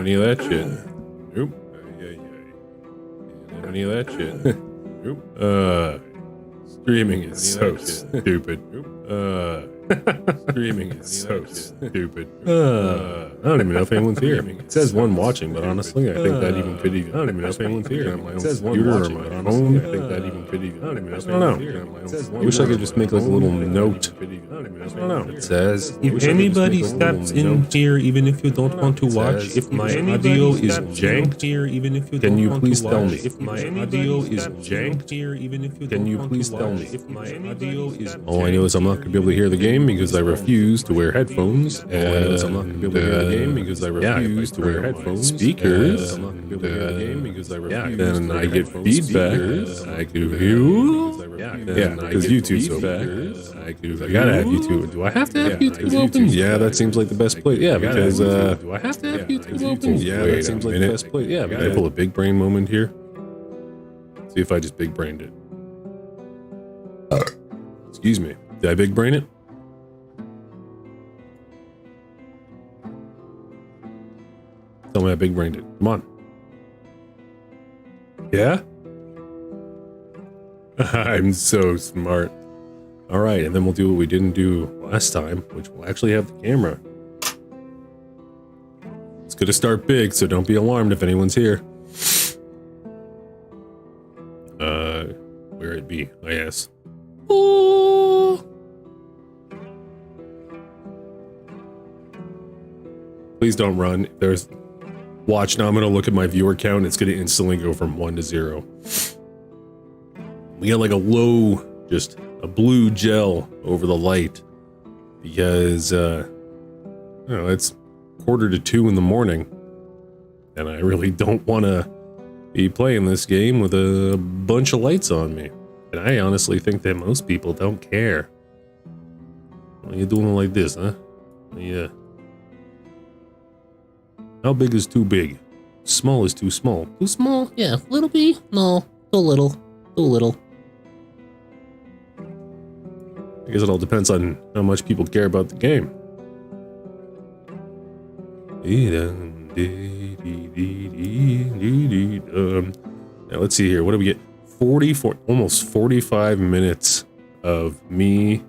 any of that shit. Nope. Can't have any of that shit. Nope. Streaming is so stupid. Streaming is so stupid. I don't even know if anyone's here. It says one watching, but honestly, I think that even could even. I don't even know if anyone's here. On my own computer or my phone. I think that even could even. I don't know. I wish I could just make like a little note. I don't know. It says if anybody steps in here, even if you don't want to watch, if my audio is janked here, even if you can don't you want please to tell watch, me? if my audio is janked here, even if you Can don't you want please to tell watch, me? if my audio is All I know is I'm not going to be able to hear the game because I refuse to wear headphones. And I'm not going to be able to hear the game because I refuse to wear headphones. Speakers. I'm not going to be able to hear the game because I refuse. Then I get feedback. I could view. Yeah, because YouTube's open. I gotta have YouTube. Do I have to have YouTube open? Yeah, that seems like the best place. Yeah, because do I have to have YouTube open? Yeah, that seems like the best place. Yeah, can I pull a big brain moment here? See if I just big brained it. Excuse me. Did I big brain it? Tell me I big brained it. Come on. Yeah? I'm so smart. All right, and then we'll do what we didn't do last time, which will actually have the camera. It's gonna start big, so don't be alarmed if anyone's here. Where it be? I guess. Oh. Please don't run. There's. Watch now. I'm gonna look at my viewer count. It's gonna instantly go from 1 to 0. We got like a low, just a blue gel over the light because you know, it's 1:45 in the morning, and I really don't want to be playing this game with a bunch of lights on me. And I honestly think that most people don't care. Why are you doing it like this, huh? Yeah. How big is too big? Small is too small. Too small? Yeah. Little B? No. Too little. Too little. I guess it all depends on how much people care about the game. Now let's see here. What do we get? 44, almost 45 minutes of me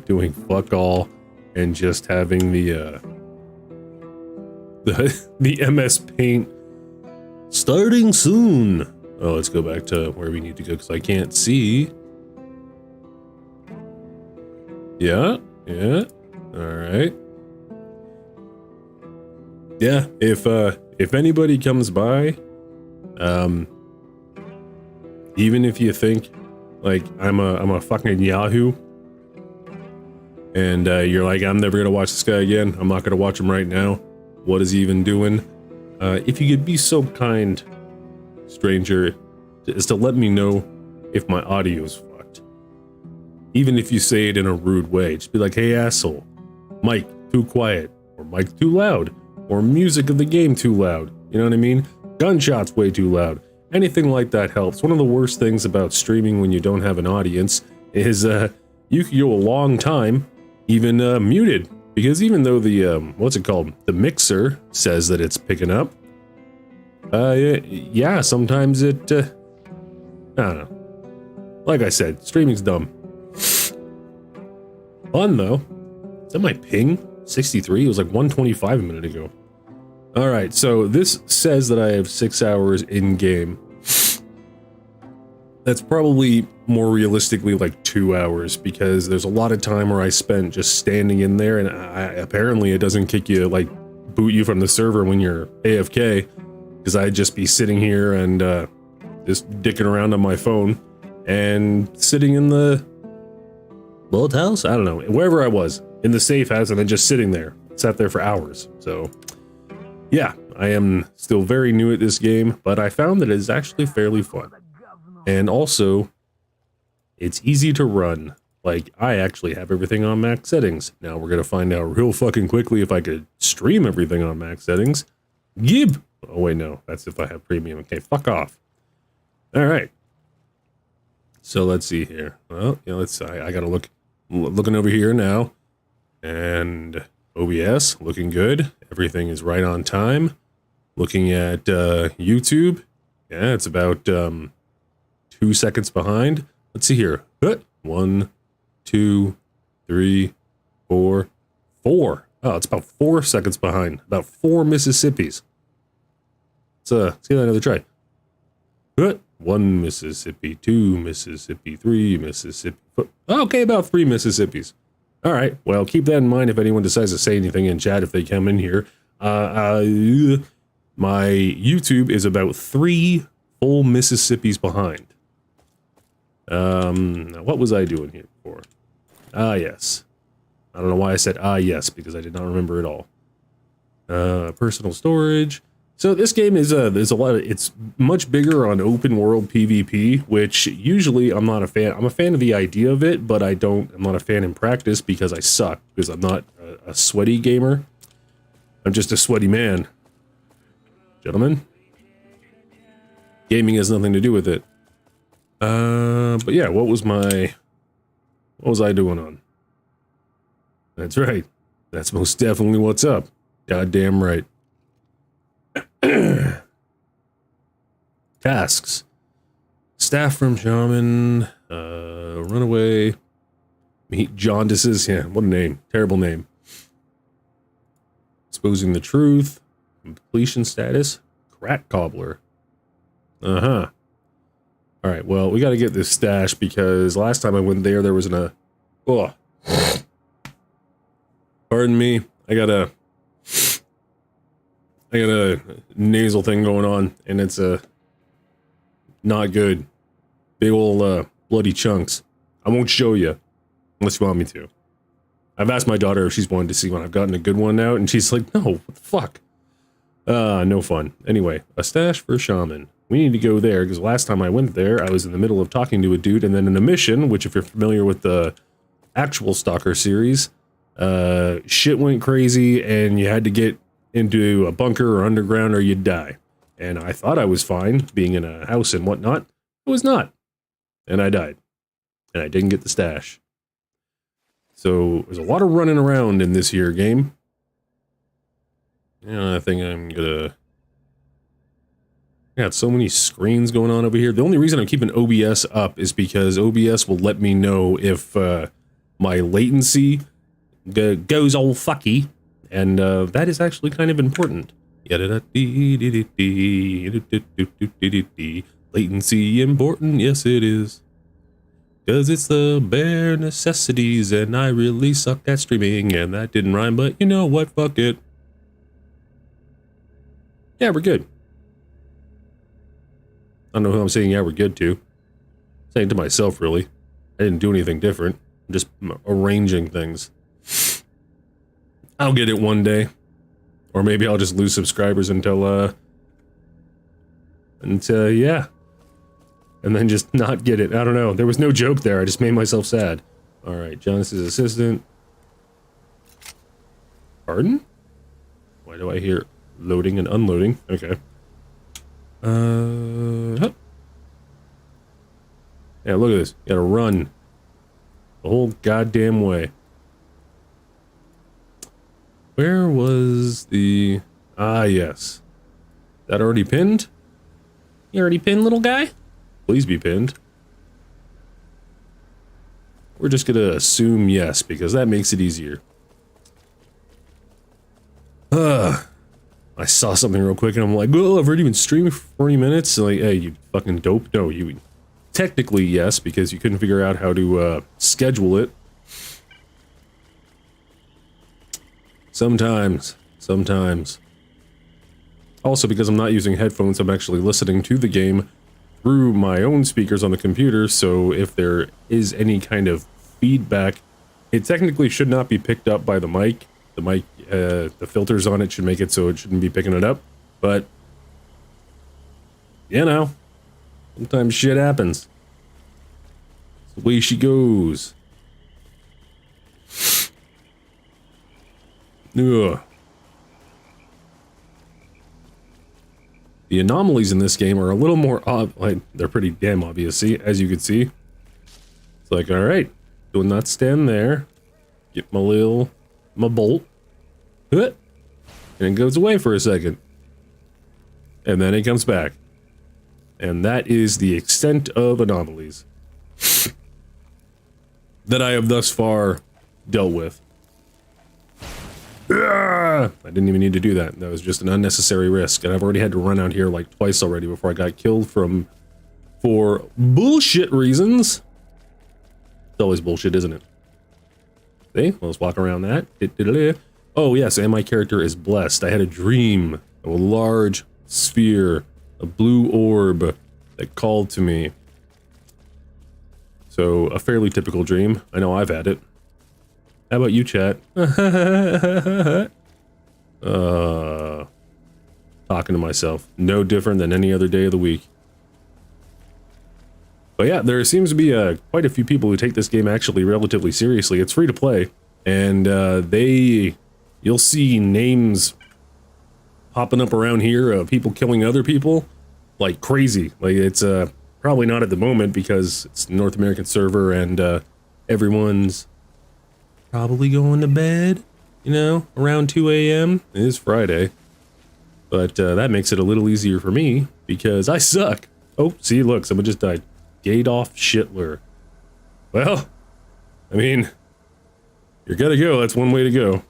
doing fuck all and just having the MS Paint starting soon. Oh, let's go back to where we need to go because I can't see. Yeah. All right. Yeah, if anybody comes by, even if you think like I'm a fucking Yahoo, and you're like, I'm never gonna watch this guy again. I'm not gonna watch him right now. What is he even doing? If you could be so kind, stranger, is to let me know if my audio's fucked. Even if you say it in a rude way, just be like, hey asshole, mic too quiet, or mic too loud, or music of the game too loud. You know what I mean? Gunshots way too loud. Anything like that helps. One of the worst things about streaming when you don't have an audience is you can go a long time even muted, because even though the what's it called, the mixer says that it's picking up, yeah, sometimes it I don't know. Like I said, streaming's dumb. Fun though. Is that my ping? 63? It was like 125 a minute ago. Alright, so this says that I have 6 hours in game. That's probably more realistically like 2 hours, because there's a lot of time where I spent just standing in there, and apparently it doesn't kick you, like boot you from the server when you're AFK, because I'd just be sitting here and just dicking around on my phone and sitting in the boathouse? I don't know, wherever I was, in the safe house, and then just sitting there. Sat there for hours. So yeah, I am still very new at this game, but I found that it is actually fairly fun. And also, it's easy to run. Like, I actually have everything on max settings. Now we're gonna find out real fucking quickly if I could stream everything on max settings. Gib! Oh wait, no, that's if I have premium. Okay, fuck off. Alright. So let's see here. Well, you know, I gotta looking over here now. And, OBS, looking good. Everything is right on time. Looking at YouTube, yeah, it's about 2 seconds behind. Let's see here. 1, 2, 3, 4, 4. Oh, it's about 4 seconds behind. About 4 Mississippis. Let's give that another try. 1 Mississippi, 2 Mississippi, 3 Mississippi. Okay, about 3 Mississippis. All right. Well, keep that in mind if anyone decides to say anything in chat if they come in here. My YouTube is about 3 full Mississippis behind. What was I doing here before? Yes. I don't know why I said yes, because I did not remember it all. Personal storage. So this game is there's a lot of, it's much bigger on open world PvP, which usually I'm not a fan. I'm a fan of the idea of it, but I'm not a fan in practice because I suck, because I'm not a sweaty gamer. I'm just a sweaty man. Gentlemen. Gaming has nothing to do with it. But yeah, what was I doing on? That's right. That's most definitely what's up. Goddamn right. Tasks. Staff from Shaman. Runaway. Meet jaundices. Yeah, what a name. Terrible name. Exposing the truth. Completion status. Crack cobbler. Uh-huh. Alright, well, we gotta get this stash because last time I went there, there was oh. Pardon me. I got a nasal thing going on, and it's not good. Big ol' bloody chunks. I won't show you, unless you want me to. I've asked my daughter if she's wanted to see when I've gotten a good one out, and she's like, no, what the fuck? No fun. Anyway, a stash for Shaman. We need to go there, because last time I went there, I was in the middle of talking to a dude, and then in a mission, which if you're familiar with the actual S.T.A.L.K.E.R series, shit went crazy, and you had to get into a bunker or underground or you'd die. And I thought I was fine, being in a house and whatnot. It was not. And I died. And I didn't get the stash. So, there's a lot of running around in this here game. Yeah, I think I'm gonna... I got so many screens going on over here. The only reason I'm keeping OBS up is because OBS will let me know if my latency goes all fucky. And that is actually kind of important. Latency important, yes it is. Because it's the bare necessities, and I really suck at streaming, and that didn't rhyme, but you know what, fuck it. Yeah, we're good. I don't know who I'm saying yeah, we're good to. I'm saying to myself, really. I didn't do anything different. I'm just arranging things. I'll get it one day. Or maybe I'll just lose subscribers until, yeah. And then just not get it. I don't know. There was no joke there. I just made myself sad. Alright, Jonas's assistant. Pardon? Why do I hear loading and unloading? Okay. Huh. Yeah, look at this. You gotta run. The whole goddamn way. Where was the... Ah, yes. That already pinned? You already pinned, little guy? Please be pinned. We're just gonna assume yes, because that makes it easier. I saw something real quick and I'm like, oh, I've already been streaming for 40 minutes. So like, hey, you fucking dope. No, you... Technically, yes, because you couldn't figure out how to, schedule it. Sometimes. Also, because I'm not using headphones, I'm actually listening to the game through my own speakers on the computer, so if there is any kind of feedback, it technically should not be picked up by the mic. The mic, the filters on it should make it so it shouldn't be picking it up, but, you know, sometimes shit happens. It's the way she goes. Ugh. The anomalies in this game are a little more like, they're pretty damn obvious, as you can see. It's like, alright, do not stand there. Get my bolt. and it goes away for a second. And then it comes back. And that is the extent of anomalies that I have thus far dealt with. I didn't even need to do that. That was just an unnecessary risk. And I've already had to run out here like twice already before I got killed for bullshit reasons. It's always bullshit, isn't it? See? Let's walk around that. Oh, yes, and my character is blessed. I had a dream of a large sphere, a blue orb that called to me. So, a fairly typical dream. I know I've had it. How about you, chat? Talking to myself. No different than any other day of the week. But yeah, there seems to be quite a few people who take this game actually relatively seriously. It's free to play, and you'll see names popping up around here of people killing other people like crazy. Like it's probably not at the moment because it's a North American server and everyone's probably going to bed, you know, around 2 a.m. It is Friday, but that makes it a little easier for me because I suck. Oh, see, look, someone just died. S.T.A.L.K.E.R. Well, I mean, you're gonna go. That's one way to go.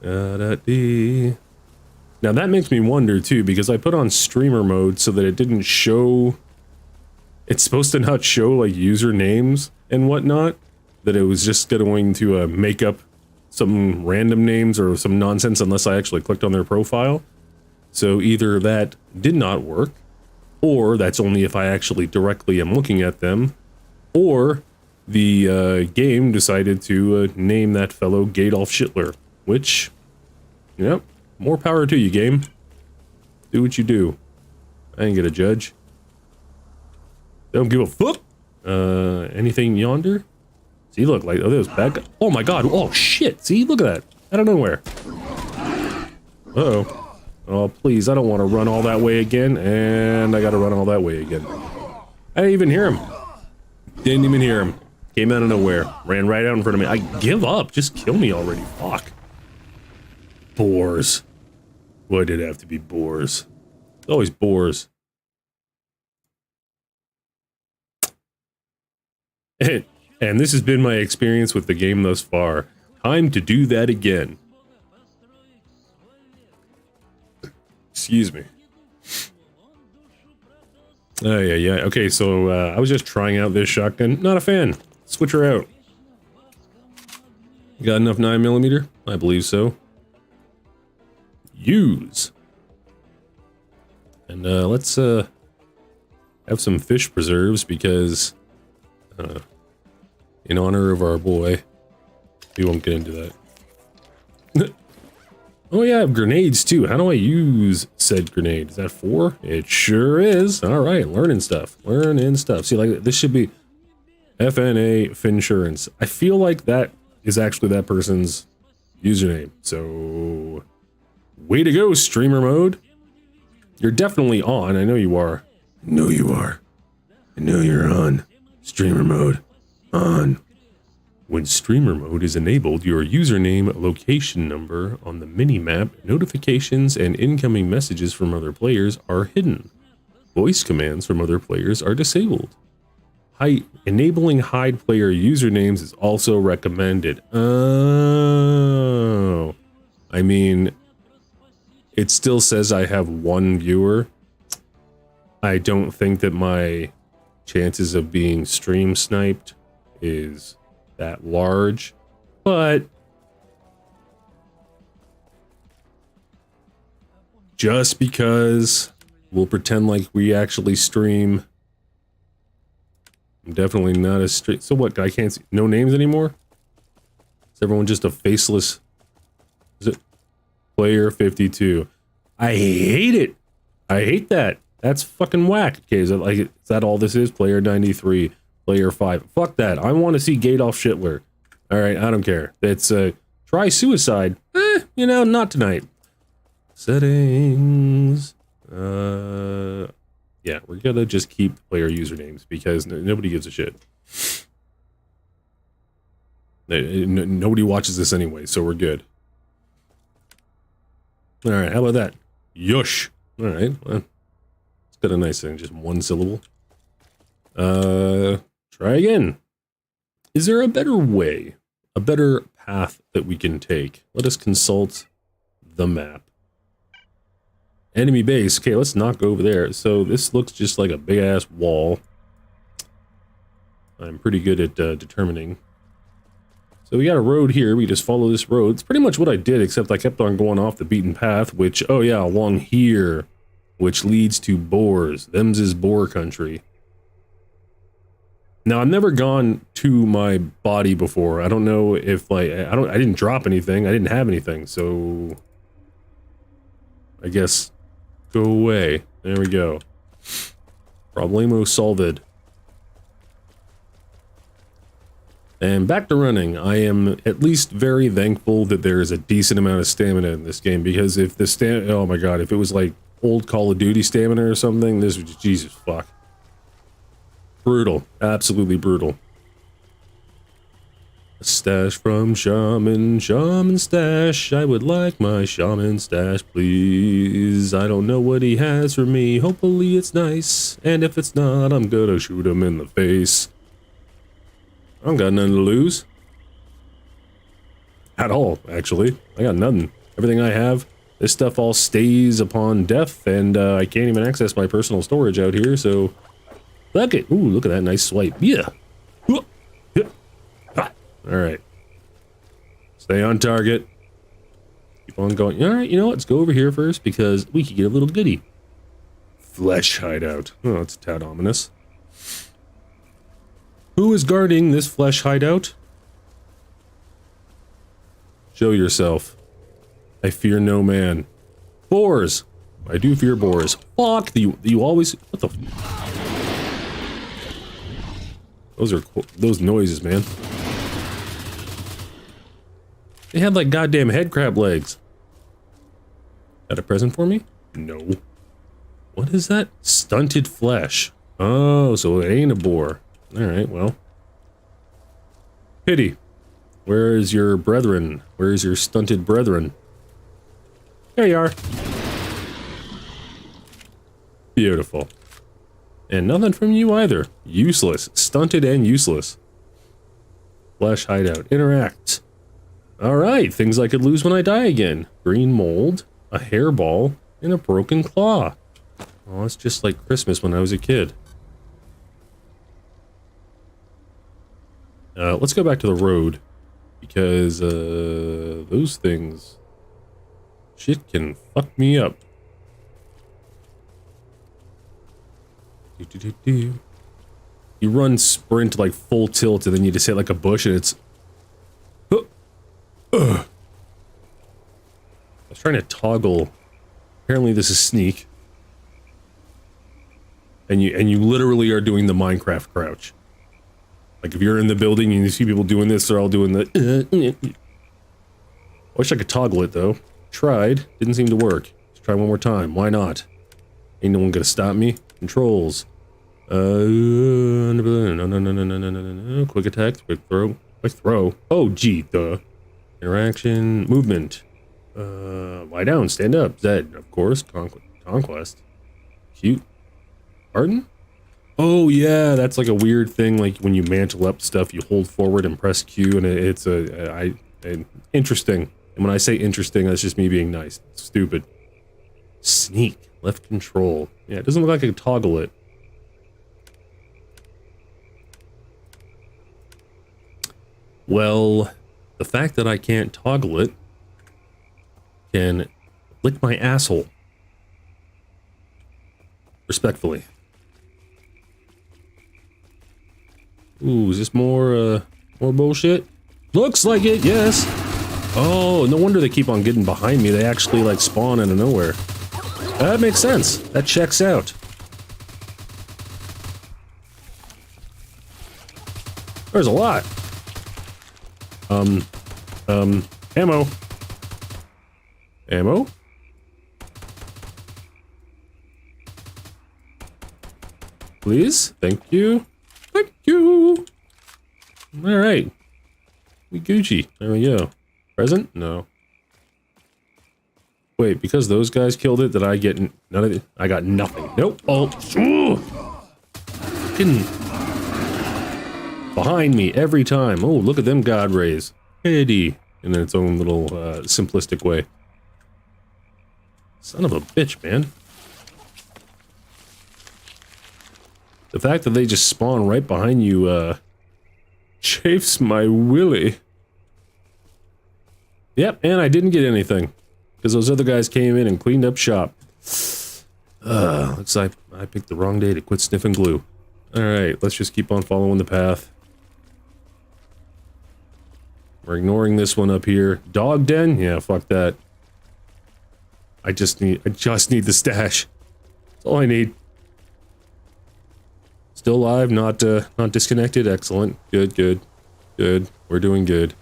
Now that makes me wonder too, because I put on streamer mode so that it didn't show. It's supposed to not show like usernames and whatnot. That it was just going to make up some random names or some nonsense unless I actually clicked on their profile. So either that did not work, or that's only if I actually directly am looking at them, or the game decided to name that fellow S.T.A.L.K.E.R, which, yep, more power to you, game. Do what you do. I ain't gonna judge. Don't give a fuck. Anything yonder? See, look, like, oh, there's bad guy. Oh my god, oh shit, see, look at that. Out of nowhere. Uh-oh. Oh, please, I don't want to run all that way again, and I gotta run all that way again. I didn't even hear him. Didn't even hear him. Came out of nowhere. Ran right out in front of me. I give up. Just kill me already. Fuck. Boars. Why did it have to be boars? It's always boars. And this has been my experience with the game thus far. Time to do that again. Excuse me. Oh, yeah. Okay, so I was just trying out this shotgun. Not a fan. Switch her out. Got enough 9mm? I believe so. Use. And let's have some fish preserves because in honor of our boy, we won't get into that. Oh yeah, I have grenades too. How do I use said grenade? Is that 4? It sure is. All right, learning stuff. Learning stuff. See, like this should be FNA Finsurance. I feel like that is actually that person's username. So, way to go, streamer mode. You're definitely on. I know you are. I know you are. I know you're on. Streamer mode. On. When streamer mode is enabled, your username, location number on the minimap, notifications, and incoming messages from other players are hidden. Voice commands from other players are disabled. Enabling hide player usernames is also recommended. Oh. I mean, it still says I have 1 viewer. I don't think that my chances of being stream sniped is that large, but just because we'll pretend like we actually stream. I'm definitely not a stream. So what? I can't see no names anymore. Is everyone just a faceless? Is it player 52? I hate it. I hate that. That's fucking whack. Okay, is that all this is? Player 93. Player 5. Fuck that. I want to see S.T.A.L.K.E.R. Alright, I don't care. It's try suicide. You know, not tonight. Settings. Yeah, we're gonna just keep player usernames because nobody gives a shit. Nobody watches this anyway, so we're good. All right, how about that? Yush. All right, well, it's got a nice thing, just one syllable. Try again. Is there a better way, a better path that we can take? Let us consult the map. Enemy base. Okay, let's not go over there. So this looks just like a big-ass wall. I'm pretty good at determining. So we got a road here. We just follow this road. It's pretty much what I did, except I kept on going off the beaten path, which, oh yeah, along here, which leads to boars. Them's is boar country. Now, I've never gone to my body before. I don't know if, like, I didn't drop anything. I didn't have anything, so I guess go away. There we go. Problemo solved. And back to running. I am at least very thankful that there is a decent amount of stamina in this game, because if the oh my god, if it was like old Call of Duty stamina or something, this would just, Jesus fuck. Brutal. Absolutely brutal. A stash from Shaman, Shaman stash. I would like my Shaman stash, please. I don't know what he has for me. Hopefully it's nice. And if it's not, I'm gonna shoot him in the face. I don't got nothing to lose. At all, actually. I got nothing. Everything I have, this stuff all stays upon death, and I can't even access my personal storage out here, so... Look it! Ooh, look at that nice swipe. Yeah! Alright. Stay on target. Keep on going. Alright, you know what? Let's go over here first, because we could get a little goodie. Flesh hideout. Oh, that's a tad ominous. Who is guarding this flesh hideout? Show yourself. I fear no man. Boars! I do fear boars. Fuck! You always... What the... Those noises, man. They have like goddamn head crab legs. Got a present for me? No. What is that? Stunted flesh. Oh, so it ain't a boar. Alright, well. Pity. Where is your brethren? Where is your stunted brethren? There you are. Beautiful. And nothing from you either. Useless. Stunted and useless. Flesh hideout. Interact. Alright, things I could lose when I die again. Green mold, a hairball, and a broken claw. Oh, it's just like Christmas when I was a kid. Let's go back to the road, because those things, shit can fuck me up. You run sprint like full tilt, and then you just hit like a bush, and it's... I was trying to toggle. Apparently this is sneak. And you literally are doing the Minecraft crouch. Like if you're in the building and you see people doing this, they're all doing the... I wish I could toggle it though. Tried. Didn't seem to work. Let's try one more time. Why not? Ain't no one gonna stop me. Controls. No. Quick attack. Quick throw. Quick throw. Oh, gee, duh. Interaction. Movement. Lie down. Stand up. Z, of course. Conquest. Cute. Pardon? Oh yeah, that's like a weird thing. Like when you mantle up stuff, you hold forward and press Q, and it's interesting. And when I say interesting, that's just me being nice. It's stupid. Sneak. Left control. Yeah, it doesn't look like I can toggle it. Well, the fact that I can't toggle it can lick my asshole. Respectfully. Ooh, is this more bullshit? Looks like it, yes! Oh, no wonder they keep on getting behind me. They actually, like, spawn out of nowhere. That makes sense. That checks out. There's a lot. Ammo. Ammo? Please? Thank you. Thank you. Alright. We Gucci. There we go. Present? No. Wait, because those guys killed it, did I get none of it? I got nothing. Nope. Oh. Fucking behind me every time. Oh, look at them god rays. Hey, in its own little simplistic way. Son of a bitch, man. The fact that they just spawn right behind you, chafes my willy. Yep, and I didn't get anything. Because those other guys came in and cleaned up shop. Looks like I picked the wrong day to quit sniffing glue. Alright, let's just keep on following the path. We're ignoring this one up here. Dog den? Yeah, fuck that. I just need the stash. That's all I need. Still alive, not disconnected. Excellent. Good, good, good. We're doing good.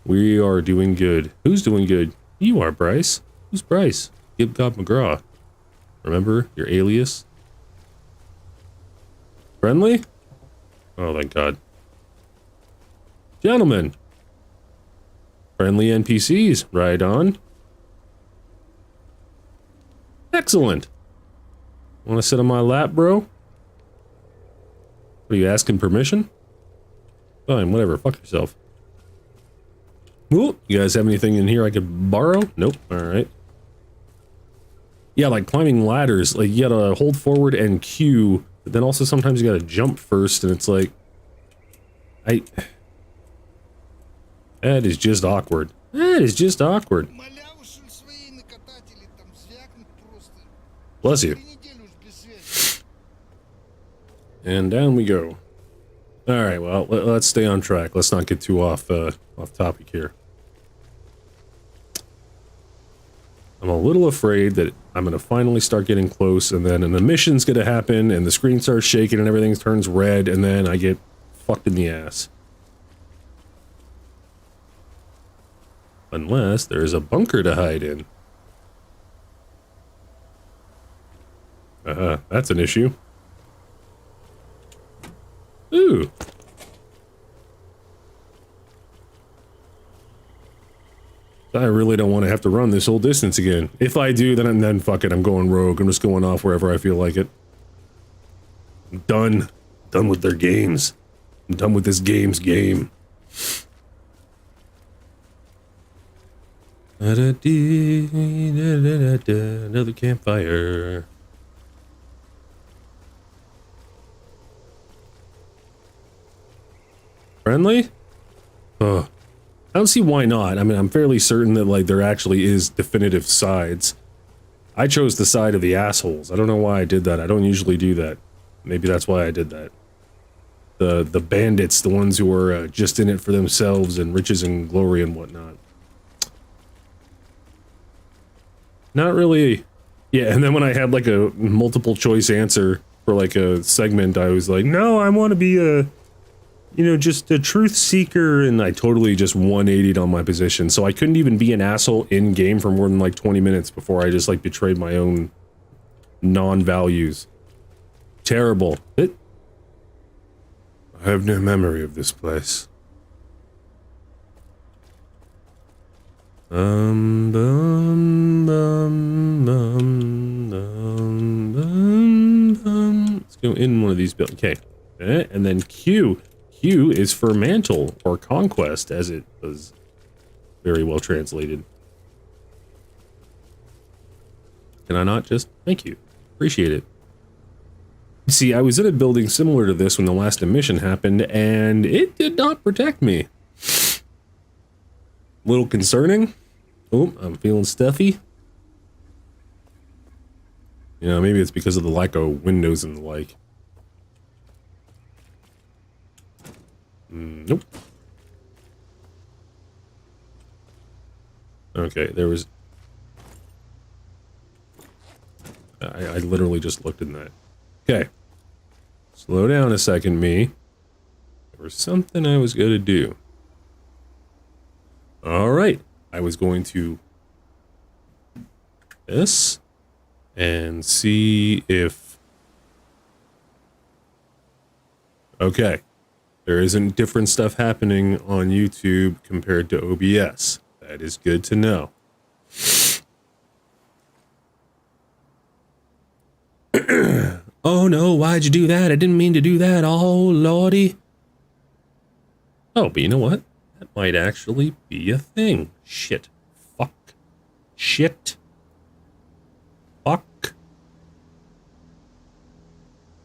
We are doing good. Who's doing good? You are, Bryce. Who's Bryce? Gib Gob McGraw. Remember your alias? Friendly? Oh, thank God. Gentlemen. Friendly NPCs. Right on. Excellent. Want to sit on my lap, bro? Are you asking permission? Fine, whatever. Fuck yourself. Ooh, you guys have anything in here I could borrow? Nope. Alright. Yeah, like climbing ladders. Like, you gotta hold forward and Q, but then also sometimes you gotta jump first, and it's like... That is just awkward. That is just awkward. Bless you. And down we go. Alright, well, let's stay on track. Let's not get too off topic here. I'm a little afraid that I'm going to finally start getting close, and then an emission's going to happen, and the screen starts shaking, and everything turns red, and then I get fucked in the ass. Unless there's a bunker to hide in. That's an issue. Ooh. I really don't want to have to run this whole distance again. If I do, then fuck it, I'm going rogue. I'm just going off wherever I feel like it. I'm done. Done with their games. I'm done with this game's game. Another campfire. Friendly? Oh. I don't see why not. I mean, I'm fairly certain that, like, there actually is definitive sides. I chose the side of the assholes. I don't know why I did that. I don't usually do that. Maybe that's why I did that. The bandits, the ones who are just in it for themselves and riches and glory and whatnot. Not really. Yeah, and then when I had, like, a multiple choice answer for, like, a segment, I was like, no, I want to be a... You know, just a truth seeker, and I totally just 180'd on my position. So I couldn't even be an asshole in-game for more than like 20 minutes before I just like betrayed my own non-values. Terrible. I have no memory of this place. Let's go in one of these buildings. Okay. And then Q. Q is for mantle, or conquest, as it was very well translated. Can I not just... Thank you. Appreciate it. See, I was in a building similar to this when the last emission happened, and it did not protect me. A little concerning. Oh, I'm feeling stuffy. You know, maybe it's because of the lack of windows and the like. Nope. Okay, there was... I literally just looked in that. Okay. Slow down a second, me. There was something I was gonna do. Alright. I was going to... this. And see if... Okay. There isn't different stuff happening on YouTube compared to OBS. That is good to know. Oh no, why'd you do that? I didn't mean to do that. Oh lordy. Oh, but you know what? That might actually be a thing. Shit. Fuck. Shit. Fuck.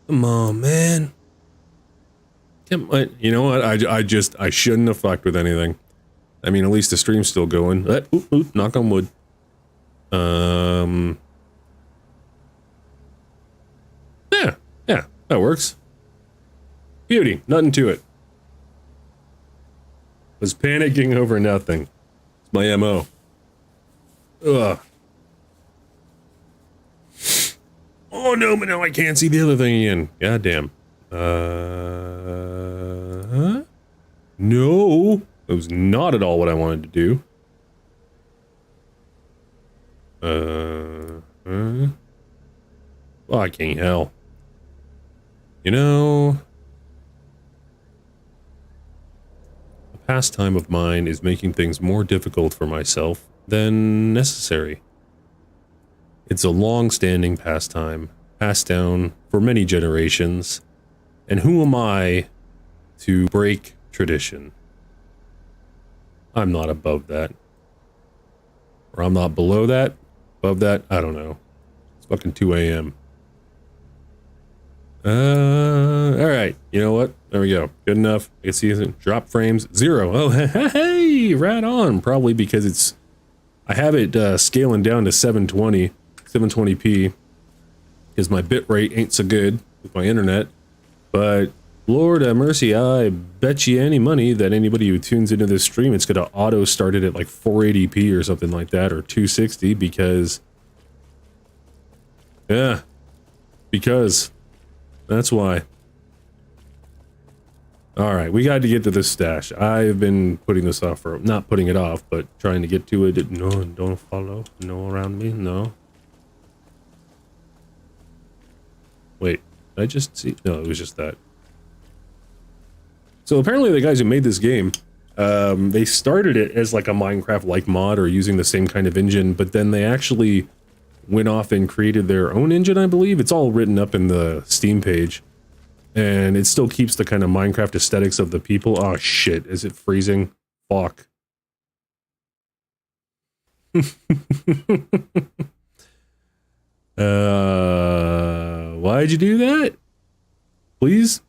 Come on, man. Come on. You know what? I shouldn't have fucked with anything. I mean, at least the stream's still going. Oop, oop, knock on wood. Yeah, that works. Beauty, nothing to it. Was panicking over nothing. It's my MO. Ugh. Oh no, but now I can't see the other thing again. God damn. No. That was not at all what I wanted to do. Fucking hell. You know, a pastime of mine is making things more difficult for myself than necessary. It's a long-standing pastime, passed down for many generations, and who am I to break tradition? I'm not above that. Or I'm not below that? Above that? I don't know. It's fucking 2 a.m. Alright. You know what? There we go. Good enough. I can see it. Drop frames. 0. Oh, hey, right on. Probably because I have it scaling down to 720p. Because my bit rate ain't so good with my internet. But Lord have mercy, I bet you any money that anybody who tunes into this stream, it's gonna auto start it at like 480p or something like that, or 260, because... Yeah. Because... That's why. Alright, we got to get to this stash. I've been putting this off for... Not putting it off, but trying to get to it. No, don't follow. No around me. No. Wait. Did I just see... No, it was just that. So apparently the guys who made this game, they started it as like a Minecraft-like mod or using the same kind of engine, but then they actually went off and created their own engine, I believe. It's all written up in the Steam page. And it still keeps the kind of Minecraft aesthetics of the people. Oh shit, is it freezing? Fuck. Why'd you do that? Please?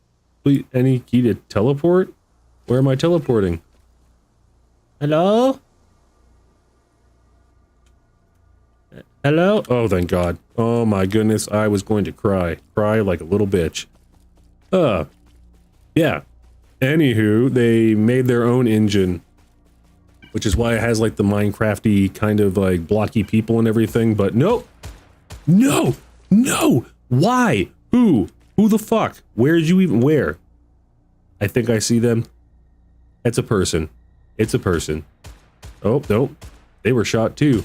Please, any key to teleport? Where am I teleporting? Hello? Hello? Oh, thank God. Oh my goodness, I was going to cry. Cry like a little bitch. Yeah. Anywho, they made their own engine. Which is why it has like the Minecrafty kind of like blocky people and everything, but no! No! No! Why? Who? Who the fuck? Where'd you even... Where? I think I see them. It's a person. It's a person. Oh, no. They were shot too.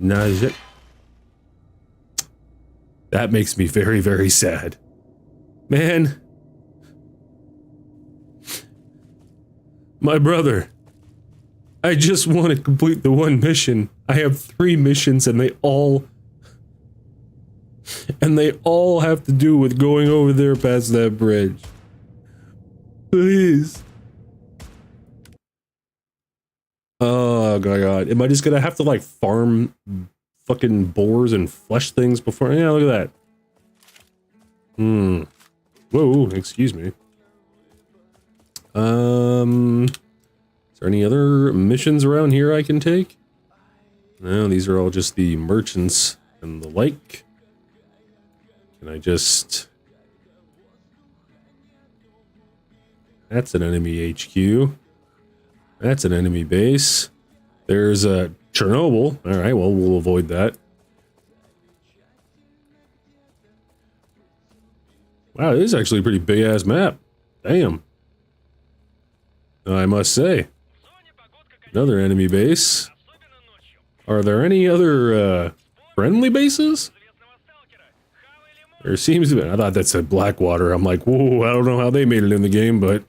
Najit. That makes me very, very sad. Man. My brother. I just want to complete the one mission. I have 3 missions and they all have to do with going over there past that bridge. Please. Oh god. Am I just gonna have to like farm fucking boars and flesh things before? Yeah, look at that. Whoa, excuse me. Is there any other missions around here I can take? No, these are all just the merchants and the like. Can I just... That's an enemy HQ. That's an enemy base. There's a Chernobyl. Alright, well, we'll avoid that. Wow, this is actually a pretty big-ass map. Damn. I must say. Another enemy base. Are there any other, friendly bases? There seems to be. I thought that said Blackwater. I'm like, whoa, I don't know how they made it in the game, but.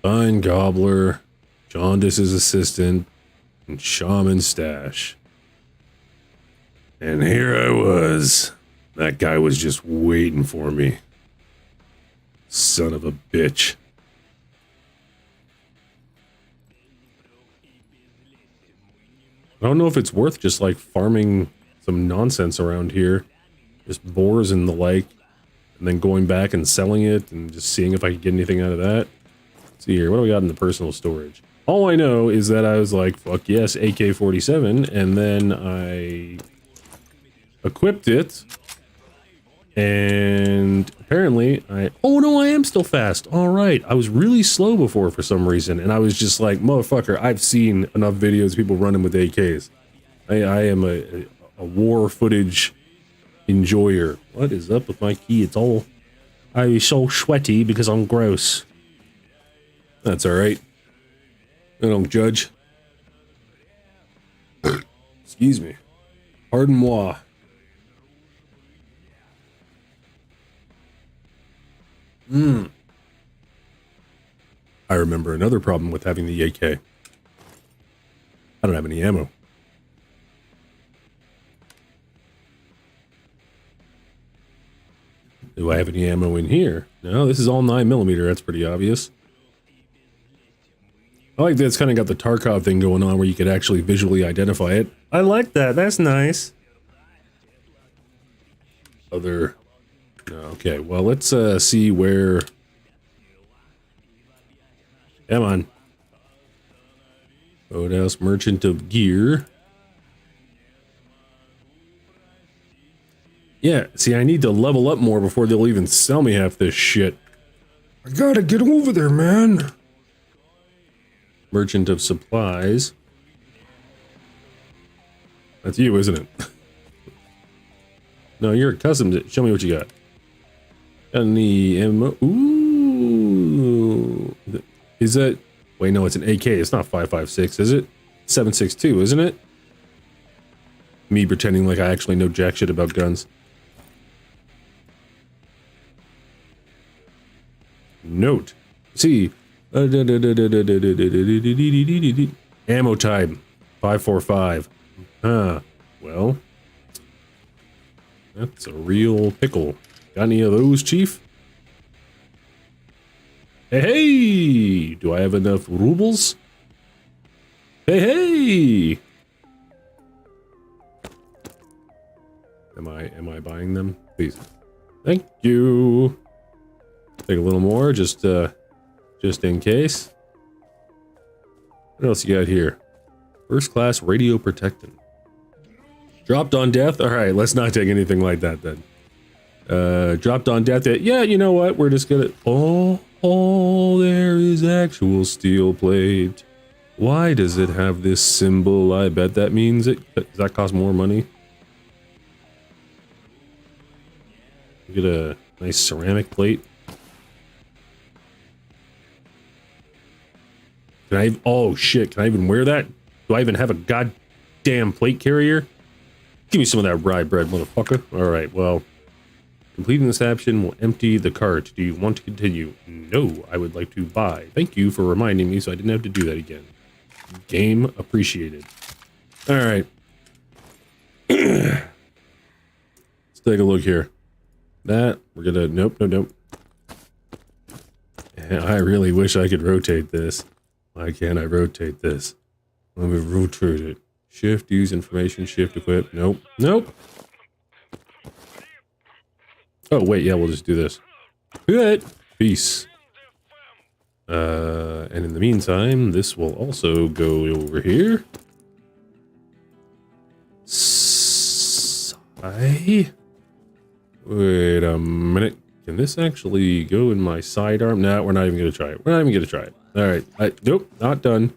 Fine Gobbler, Jaundice's assistant, and Shaman Stash. And here I was. That guy was just waiting for me. Son of a bitch. I don't know if it's worth just like farming some nonsense around here. Just boars and the like. And then going back and selling it and just seeing if I could get anything out of that. Let's see here, what do we got in the personal storage? All I know is that I was like, fuck yes, AK-47. And then I equipped it. And apparently oh no, I am still fast. All right. I was really slow before for some reason. And I was just like, motherfucker, I've seen enough videos of people running with AKs. I am a war footage enjoyer. What is up with my key? It's all, I'm so sweaty because I'm gross. That's all right. I don't judge. Excuse me. Pardon moi. I remember another problem with having the AK. I don't have any ammo. Do I have any ammo in here? No, this is all 9mm. That's pretty obvious. I like that it's kind of got the Tarkov thing going on where you could actually visually identify it. I like that. That's nice. Other... Okay, well, let's see where... Come on. Boathouse, Merchant of Gear. Yeah, see, I need to level up more before they'll even sell me half this shit. I gotta get over there, man. Merchant of Supplies. That's you, isn't it? No, you're accustomed to... Show me what you got. Got any ammo? Ooh. Is that... Wait, no, it's an AK. It's not 5.56, is it? 7.62, isn't it? Me pretending like I actually know jack shit about guns. Note. See. Ammo type. 5.45. Huh. Well. That's a real pickle. Got any of those, Chief? Hey, hey! Do I have enough rubles? Hey, hey! Am I buying them? Please. Thank you. Take a little more, just in case. What else you got here? First class radio protectant. Dropped on death? Alright, let's not take anything like that then. Dropped on death. Yeah, you know what? We're just gonna... Oh, there is actual steel plate. Why does it have this symbol? I bet that means it... Does that cost more money? Get a nice ceramic plate. Can I... Oh, shit. Can I even wear that? Do I even have a goddamn plate carrier? Give me some of that rye bread, motherfucker. Alright, well... Completing this action will empty the cart. Do you want to continue? No, I would like to buy. Thank you for reminding me so I didn't have to do that again. Game appreciated. Alright. Let's take a look here. That, we're gonna... Nope. I really wish I could rotate this. Why can't I rotate this? Let me rotate it. Shift, use information, shift, equip. Nope. Oh, wait, yeah, we'll just do this. Good. Peace. And in the meantime, this will also go over here. Wait a minute. Can this actually go in my sidearm? No, we're not even going to try it. All right. Nope, not done.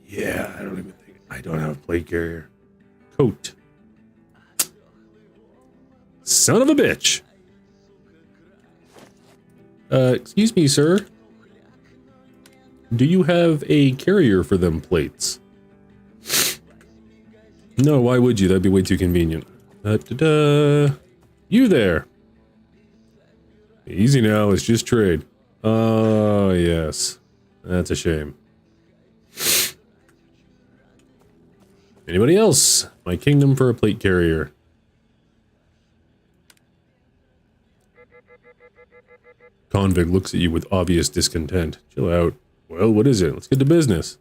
Yeah, I don't even think... I don't have a plate carrier. Coat. Son of a bitch. Excuse me, sir. Do you have a carrier for them plates? No, why would you? That'd be way too convenient. You there. Easy now, it's just trade. Oh, yes. That's a shame. Anybody else? My kingdom for a plate carrier. Convict looks at you with obvious discontent. Chill out. Well, what is it? Let's get to business.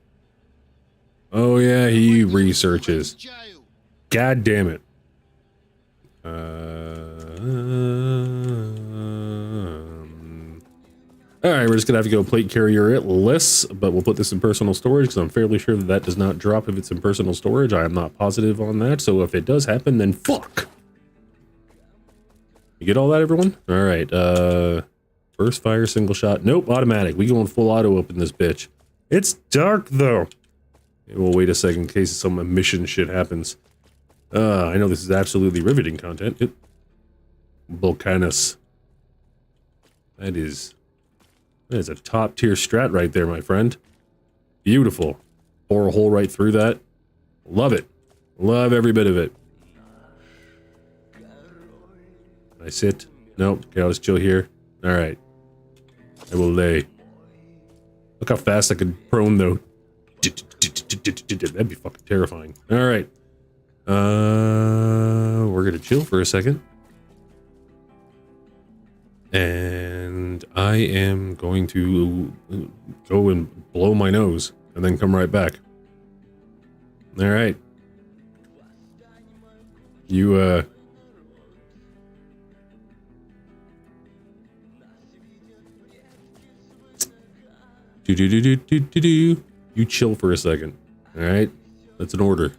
Oh yeah, he researches. God damn it. Alright, we're just gonna have to go plate carrier it less, but we'll put this in personal storage because I'm fairly sure that does not drop if it's in personal storage. I am not positive on that, so if it does happen, then fuck. You get all that, everyone? Alright, burst fire, single shot. Nope, automatic. We going full auto up in this bitch. It's dark, though. We'll wait a second in case some mission shit happens. I know this is absolutely riveting content. Volcanus. That is a top tier strat right there, my friend. Beautiful. Bore a hole right through that. Love it. Love every bit of it. I sit? Nope. Okay, I'll just chill here. Alright. I will lay. Look how fast I could prone, though. That'd be fucking terrifying. Alright. We're gonna chill for a second. And I am going to go and blow my nose and then come right back. Alright. You, You chill for a second. Alright? That's an order.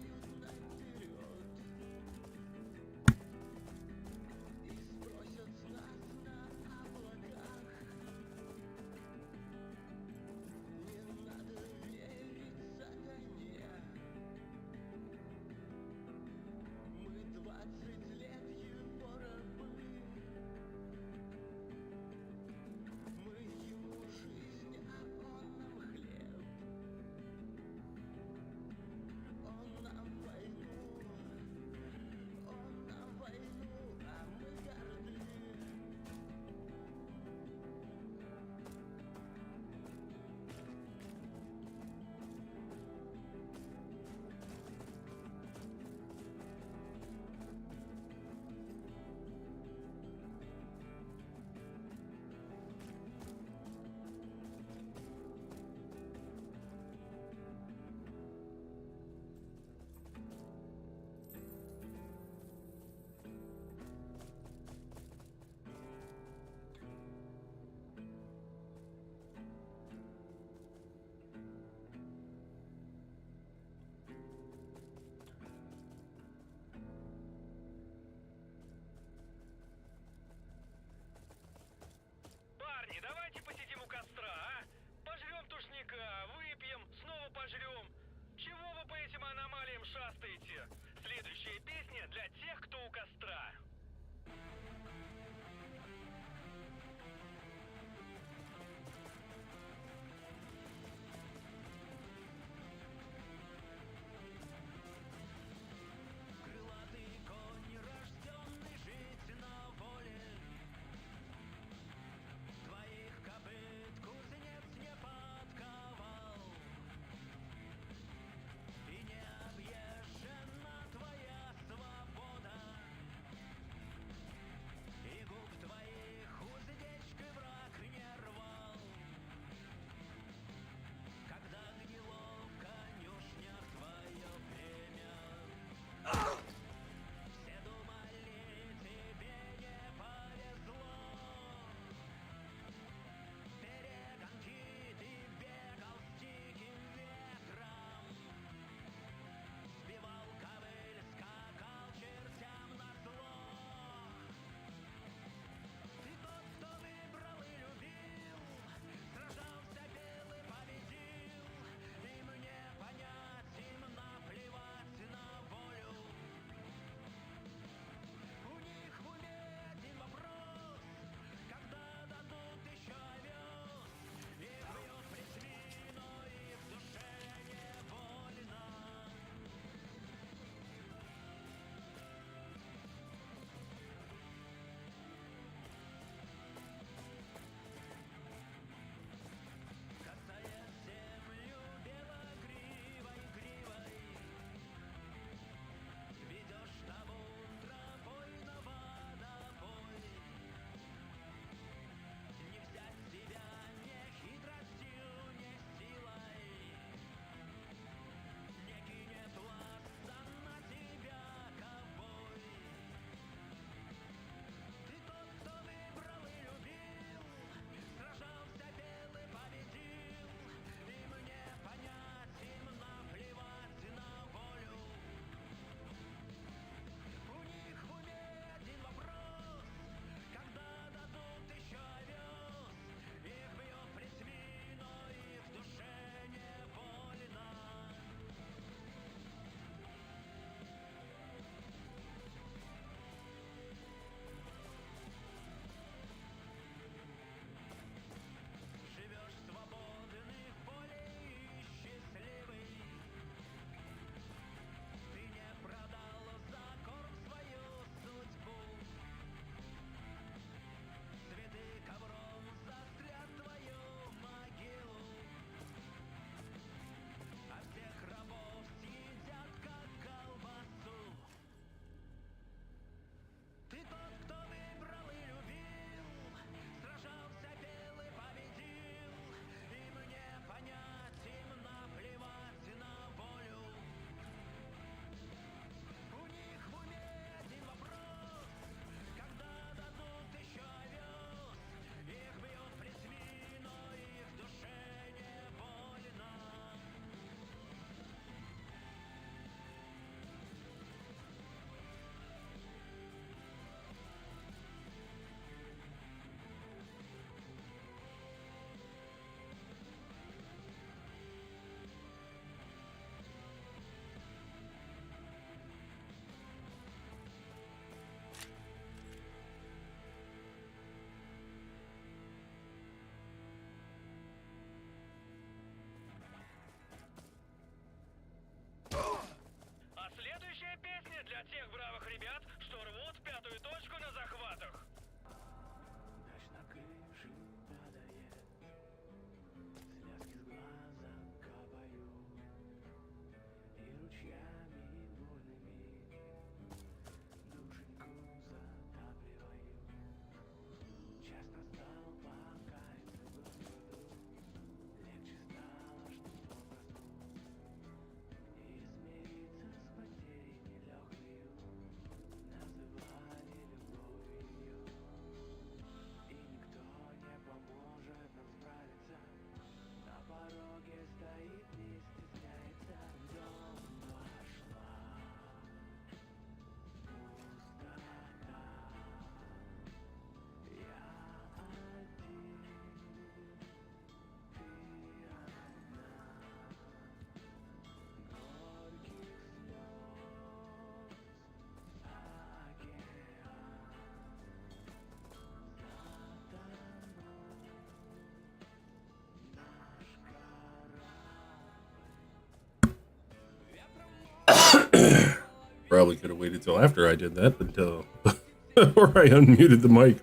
probably could have waited till after I did that, until or I unmuted the mic.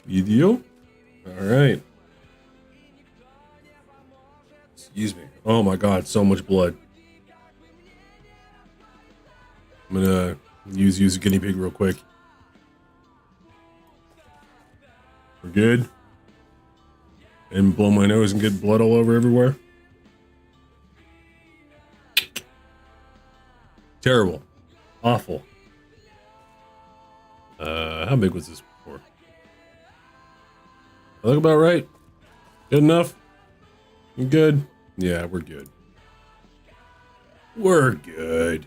Video? Alright. Excuse me. Oh my god, so much blood. I'm gonna use a guinea pig real quick. We're good? And blow my nose and get blood all over everywhere? Terrible. Awful. How big was this before? I look about right? Good enough? You good? Yeah, we're good. We're good.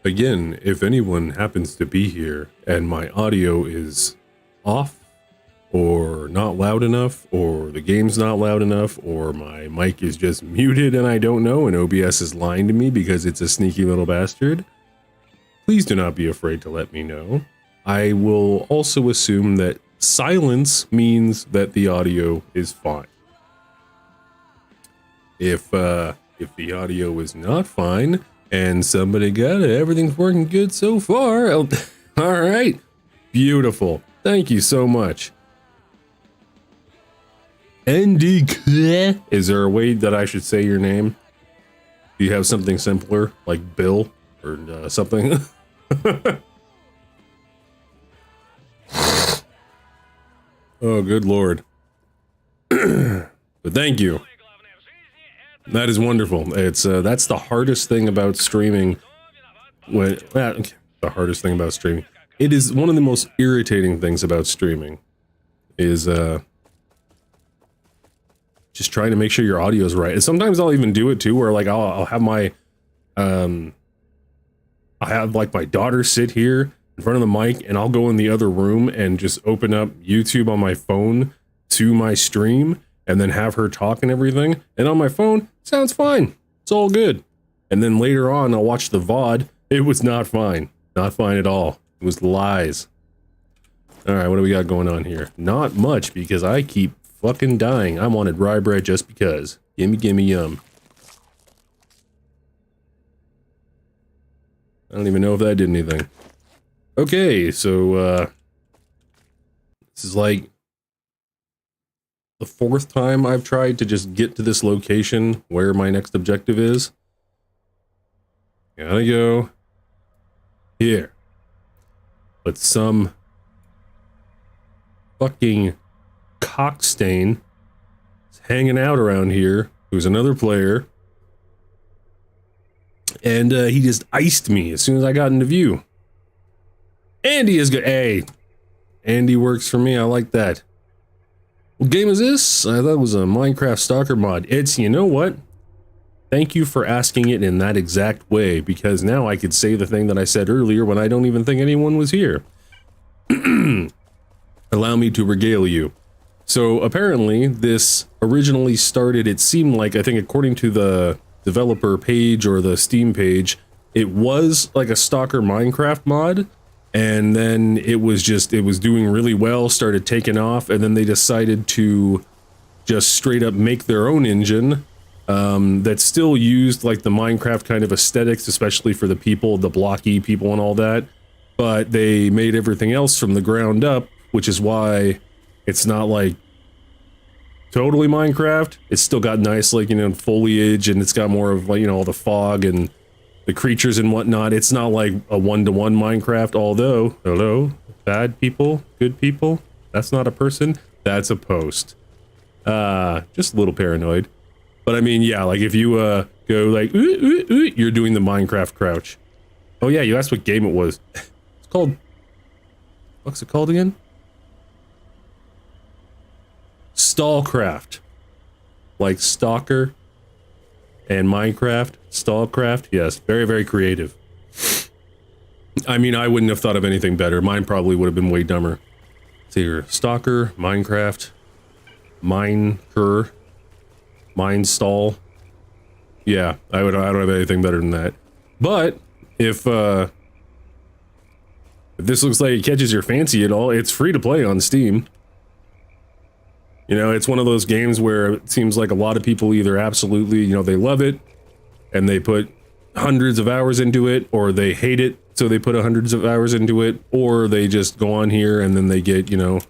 Again, if anyone happens to be here and my audio is off or not loud enough or the game's not loud enough or my mic is just muted and I don't know and OBS is lying to me because it's a sneaky little bastard, please do not be afraid to let me know. I will also assume that silence means that the audio is fine. If the audio is not fine and somebody got it, everything's working good so far. All right, beautiful. Thank you so much. S.T.A.L.K.E.R. Is there a way that I should say your name? Do you have something simpler, like Bill or something? Oh, good lord. But thank you. That is wonderful. It's that's the hardest thing about streaming. The hardest thing about streaming. It is one of the most irritating things about streaming. Is just trying to make sure your audio is right. And sometimes I'll even do it too, where like I'll have my I have like my daughter sit here in front of the mic, and I'll go in the other room and just open up YouTube on my phone to my stream, and then have her talk and everything. And on my phone, sounds fine. It's all good. And then later on, I'll watch the VOD. It was not fine. Not fine at all. It was lies. All right, what do we got going on here? Not much, because I keep fucking dying. I wanted rye bread just because. Gimme, yum. I don't even know if that did anything. Okay, so, this is like the fourth time I've tried to just get to this location where my next objective is. Gotta go here. But some fucking cockstain is hanging out around here, who's another player. And he just iced me as soon as I got into view. Andy is good. Hey, Andy works for me. I like that. What game is this? I thought it was a Minecraft Stalker mod. It's, you know what? Thank you for asking it in that exact way, because now I could say the thing that I said earlier when I don't even think anyone was here. Allow me to regale you. So apparently this originally started, it seemed like, I think according to the developer page or the Steam page, it was like a Stalker Minecraft mod. And then it was doing really well, started taking off, and then they decided to just straight up make their own engine that still used like the Minecraft kind of aesthetics, especially for the people, the blocky people and all that. But they made everything else from the ground up, which is why it's not like totally Minecraft. It's still got nice, like, you know, foliage, and it's got more of, like, you know, all the fog and the creatures and whatnot. It's not like a one-to-one Minecraft, although, hello, bad people, good people, that's not a person, that's a post. Just a little paranoid. But I mean, yeah, like if you go like, ooh, ooh, ooh, you're doing the Minecraft crouch. Oh yeah, you asked what game it was. It's called, what's it called again? STALCRAFT. Like Stalker and Minecraft, STALCRAFT, yes, very, very creative. I mean, I wouldn't have thought of anything better. Mine probably would have been way dumber. Let's see here, Stalker, Minecraft, Minestall. Yeah, I don't have anything better than that. But if If this looks like it catches your fancy at all, it's free to play on Steam. You know, it's one of those games where it seems like a lot of people either absolutely, you know, they love it and they put hundreds of hours into it, or they hate it, so they put hundreds of hours into it, or they just go on here and then they get, you know,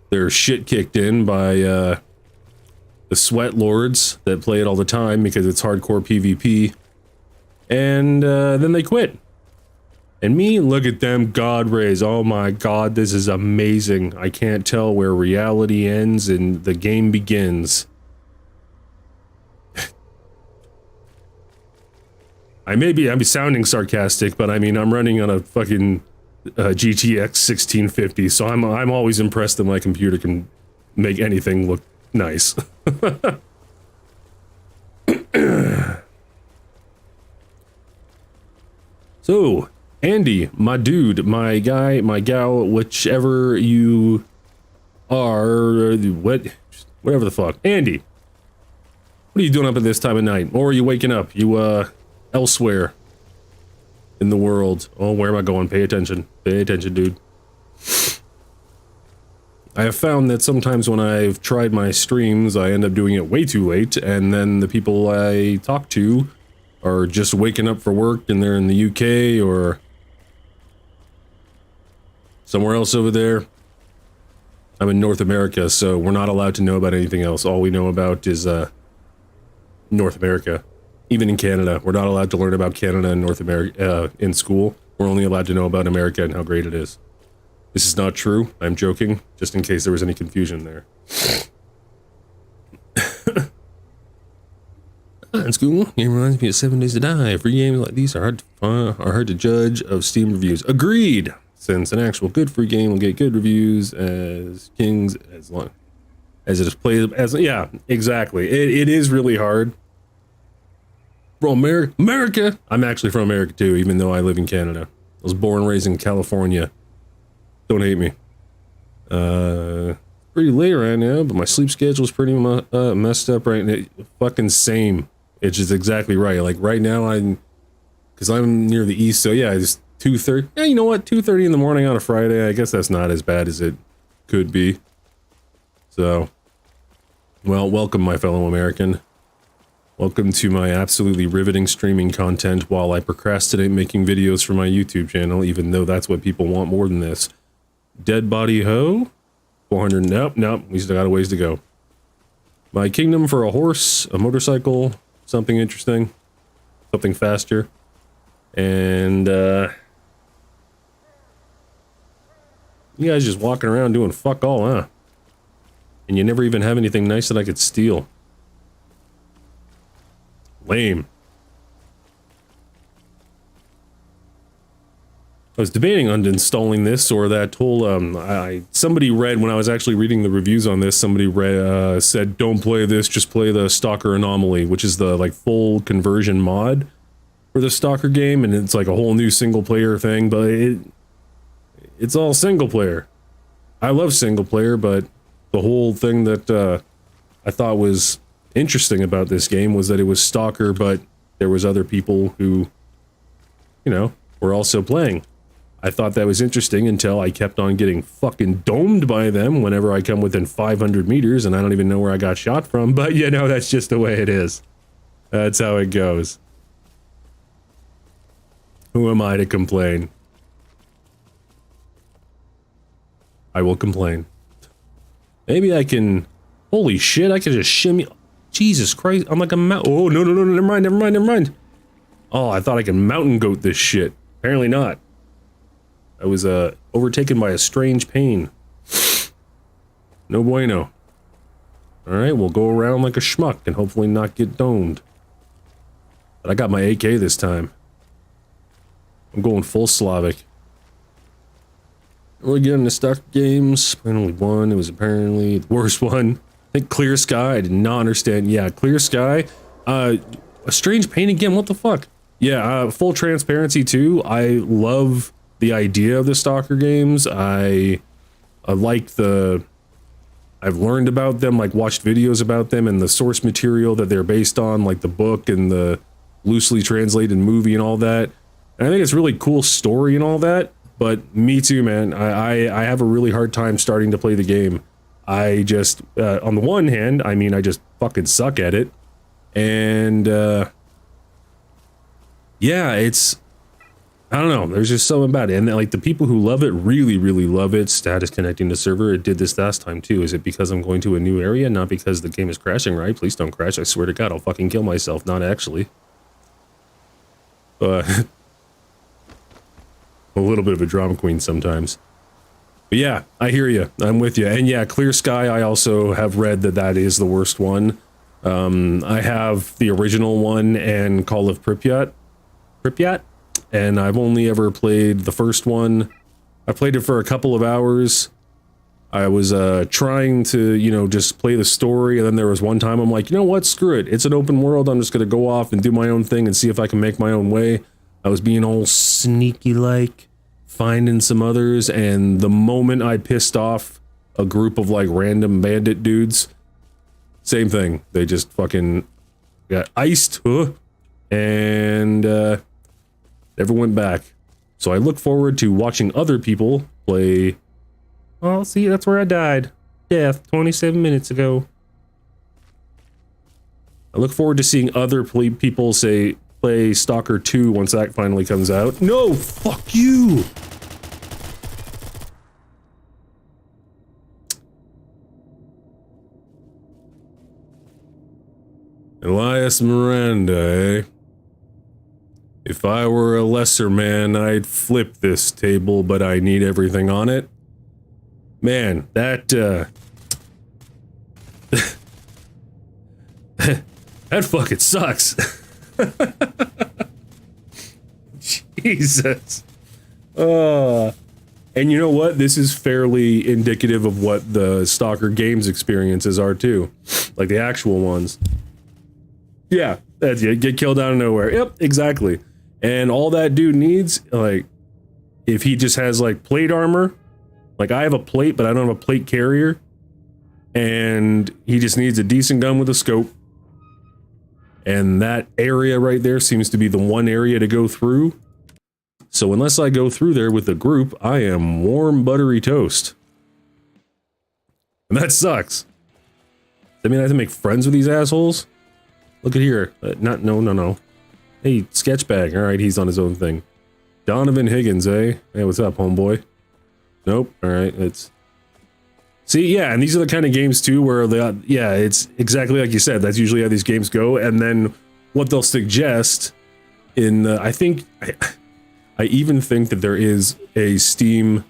their shit kicked in by the sweat lords that play it all the time because it's hardcore PvP, and then they quit. And me, look at them, God rays. Oh my God, this is amazing. I can't tell where reality ends and the game begins. I'm sounding sarcastic, but I mean, I'm running on a fucking GTX 1650, so I'm always impressed that my computer can make anything look nice. So, Andy, my dude, my guy, my gal, whichever you are, whatever the fuck. Andy, what are you doing up at this time of night? Or are you waking up? You, elsewhere in the world? Oh, where am I going? Pay attention. Pay attention, dude. I have found that sometimes when I've tried my streams, I end up doing it way too late, and then the people I talk to are just waking up for work and they're in the UK or somewhere else over there. I'm in North America, so we're not allowed to know about anything else. All we know about is North America. Even in Canada, we're not allowed to learn about Canada and North America in school. We're only allowed to know about America and how great it is. This is not true. I'm joking, just in case there was any confusion there. In school, it reminds me of 7 Days to Die. Free games like these are hard to judge of Steam reviews. Agreed. Since an actual good free game will get good reviews as kings as long as it is played as, yeah, exactly. It is really hard. Bro, America. I'm actually from America too, even though I live in Canada. I was born and raised in California. Don't hate me. Pretty late right now, but my sleep schedule is pretty messed up right now. Fucking same. It's just exactly right. Like right now, because I'm near the east, so yeah, it's 2:30. Yeah, you know what? 2:30 in the morning on a Friday. I guess that's not as bad as it could be. So, well, welcome, my fellow American. Welcome to my absolutely riveting streaming content while I procrastinate making videos for my YouTube channel, even though that's what people want more than this. Dead body ho? 400, nope, we still got a ways to go. My kingdom for a horse, a motorcycle, something interesting, something faster, and you guys just walking around doing fuck all, huh? And you never even have anything nice that I could steal. Lame. I was debating on installing this or that whole, somebody read, when I was actually reading the reviews on this, somebody read, said, don't play this, just play the S.T.A.L.K.E.R Anomaly, which is the, like, full conversion mod for the S.T.A.L.K.E.R game, and it's like a whole new single-player thing, but it's all single-player. I love single-player, but the whole thing that, I thought was interesting about this game was that it was S.T.A.L.K.E.R, but there was other people who, you know, were also playing. I thought that was interesting until I kept on getting fucking domed by them whenever I come within 500 meters, and I don't even know where I got shot from, but you know, that's just the way it is. That's how it goes. Who am I to complain? I will complain. Maybe I can... Holy shit, I can just shimmy... Jesus Christ, I'm like a mountain... Oh, no, never mind. Oh, I thought I could mountain goat this shit. Apparently not. I was, overtaken by a strange pain. No bueno. Alright, we'll go around like a schmuck and hopefully not get domed. But I got my AK this time. I'm going full Slavic. Really getting into stock games. Playing only one. It was apparently the worst one. I think Clear Sky. I did not understand. Yeah, Clear Sky. A strange pain again. What the fuck? Yeah, full transparency too. I love the idea of the S.T.A.L.K.E.R games. I like the... I've learned about them, like watched videos about them and the source material that they're based on, like the book and the loosely translated movie and all that. And I think it's really cool story and all that. But me too, man. I have a really hard time starting to play the game. I just, on the one hand, I mean, I just fucking suck at it. And, yeah, it's, I don't know, there's just something about it. And like the people who love it really, really love it. Status connecting to server. It did this last time too. Is it because I'm going to a new area? Not because the game is crashing, right? Please don't crash. I swear to God, I'll fucking kill myself. Not actually. But a little bit of a drama queen sometimes. But yeah, I hear you. I'm with you. And yeah, Clear Sky, I also have read that that is the worst one. I have the original one and Call of Pripyat. And I've only ever played the first one. I played it for a couple of hours. I was trying to, you know, just play the story, and then there was one time I'm like, you know what, screw it. It's an open world. I'm just gonna go off and do my own thing and see if I can make my own way. I was being all sneaky-like, finding some others, and the moment I pissed off a group of like random bandit dudes, same thing. They just fucking got iced, and never went back. So I look forward to watching other people play. Well, see, that's where I died. Death, 27 minutes ago. I look forward to seeing other people say play Stalker 2 once that finally comes out. No, fuck you! Elias Miranda, eh? If I were a lesser man, I'd flip this table, but I need everything on it. Man, that, that fucking sucks. Jesus. And you know what? This is fairly indicative of what the Stalker games experiences are too. Like the actual ones. Yeah, that's it. Get killed out of nowhere. Yep, exactly. And all that dude needs, like, if he just has like plate armor, like I have a plate, but I don't have a plate carrier, and he just needs a decent gun with a scope. And that area right there seems to be the one area to go through. So unless I go through there with a group, I am warm, buttery toast. And that sucks. I mean, I have to make friends with these assholes. Look at here. No. Hey, Sketchbag. All right, he's on his own thing. Donovan Higgins, eh? Hey, what's up, homeboy? Nope. All right, it's... See, yeah, and these are the kind of games, too, where they... Yeah, it's exactly like you said. That's usually how these games go. And then what they'll suggest in... I think... I even think that there is a Steam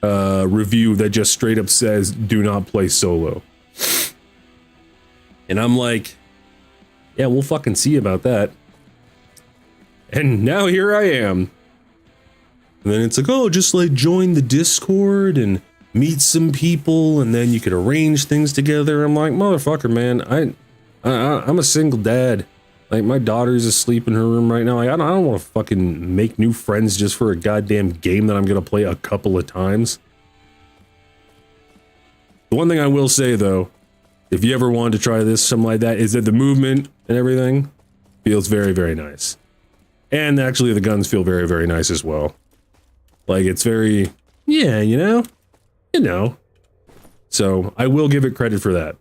review that just straight up says, do not play solo. And I'm like... Yeah, we'll fucking see about that. And now here I am. And then it's like, oh, just like join the Discord and meet some people, and then you could arrange things together. I'm like, motherfucker, man, I'm a single dad. Like, my daughter's asleep in her room right now. Like, I don't want to fucking make new friends just for a goddamn game that I'm gonna play a couple of times. The one thing I will say, though, if you ever wanted to try this, something like that, is that the movement and everything feels very, very nice. And actually, the guns feel very, very nice as well. Like, it's very, yeah, you know. So, I will give it credit for that.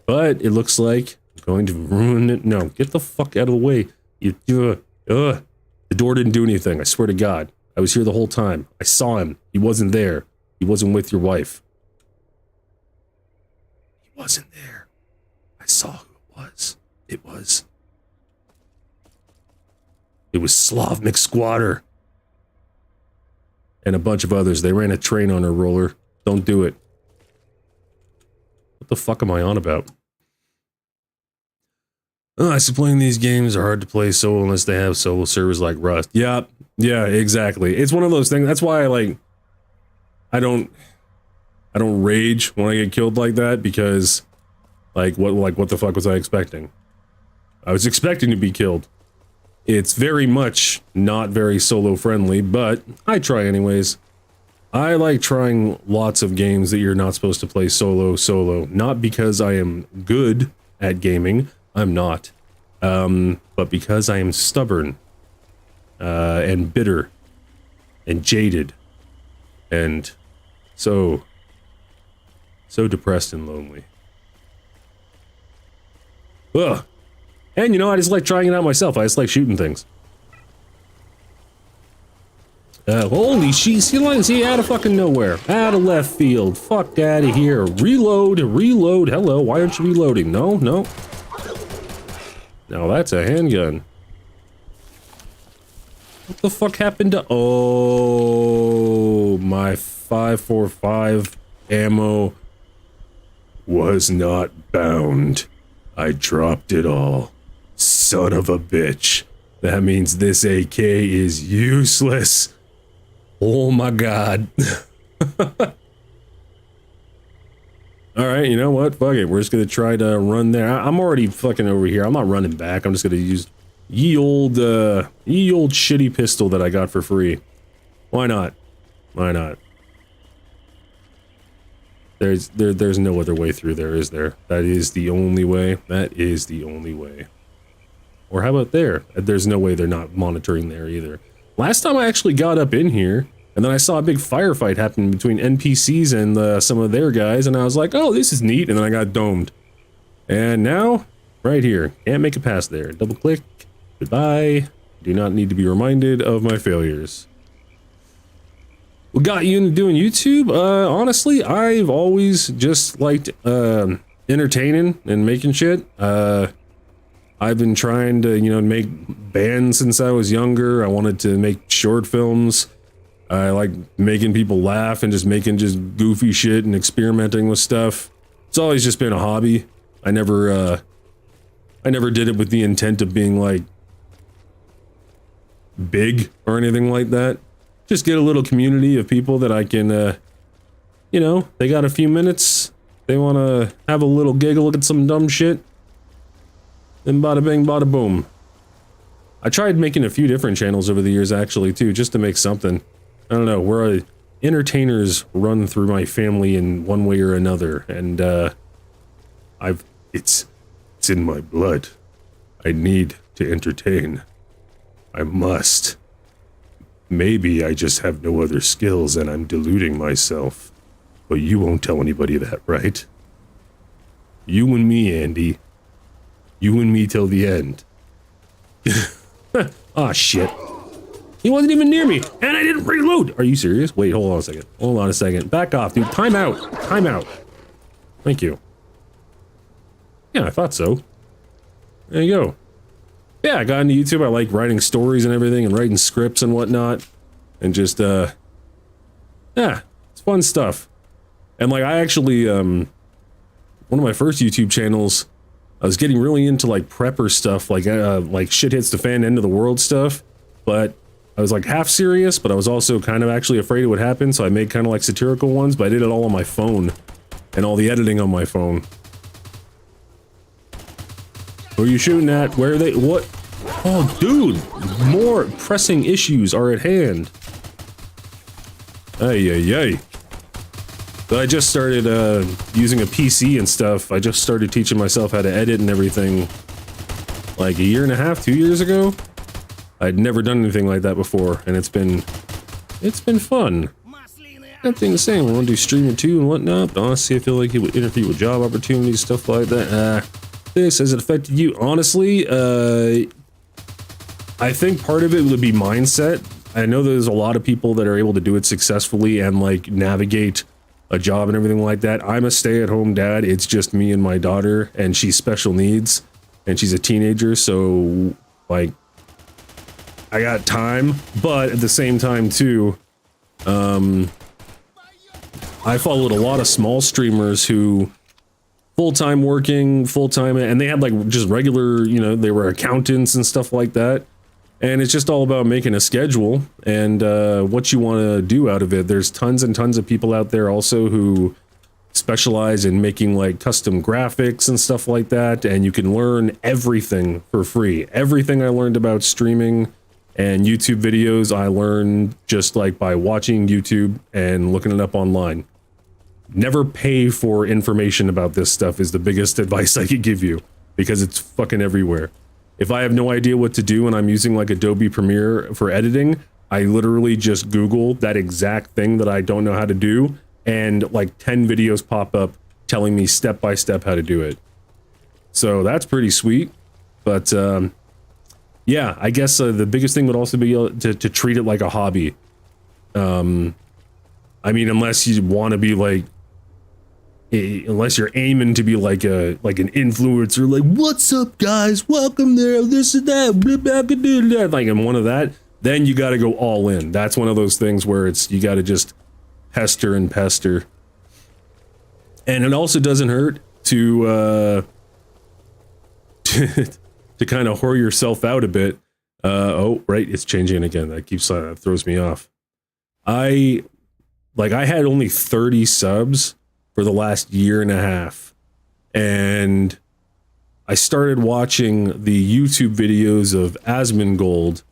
But it looks like I'm going to ruin it. No, get the fuck out of the way. The door didn't do anything, I swear to God. I was here the whole time. I saw him. He wasn't there. He wasn't with your wife. He wasn't there. I saw who it was. It was Slavnik Squatter. And a bunch of others. They ran a train on her roller. Don't do it. What the fuck am I on about? Oh, I see playing these games are hard to play solo unless they have solo servers like Rust. Yeah, exactly. It's one of those things. That's why I don't rage when I get killed like that, because what the fuck was I expecting? I was expecting to be killed. It's very much not very solo friendly, but I try anyways. I like trying lots of games that you're not supposed to play solo, not because I am good at gaming. I'm not. But because I am stubborn and bitter and jaded and so depressed and lonely. Ugh. And you know, I just like trying it out myself. I just like shooting things. Holy shit, see, out of fucking nowhere. Out of left field. Fuck out of here. Reload. Hello, why aren't you reloading? No. Now that's a handgun. What the fuck happened to... Oh, my 5.45 ammo was not bound. I dropped it all. Son of a bitch. That means this AK is useless. Oh my god. Alright, you know what? Fuck it. We're just gonna try to run there. I'm already fucking over here. I'm not running back. I'm just gonna use ye old shitty pistol that I got for free. Why not? Why not? There's no other way through there, is there? That is the only way. That is the only way. Or how about there? There's no way they're not monitoring there either. Last time I actually got up in here, and then I saw a big firefight happen between NPCs and some of their guys, and I was like, oh, this is neat, and then I got domed. And now, right here. Can't make it past there. Double click. Goodbye. Do not need to be reminded of my failures. What got you into doing YouTube? Honestly, I've always just liked entertaining and making shit. I've been trying to, you know, make bands since I was younger. I wanted to make short films. I like making people laugh and just making just goofy shit and experimenting with stuff. It's always just been a hobby. I never did it with the intent of being like big or anything like that. Just get a little community of people that I can, you know, they got a few minutes, they want to have a little giggle, look at some dumb shit, then bada bing, bada boom. I tried making a few different channels over the years, actually, too, just to make something. I don't know, we're entertainers run through my family in one way or another, and, it's in my blood. I need to entertain. I must. Maybe I just have no other skills and I'm deluding myself. But you won't tell anybody that, right? You and me, Andy. You and me till the end. Ah, shit. He wasn't even near me, and I didn't reload! Are you serious? Wait, hold on a second. Hold on a second. Back off, dude. Time out. Time out. Thank you. Yeah, I thought so. There you go. Yeah, I got into YouTube. I like writing stories and everything and writing scripts and whatnot. And just, yeah, it's fun stuff. And like, I actually, one of my first YouTube channels, I was getting really into like prepper stuff, like shit hits the fan, end of the world stuff. But I was like half serious, but I was also kind of actually afraid it would happen. So I made kind of like satirical ones, but I did it all on my phone and all the editing on my phone. Who are you shooting at? Where are they? What? Oh, dude! More pressing issues are at hand. Ay, ay, ay. So I just started using a PC and stuff. I just started teaching myself how to edit and everything like a year and a half, 2 years ago. I'd never done anything like that before, and it's been fun. That thing is saying we want to do streaming too and whatnot. Honestly, I feel like it would interfere with job opportunities, stuff like that. This has it affected you? Honestly, I think part of it would be mindset. I know there's a lot of people that are able to do it successfully and like navigate a job and everything like that. I'm a stay-at-home dad. It's just me and my daughter, and she's special needs, and she's a teenager, so like I got time, but at the same time too, I followed a lot of small streamers who full-time working, full-time, and they had like just regular, you know, they were accountants and stuff like that. And it's just all about making a schedule and what you want to do out of it. There's tons and tons of people out there also who specialize in making like custom graphics and stuff like that. And you can learn everything for free. Everything I learned about streaming and YouTube videos, I learned just like by watching YouTube and looking it up online. Never pay for information about this stuff is the biggest advice I could give you, because it's fucking everywhere. If I have no idea what to do and I'm using like Adobe Premiere for editing, I literally just Google that exact thing that I don't know how to do, and like 10 videos pop up telling me step by step how to do it. So that's pretty sweet. But yeah, I guess the biggest thing would also be to treat it like a hobby. I mean, unless you want to be like, unless you're aiming to be like an influencer, like, what's up guys, welcome there, this and that, blah, blah, blah, blah, like in one of that, then you got to go all in. That's one of those things where it's, you got to just pester and pester. And it also doesn't hurt to to kind of whore yourself out a bit. Oh, right, it's changing again. That keeps that throws me off. I had only 30 subs for the last year and a half, and I started watching the YouTube videos of Asmongold.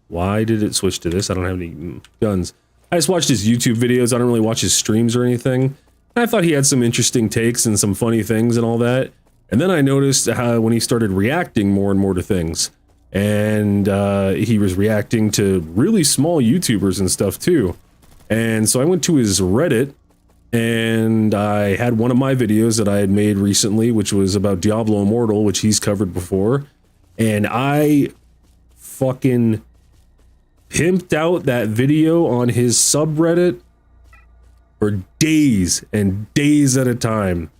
Why did it switch to this? I don't have any guns. I just watched his YouTube videos. I don't really watch his streams or anything. And I thought he had some interesting takes and some funny things and all that. And then I noticed how when he started reacting more and more to things, and he was reacting to really small YouTubers and stuff too. And so I went to his Reddit, and I had one of my videos that I had made recently, which was about Diablo Immortal, which he's covered before. And I fucking pimped out that video on his subreddit for days and days at a time.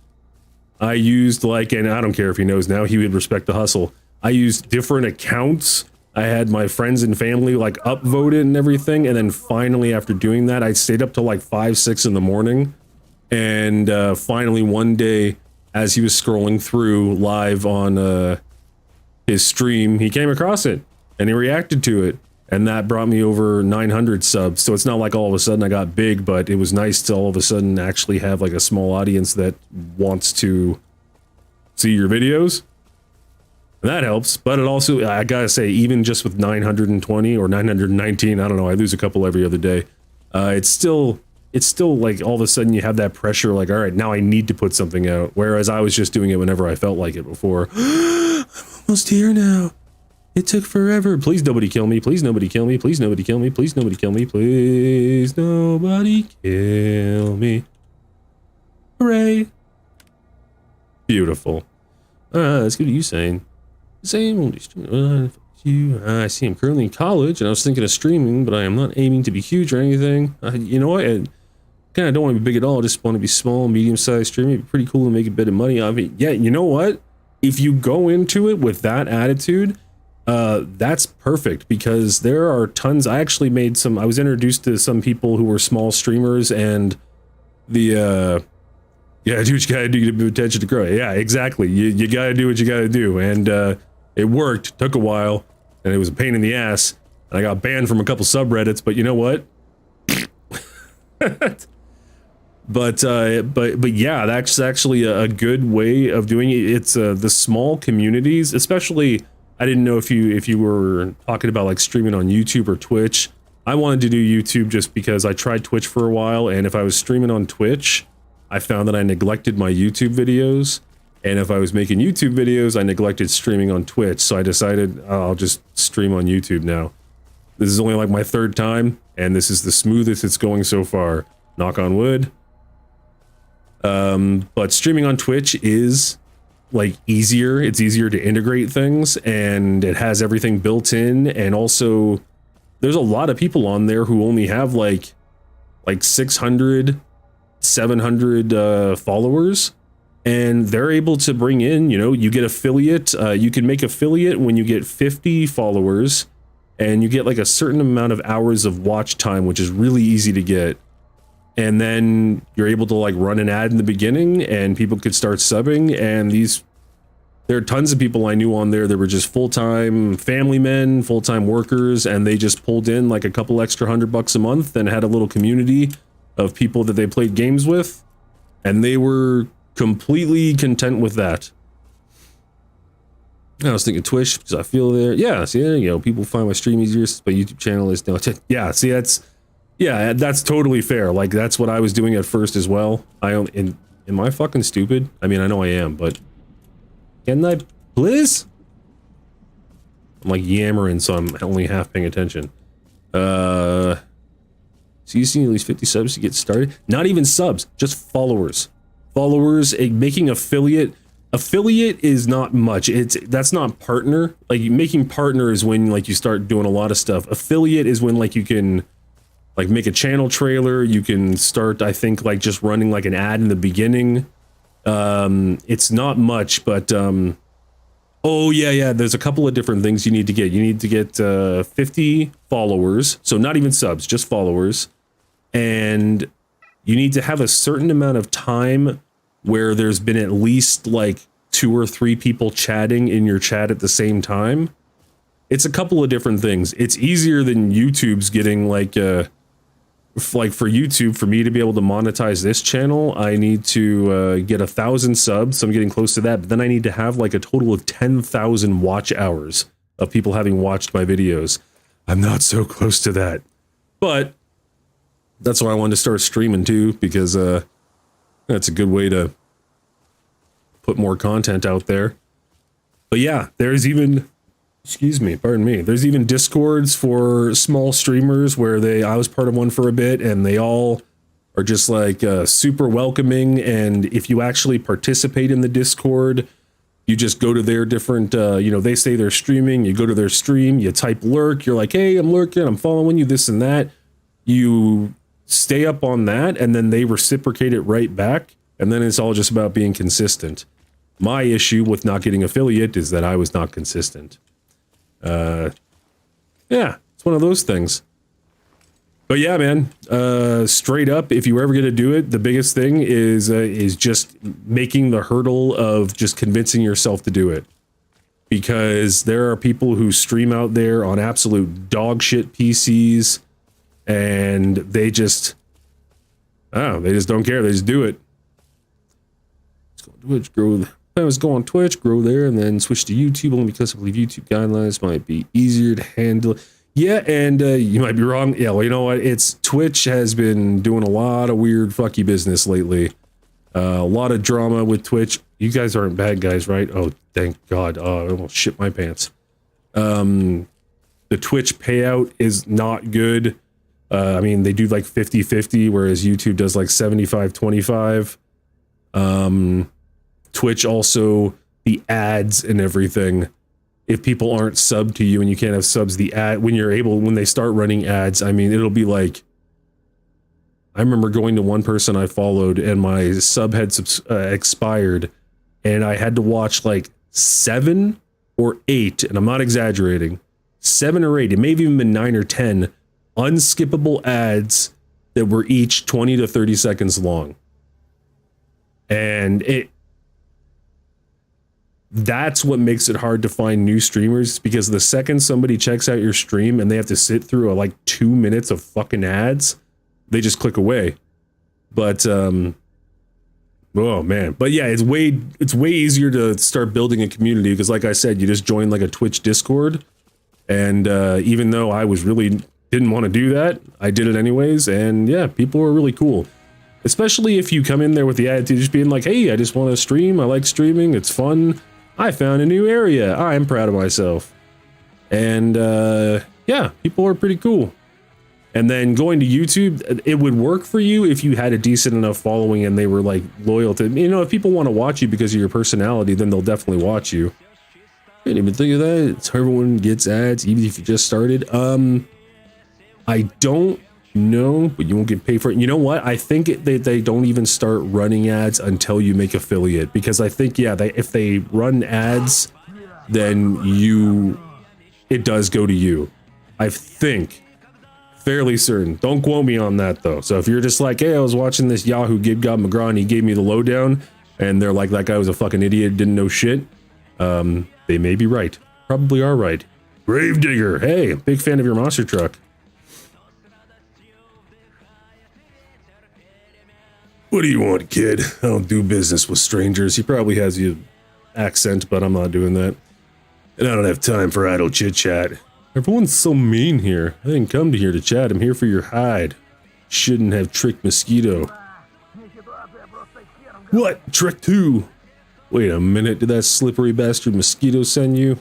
I used like, and I don't care if he knows now, he would respect the hustle. I used different accounts. I had my friends and family like upvote it and everything. And then finally, after doing that, I stayed up till like 5, 6 in the morning. And finally one day, as he was scrolling through live on his stream, he came across it and he reacted to it. And that brought me over 900 subs. So it's not like all of a sudden I got big, but it was nice to all of a sudden actually have like a small audience that wants to see your videos. And that helps. But it also, I gotta say, even just with 920 or 919, I don't know, I lose a couple every other day. It's still like all of a sudden you have that pressure, like, all right, now I need to put something out. Whereas I was just doing it whenever I felt like it before. I'm almost here now. It took forever. Please nobody kill me. Please nobody kill me. Please nobody kill me. Please nobody kill me. Please nobody kill me. Hooray. Beautiful. Let's go to you saying. Same. I see I'm currently in college, and I was thinking of streaming, but I am not aiming to be huge or anything. You know what? I kind of don't want to be big at all. I just want to be small, medium-sized streaming. It'd be pretty cool to make a bit of money. I mean, yeah, you know what? If you go into it with that attitude, that's perfect, because there are tons. I actually made some, I was introduced to some people who were small streamers, and the, yeah, do what you gotta do to get attention to grow. Yeah, exactly. You gotta do what you gotta do. And, it worked, took a while, and it was a pain in the ass. And I got banned from a couple subreddits, but you know what? But yeah, that's actually a good way of doing it. It's the small communities, especially. I didn't know if you were talking about like streaming on YouTube or Twitch. I wanted to do YouTube just because I tried Twitch for a while, and if I was streaming on Twitch, I found that I neglected my YouTube videos, and if I was making YouTube videos, I neglected streaming on Twitch. So I decided I'll just stream on YouTube now. This is only like my 3rd time, and this is the smoothest it's going so far. Knock on wood. But streaming on Twitch is like easier. It's easier to integrate things, and it has everything built in. And also there's a lot of people on there who only have like 600, 700 followers, and they're able to bring in, you know, you get affiliate, you can make affiliate when you get 50 followers, and you get like a certain amount of hours of watch time, which is really easy to get. And then you're able to like run an ad in the beginning, and people could start subbing. And there are tons of people I knew on there that were just full-time family men, full-time workers, and they just pulled in like a couple extra $100 a month and had a little community of people that they played games with, and they were completely content with that. I was thinking Twitch because I feel there. Yeah, see, there you go. People find my stream easier, but YouTube channel is now. Yeah, see, that's totally fair. Like, that's what I was doing at first as well. Am I fucking stupid? I mean, I know I am, but can I please? I'm like yammering, so I'm only half paying attention. So you see at least 50 subs to get started. Not even subs, just followers. Followers, making affiliate. Affiliate is not much. That's not partner. Like making partner is when like you start doing a lot of stuff. Affiliate is when like you can like make a channel trailer. You can start, I think, like just running like an ad in the beginning. It's not much, but oh yeah, there's a couple of different things you need to get. You need to get 50 followers, so not even subs, just followers. And you need to have a certain amount of time where there's been at least like 2 or 3 people chatting in your chat at the same time. It's a couple of different things. It's easier than YouTube's getting like for YouTube, for me to be able to monetize this channel, I need to get 1,000 subs. So I'm getting close to that. But then I need to have like a total of 10,000 watch hours of people having watched my videos. I'm not so close to that. But that's why I wanted to start streaming too, because that's a good way to put more content out there. But yeah, there's even, pardon me, there's even Discords for small streamers where I was part of one for a bit, and they all are just like super welcoming. And if you actually participate in the Discord, you just go to their different, they say they're streaming, you go to their stream, you type lurk, you're like, hey, I'm lurking, I'm following you, this and that. You stay up on that, and then they reciprocate it right back, and then it's all just about being consistent. My issue with not getting affiliate is that I was not consistent. Yeah, it's one of those things. But yeah, man, straight up, if you were ever going to do it, the biggest thing is just making the hurdle of just convincing yourself to do it. Because there are people who stream out there on absolute dog shit PCs, and they just don't care. They just do it. Let's go on Twitch, grow. I was go on Twitch, grow there, and then switch to YouTube only because I believe YouTube guidelines might be easier to handle. Yeah, and you might be wrong. Yeah, well, you know what? Twitch has been doing a lot of weird fucky business lately. A lot of drama with Twitch. You guys aren't bad guys, right? Oh, thank God. Oh, I almost shit my pants. The Twitch payout is not good. I mean, they do like 50-50, whereas YouTube does like 75-25. Twitch also, the ads and everything. If people aren't subbed to you and you can't have subs, when they start running ads, I mean, it'll be like, I remember going to one person I followed and my sub had expired, and I had to watch like 7 or 8, and I'm not exaggerating, 7 or 8, it may have even been 9 or 10 unskippable ads that were each 20 to 30 seconds long. And that's what makes it hard to find new streamers, because the second somebody checks out your stream and they have to sit through like 2 minutes of fucking ads, they just click away. But oh man, but yeah, it's way easier to start building a community, because like I said, you just join like a Twitch Discord, and even though I didn't want to do that, I did it anyways, and yeah, people are really cool. Especially if you come in there with the attitude just being like, hey, I just want to stream, I like streaming, it's fun, I found a new area, I'm proud of myself. And yeah, people are pretty cool. And then going to YouTube, it would work for you if you had a decent enough following and they were like loyal to, if people want to watch you because of your personality, then they'll definitely watch you. I didn't even think of that. It's everyone gets ads, even if you just started. I don't know, but you won't get paid for it. You know what? I think they don't even start running ads until you make affiliate, because I think, yeah, if they run ads, then it does go to you. I think. Fairly certain. Don't quote me on that though. So if you're just like, hey, I was watching this Yahoo Gib Gob McGraw and he gave me the lowdown, and they're like, that guy was a fucking idiot, didn't know shit, they may be right. Probably are right. Gravedigger, hey, big fan of your monster truck. What do you want, kid? I don't do business with strangers. He probably has the accent, but I'm not doing that. And I don't have time for idle chit-chat. Everyone's so mean here. I didn't come here to chat. I'm here for your hide. Shouldn't have tricked Mosquito. What? Tricked who? Wait a minute. Did that slippery bastard Mosquito send you?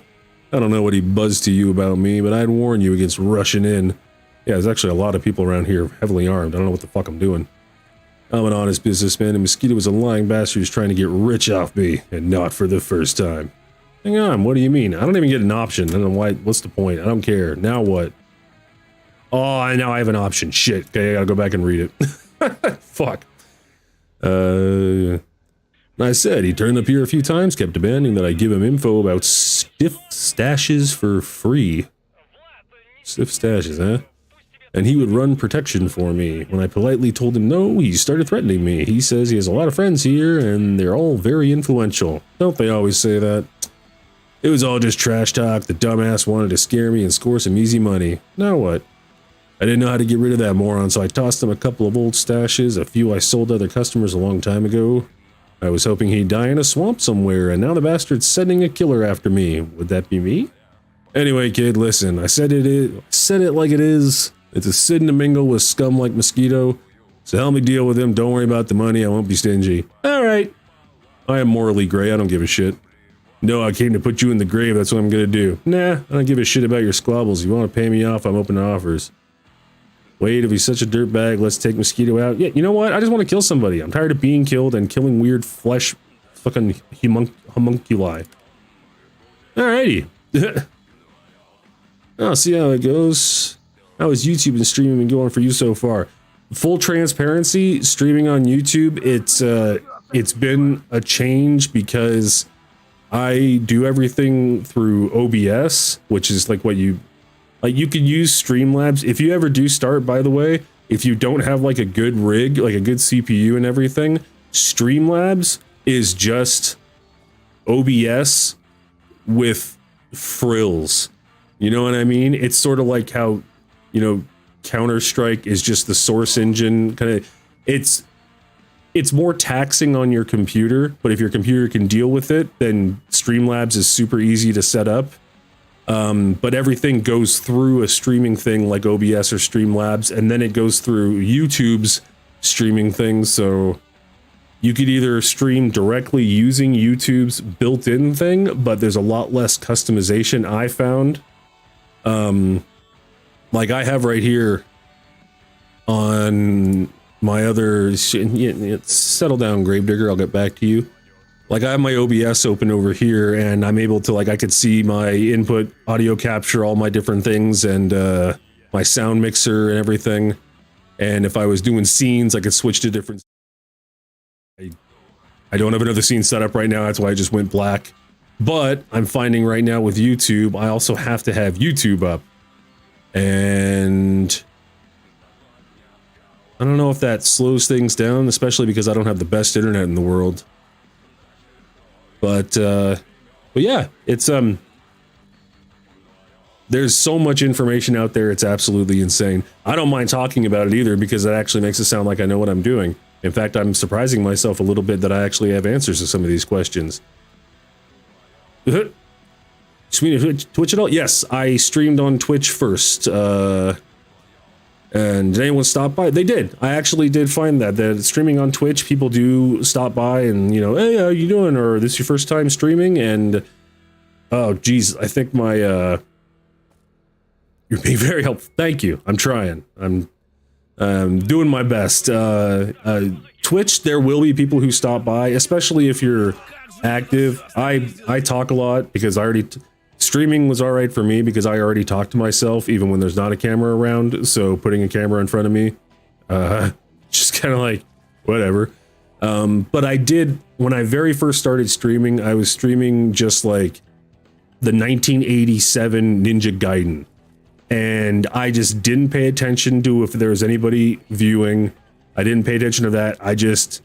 I don't know what he buzzed to you about me, but I'd warn you against rushing in. Yeah, there's actually a lot of people around here heavily armed. I don't know what the fuck I'm doing. I'm an honest businessman, and Mosquito was a lying bastard who's trying to get rich off me, and not for the first time. Hang on, what do you mean? I don't even get an option. I don't know why. What's the point? I don't care. Now what? Oh, now I have an option. Shit. Okay, I gotta go back and read it. Fuck. I said he turned up here a few times, kept demanding that I give him info about stiff stashes for free. Stiff stashes, huh? And he would run protection for me. When I politely told him no, he started threatening me. He says he has a lot of friends here, and they're all very influential. Don't they always say that? It was all just trash talk. The dumbass wanted to scare me and score some easy money. Now what? I didn't know how to get rid of that moron, so I tossed him a couple of old stashes, a few I sold to other customers a long time ago. I was hoping he'd die in a swamp somewhere, and now the bastard's sending a killer after me. Would that be me? Anyway, kid, listen. I said it like it is. It's a sin to mingle with scum like Mosquito. So help me deal with him. Don't worry about the money. I won't be stingy. All right. I am morally gray. I don't give a shit. No, I came to put you in the grave. That's what I'm gonna do. Nah, I don't give a shit about your squabbles. If you want to pay me off, I'm open to offers. Wait, if he's such a dirtbag, let's take Mosquito out. Yeah, you know what? I just want to kill somebody. I'm tired of being killed and killing weird flesh fucking homunculi. Alrighty. I'll see how it goes. How has YouTube and streaming been going for you so far? Full transparency, streaming on YouTube, it's been a change because I do everything through OBS, which is like what you could use Streamlabs. If you ever do start, by the way, if you don't have like a good rig, like a good CPU and everything, Streamlabs is just OBS with frills. You know what I mean? It's sort of like how, you know, Counter-Strike is just the source engine kind of. It's more taxing on your computer, but if your computer can deal with it, then Streamlabs is super easy to set up. But everything goes through a streaming thing like OBS or Streamlabs, and then it goes through YouTube's streaming thing. So you could either stream directly using YouTube's built-in thing, but there's a lot less customization I found. Like I have right here on my other, settle down, Gravedigger, I'll get back to you. Like I have my OBS open over here and I'm able to, like, I could see my input audio capture, all my different things, and my sound mixer and everything. And if I was doing scenes, I could switch to different. I don't have another scene set up right now. That's why I just went black. But I'm finding right now with YouTube, I also have to have YouTube up. And I don't know if that slows things down, especially because I don't have the best internet in the world. But yeah, it's, there's so much information out there, it's absolutely insane. I don't mind talking about it either because it actually makes it sound like I know what I'm doing. In fact, I'm surprising myself a little bit that I actually have answers to some of these questions. Twitch at all? Yes, I streamed on Twitch first. And did anyone stop by? They did. I actually did find that streaming on Twitch, people do stop by and, you know, hey, how you doing? Or this is your first time streaming? And oh, geez, I think my you're being very helpful. Thank you. I'm trying. I'm doing my best. Twitch, there will be people who stop by, especially if you're active. I talk a lot because I already streaming was all right for me because I already talk to myself even when there's not a camera around. So putting a camera in front of me, just kind of like whatever. But I did, when I very first started streaming, I was streaming just like the 1987 Ninja Gaiden. And I just didn't pay attention to if there was anybody viewing. I didn't pay attention to that. I just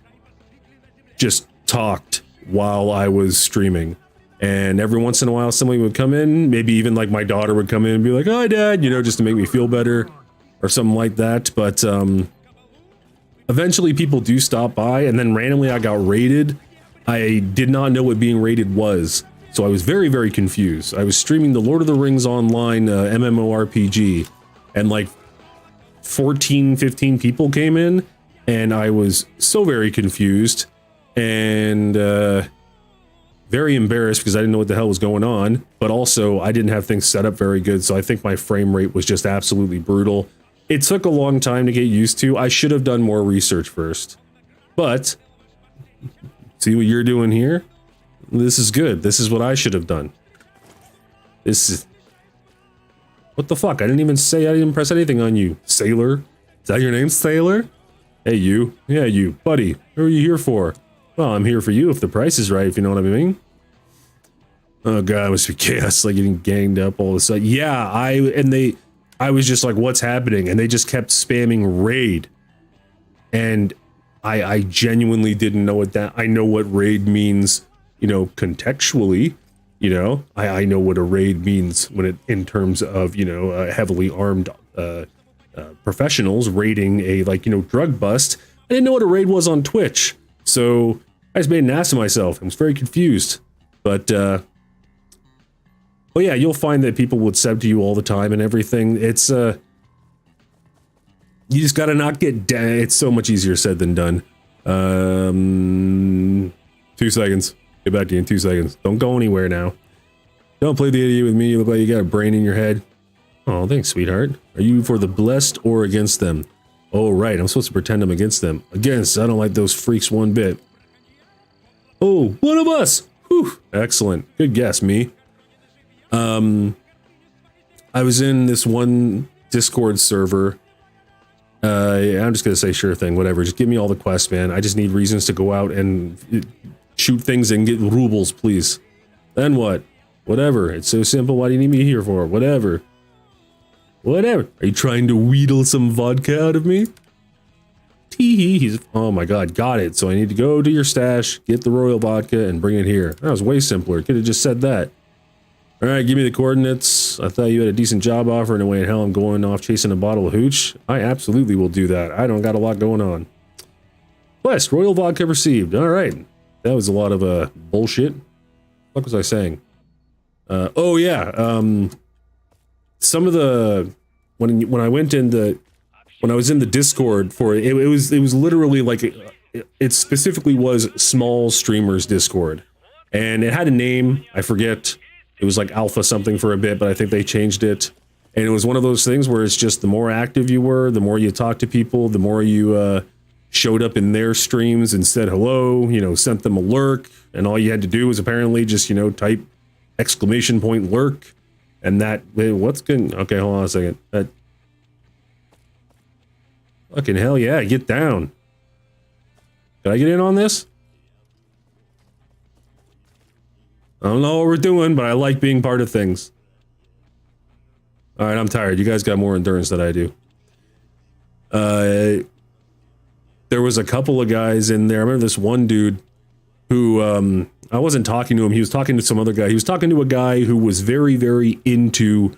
talked while I was streaming. And every once in a while, somebody would come in, maybe even like my daughter would come in and be like, "Hi, Dad," you know, just to make me feel better or something like that. But eventually people do stop by, and then randomly I got raided. I did not know what being raided was. So I was very, very confused. I was streaming the Lord of the Rings Online MMORPG, and like 14, 15 people came in, and I was so very confused and very embarrassed because I didn't know what the hell was going on, but also I didn't have things set up very good, so I think my frame rate was just absolutely brutal. it took a long time to get used to. I should have done more research first. But see what you're doing here? This is good. This is what I should have done. This is... What the fuck? I didn't press anything on you. Sailor? Is that your name, Sailor? Hey, you. Yeah, you. Buddy, who are you here for? Well, I'm here for you if the price is right, if you know what I mean. Oh god, it must be chaos, like getting ganged up all of a sudden. Yeah, I was just like, what's happening? And they just kept spamming raid. And I genuinely didn't know I know what raid means, you know, contextually, you know. I know what a raid means when in terms of, you know, heavily armed professionals raiding a, like, you know, drug bust. I didn't know what a raid was on Twitch. So I just made an ass of myself. I was very confused. But well, yeah, you'll find that people would sub to you all the time and everything. It's you just gotta not get down. It's so much easier said than done. 2 seconds. Get back to you in 2 seconds. Don't go anywhere now. Don't play the idiot with me. You look like you got a brain in your head. Oh, thanks, sweetheart. Are you for the blessed or against them? Oh, right. I'm supposed to pretend I'm against them. Against. I don't like those freaks one bit. Oh, one of us. Whew. Excellent. Good guess, me. I was in this one Discord server. I'm just gonna say sure thing, whatever. Just give me all the quests, man. I just need reasons to go out and shoot things and get rubles, please. Then what? Whatever. It's so simple. Why do you need me here for? Whatever. Whatever. Are you trying to wheedle some vodka out of me? Tee-hee. He's... Oh my god, got it. So I need to go to your stash, get the royal vodka, and bring it here. That was way simpler. Could have just said that. Alright, give me the coordinates. I thought you had a decent job offer. No way in hell I'm going off chasing a bottle of hooch. I absolutely will do that. I don't got a lot going on. Quest, royal vodka received. Alright. That was a lot of bullshit. What was I saying? Oh yeah, some of the... When I went in the... When I was in the Discord for it, it was literally like... It specifically was small streamers Discord. And it had a name, I forget... It was like alpha something for a bit, but I think they changed it. And it was one of those things where it's just the more active you were, the more you talked to people, the more you showed up in their streams and said hello, you know, sent them a lurk. And all you had to do was apparently just, you know, type !lurk. And that, what's good? Okay, hold on a second. That, fucking hell yeah, get down. Did I get in on this? I don't know what we're doing, but I like being part of things. Alright, I'm tired. You guys got more endurance than I do. There was a couple of guys in there. I remember this one dude who, I wasn't talking to him. He was talking to some other guy. He was talking to a guy who was very, very into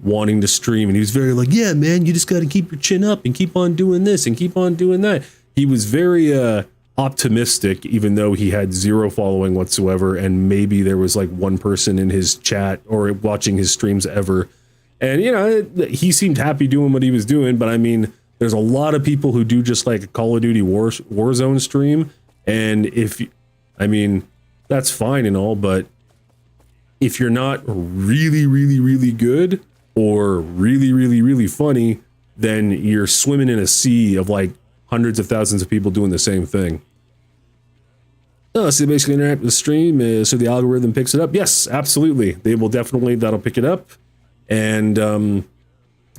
wanting to stream. And he was very like, yeah, man, you just got to keep your chin up and keep on doing this and keep on doing that. He was very, optimistic, even though he had 0 following whatsoever, and maybe there was like 1 person in his chat or watching his streams ever. And you know, he seemed happy doing what he was doing, but I mean, there's a lot of people who do just like a Call of Duty Warzone stream, and I mean, that's fine and all, but if you're not really, really, really good or really, really, really funny, then you're swimming in a sea of like hundreds of thousands of people doing the same thing. Oh, so they basically interact with the stream, so the algorithm picks it up? Yes, absolutely. That'll pick it up. And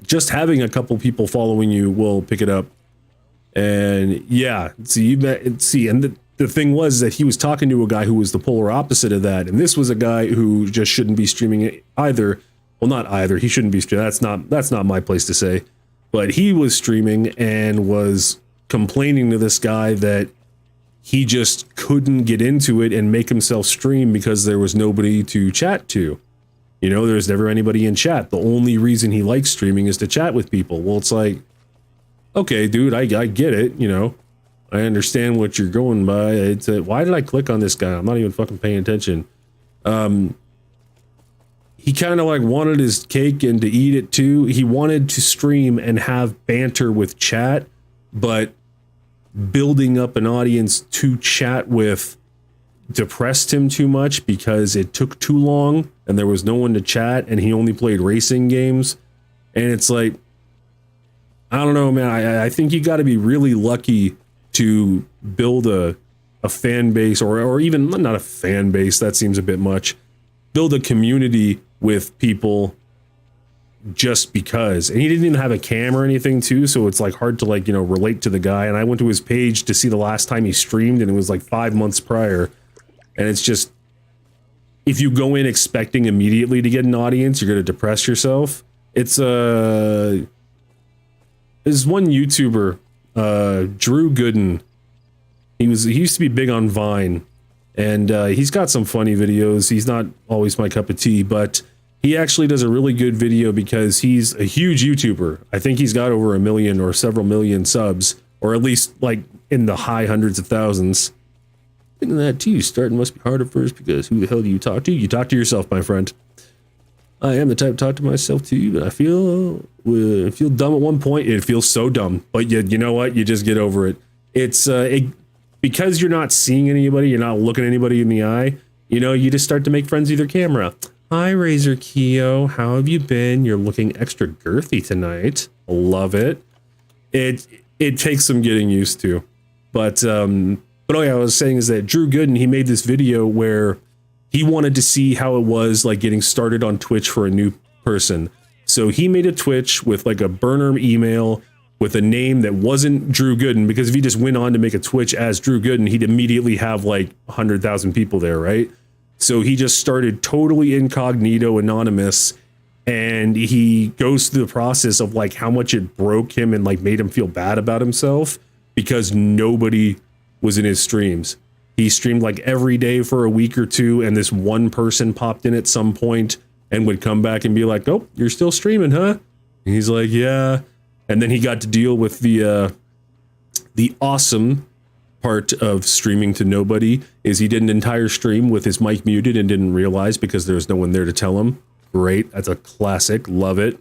just having a couple people following you will pick it up. And yeah, and the thing was that he was talking to a guy who was the polar opposite of that. And this was a guy who just shouldn't be streaming either. Well, not either. He shouldn't be streaming. That's not my place to say. But he was streaming and was complaining to this guy that he just couldn't get into it and make himself stream because there was nobody to chat to. You know, there's never anybody in chat. The only reason he likes streaming is to chat with people. Well, it's like, okay, dude, I get it, you know. I understand what you're going by. It's why did I click on this guy? I'm not even fucking paying attention. He kind of like wanted his cake and to eat it too. He wanted to stream and have banter with chat, but building up an audience to chat with depressed him too much because it took too long and there was no one to chat and he only played racing games. And it's like, I don't know, man. I think you got to be really lucky to build a fan base, or even not a fan base. That seems a bit much. Build a community with people just because. And he didn't even have a cam or anything too, so it's like hard to like, you know, relate to the guy. And I went to his page to see the last time he streamed, and it was like 5 months prior. And it's just, if you go in expecting immediately to get an audience, you're going to depress yourself. It's there's one YouTuber, Drew Gooden. He used to be big on Vine, and he's got some funny videos. He's not always my cup of tea, but he actually does a really good video because he's a huge YouTuber. I think he's got over 1 million or several million subs, or at least like in the high hundreds of thousands. Thinking that too, starting must be hard at first because who the hell do you talk to? You talk to yourself, my friend. I am the type to talk to myself too, but I feel dumb at one point. It feels so dumb, but you know what? You just get over it. It's because you're not seeing anybody, you're not looking anybody in the eye. You know, you just start to make friends with your camera. Hi, Razor Keo. How have you been? You're looking extra girthy tonight. Love it. It takes some getting used to, but oh yeah, I was saying is that Drew Gooden, he made this video where he wanted to see how it was like getting started on Twitch for a new person. So he made a Twitch with like a burner email with a name that wasn't Drew Gooden, because if he just went on to make a Twitch as Drew Gooden, he'd immediately have like 100,000 people there, right? So he just started totally incognito, anonymous, and he goes through the process of like how much it broke him and like made him feel bad about himself because nobody was in his streams. He streamed like every day for a week or two, and this one person popped in at some point and would come back and be like, "Oh, you're still streaming, huh?" And he's like, "Yeah." And then he got to deal with the awesome part of streaming to nobody is he did an entire stream with his mic muted and didn't realize because there was no one there to tell him. Great. That's a classic. Love it.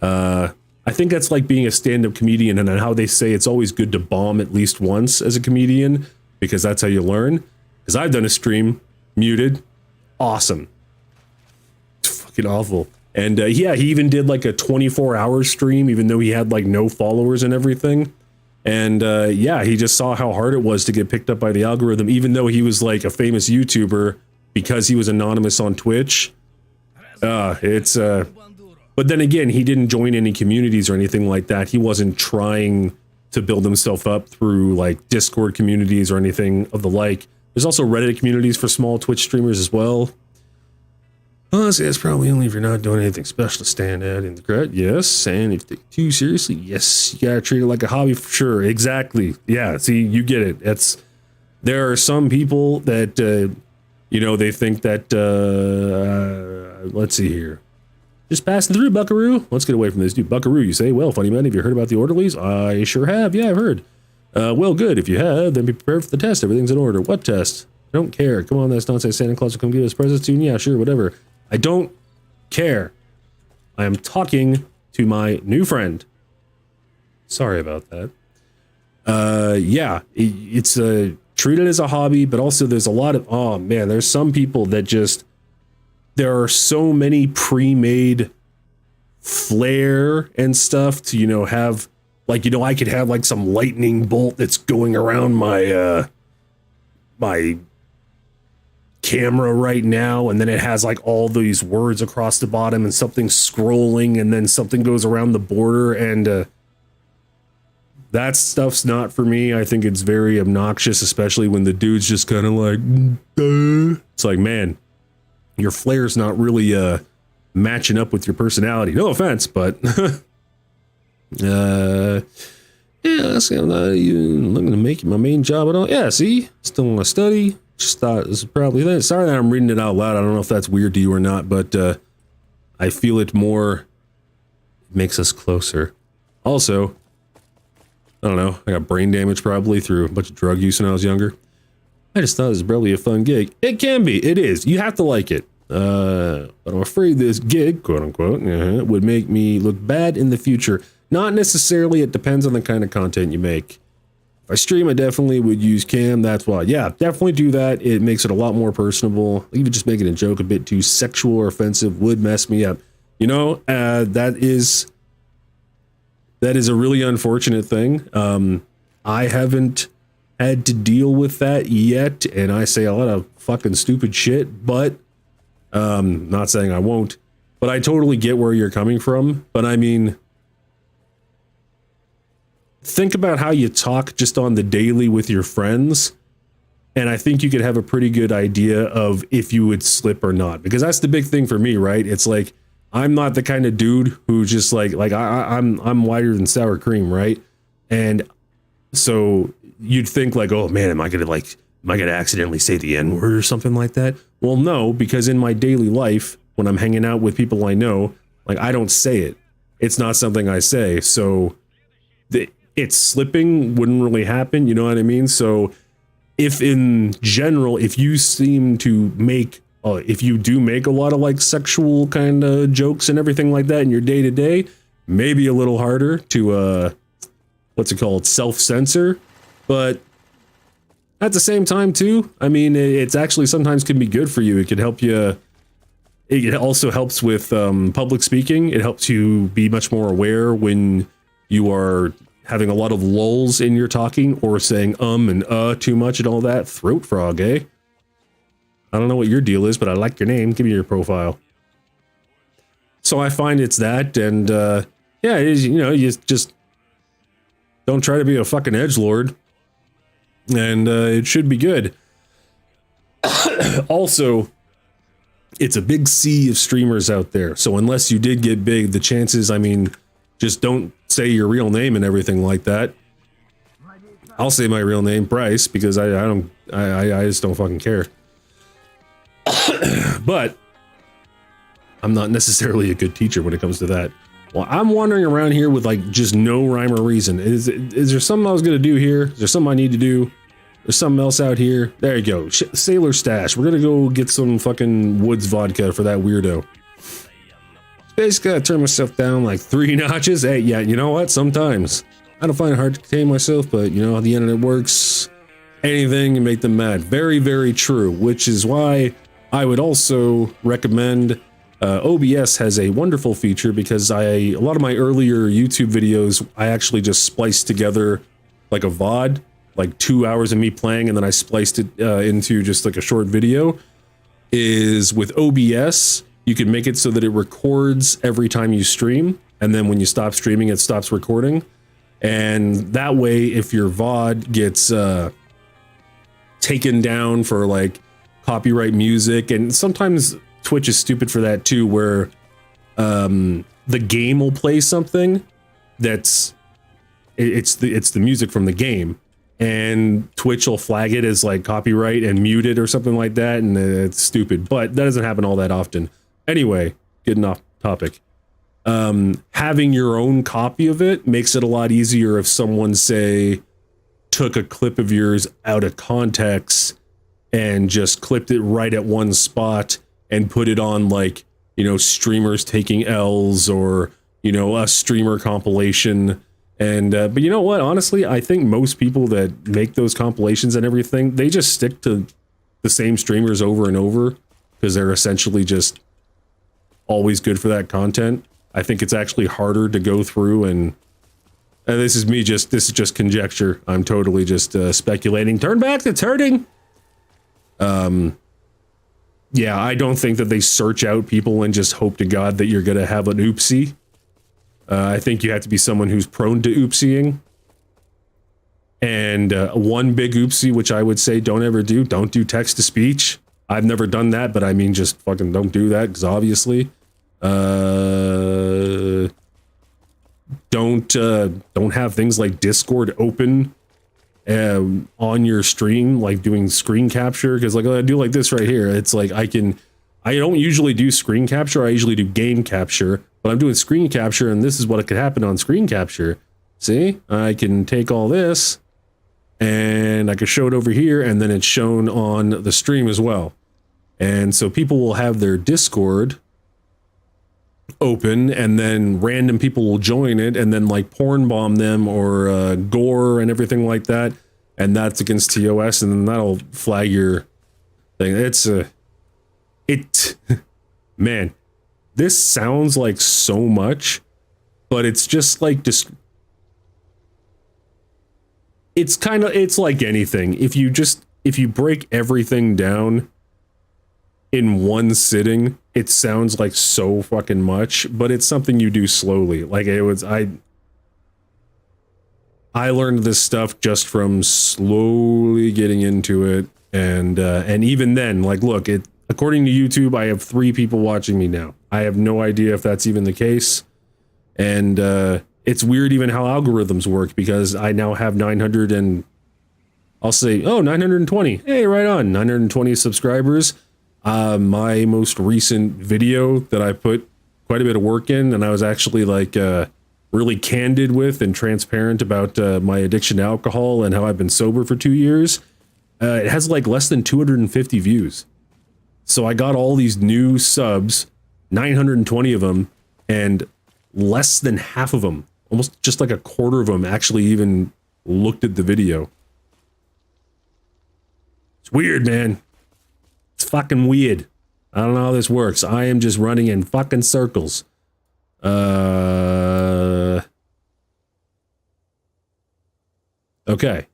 I think that's like being a stand-up comedian, and how they say it's always good to bomb at least once as a comedian, because that's how you learn. Because I've done a stream, muted, awesome. It's fucking awful. And yeah, he even did like a 24-hour stream, even though he had like no followers and everything. And yeah, he just saw how hard it was to get picked up by the algorithm, even though he was like a famous YouTuber, because he was anonymous on Twitch. But then again, he didn't join any communities or anything like that. He wasn't trying to build himself up through like Discord communities or anything of the like. There's also Reddit communities for small Twitch streamers as well. Honestly, that's probably only if you're not doing anything special to stand out in the crowd. Yes, and if you take it too seriously, yes, you gotta treat it like a hobby for sure. Exactly. Yeah, see, you get it. There are some people that, you know, they think that, let's see here. Just passing through, Buckaroo. Let's get away from this dude. Buckaroo, you say? Well, funny man, have you heard about the orderlies? I sure have. Yeah, I've heard. Well, good. If you have, then be prepared for the test. Everything's in order. What test? I don't care. Come on, that's nonsense. Santa Claus will come give us presents soon. Yeah, sure, whatever. I don't care. I am talking to my new friend. Sorry about that. Yeah, it's treat it as a hobby, but also there's a lot of, oh man, there's some people that just, there are so many pre-made flair and stuff to, you know, have like, you know, I could have like some lightning bolt that's going around my, my camera right now, and then it has like all these words across the bottom and something scrolling, and then something goes around the border, and that stuff's not for me. I think it's very obnoxious, especially when the dude's just kind of like, duh. It's like, man, your flair's not really matching up with your personality. No offense, but yeah, I'm not even looking to make it my main job at all. Yeah, see, still want to study. Just thought this is probably that. Sorry that I'm reading it out loud. I don't know if that's weird to you or not, but I feel it more. It makes us closer. Also, I don't know. I got brain damage probably through a bunch of drug use when I was younger. I just thought it was probably a fun gig. It can be. It is. You have to like it. But I'm afraid this gig, quote unquote, would make me look bad in the future. Not necessarily. It depends on the kind of content you make. If I stream, I definitely would use cam. That's why. Yeah, definitely do that. It makes it a lot more personable. Even just making a joke a bit too sexual or offensive would mess me up. You know, that is That is a really unfortunate thing. I haven't had to deal with that yet, and I say a lot of fucking stupid shit, but not saying I won't. But I totally get where you're coming from. But I mean, think about how you talk just on the daily with your friends, and I think you could have a pretty good idea of if you would slip or not. Because that's the big thing for me, right? It's like, I'm not the kind of dude who just I'm whiter than sour cream, right? And so you'd think like, oh man, am I gonna accidentally say the N-word or something like that? Well, no, because in my daily life, when I'm hanging out with people I know, like, I don't say it. It's not something I say. So it's slipping wouldn't really happen. You know what I mean? So if in general, if you seem to make if you do make a lot of like sexual kind of jokes and everything like that in your day to day, maybe a little harder to what's it called, self-censor. But at the same time too, I mean, it's actually sometimes can be good for you. It can help you. It also helps with public speaking. It helps you be much more aware when you are having a lot of lulls in your talking or saying and too much and all that. Throat frog, eh? I don't know what your deal is, but I like your name. Give me your profile. So I find it's that, and yeah, it is, you know, you just don't try to be a fucking edgelord, and it should be good. Also, it's a big sea of streamers out there, so unless you did get big, the chances, I mean, just don't say your real name and everything like that. I'll say my real name, Bryce, because I just don't fucking care. But I'm not necessarily a good teacher when it comes to that. Well, I'm wandering around here with like just no rhyme or reason. Is there something I was gonna do here? Is there something I need to do? There's something else out here. There you go. Sailor stash. We're gonna go get some fucking Woods vodka for that weirdo. Basically, I turn myself down like 3 notches. Hey, yeah, you know what? Sometimes I don't find it hard to contain myself, but you know how the internet works. Anything can make them mad. Very, very true. Which is why I would also recommend OBS has a wonderful feature, because a lot of my earlier YouTube videos, I actually just spliced together like a VOD, like 2 hours of me playing, and then I spliced it into just like a short video. Is with OBS, you can make it so that it records every time you stream, and then when you stop streaming, it stops recording. And that way, if your VOD gets taken down for like copyright music, and sometimes Twitch is stupid for that too, where the game will play something that's it's the music from the game, and Twitch will flag it as like copyright and mute it or something like that, and it's stupid. But that doesn't happen all that often. Anyway, getting off topic. Having your own copy of it makes it a lot easier if someone, say, took a clip of yours out of context and just clipped it right at one spot and put it on, like, you know, streamers taking L's, or, you know, a streamer compilation. And but you know what, honestly, I think most people that make those compilations and everything, they just stick to the same streamers over and over, because they're essentially just always good for that content. I think it's actually harder to go through, and this is just conjecture. I'm totally just speculating. Turn back the turning. Yeah, I don't think that they search out people and just hope to God that you're gonna have an oopsie. I think you have to be someone who's prone to oopsieing. And one big oopsie, which I would say don't ever do, don't do text to speech. I've never done that, but I mean, just fucking don't do that, because obviously. Don't have things like Discord open on your stream, like doing screen capture, because like I do like this right here. It's like I don't usually do screen capture, I usually do game capture, but I'm doing screen capture, and this is what could happen on screen capture. See, I can take all this and I can show it over here, and then it's shown on the stream as well. And so people will have their Discord open, and then random people will join it, and then like porn bomb them, or gore and everything like that, and that's against TOS, and then that'll flag your thing. Man, this sounds like so much, but it's just like it's like anything. If you break everything down in one sitting, it sounds like so fucking much, but it's something you do slowly. Like I learned this stuff just from slowly getting into it, and even then, like, look, according to YouTube, I have 3 people watching me now. I have no idea if that's even the case, and it's weird even how algorithms work, because I now have 900 and I'll say, oh, 920. Hey, right on, 920 subscribers. My most recent video that I put quite a bit of work in, and I was actually like really candid with and transparent about my addiction to alcohol and how I've been sober for 2 years. It has like less than 250 views. So I got all these new subs, 920 of them, and less than half of them, almost just like a quarter of them, actually even looked at the video. It's weird, man. It's fucking weird. I don't know how this works. I am just running in fucking circles. Okay.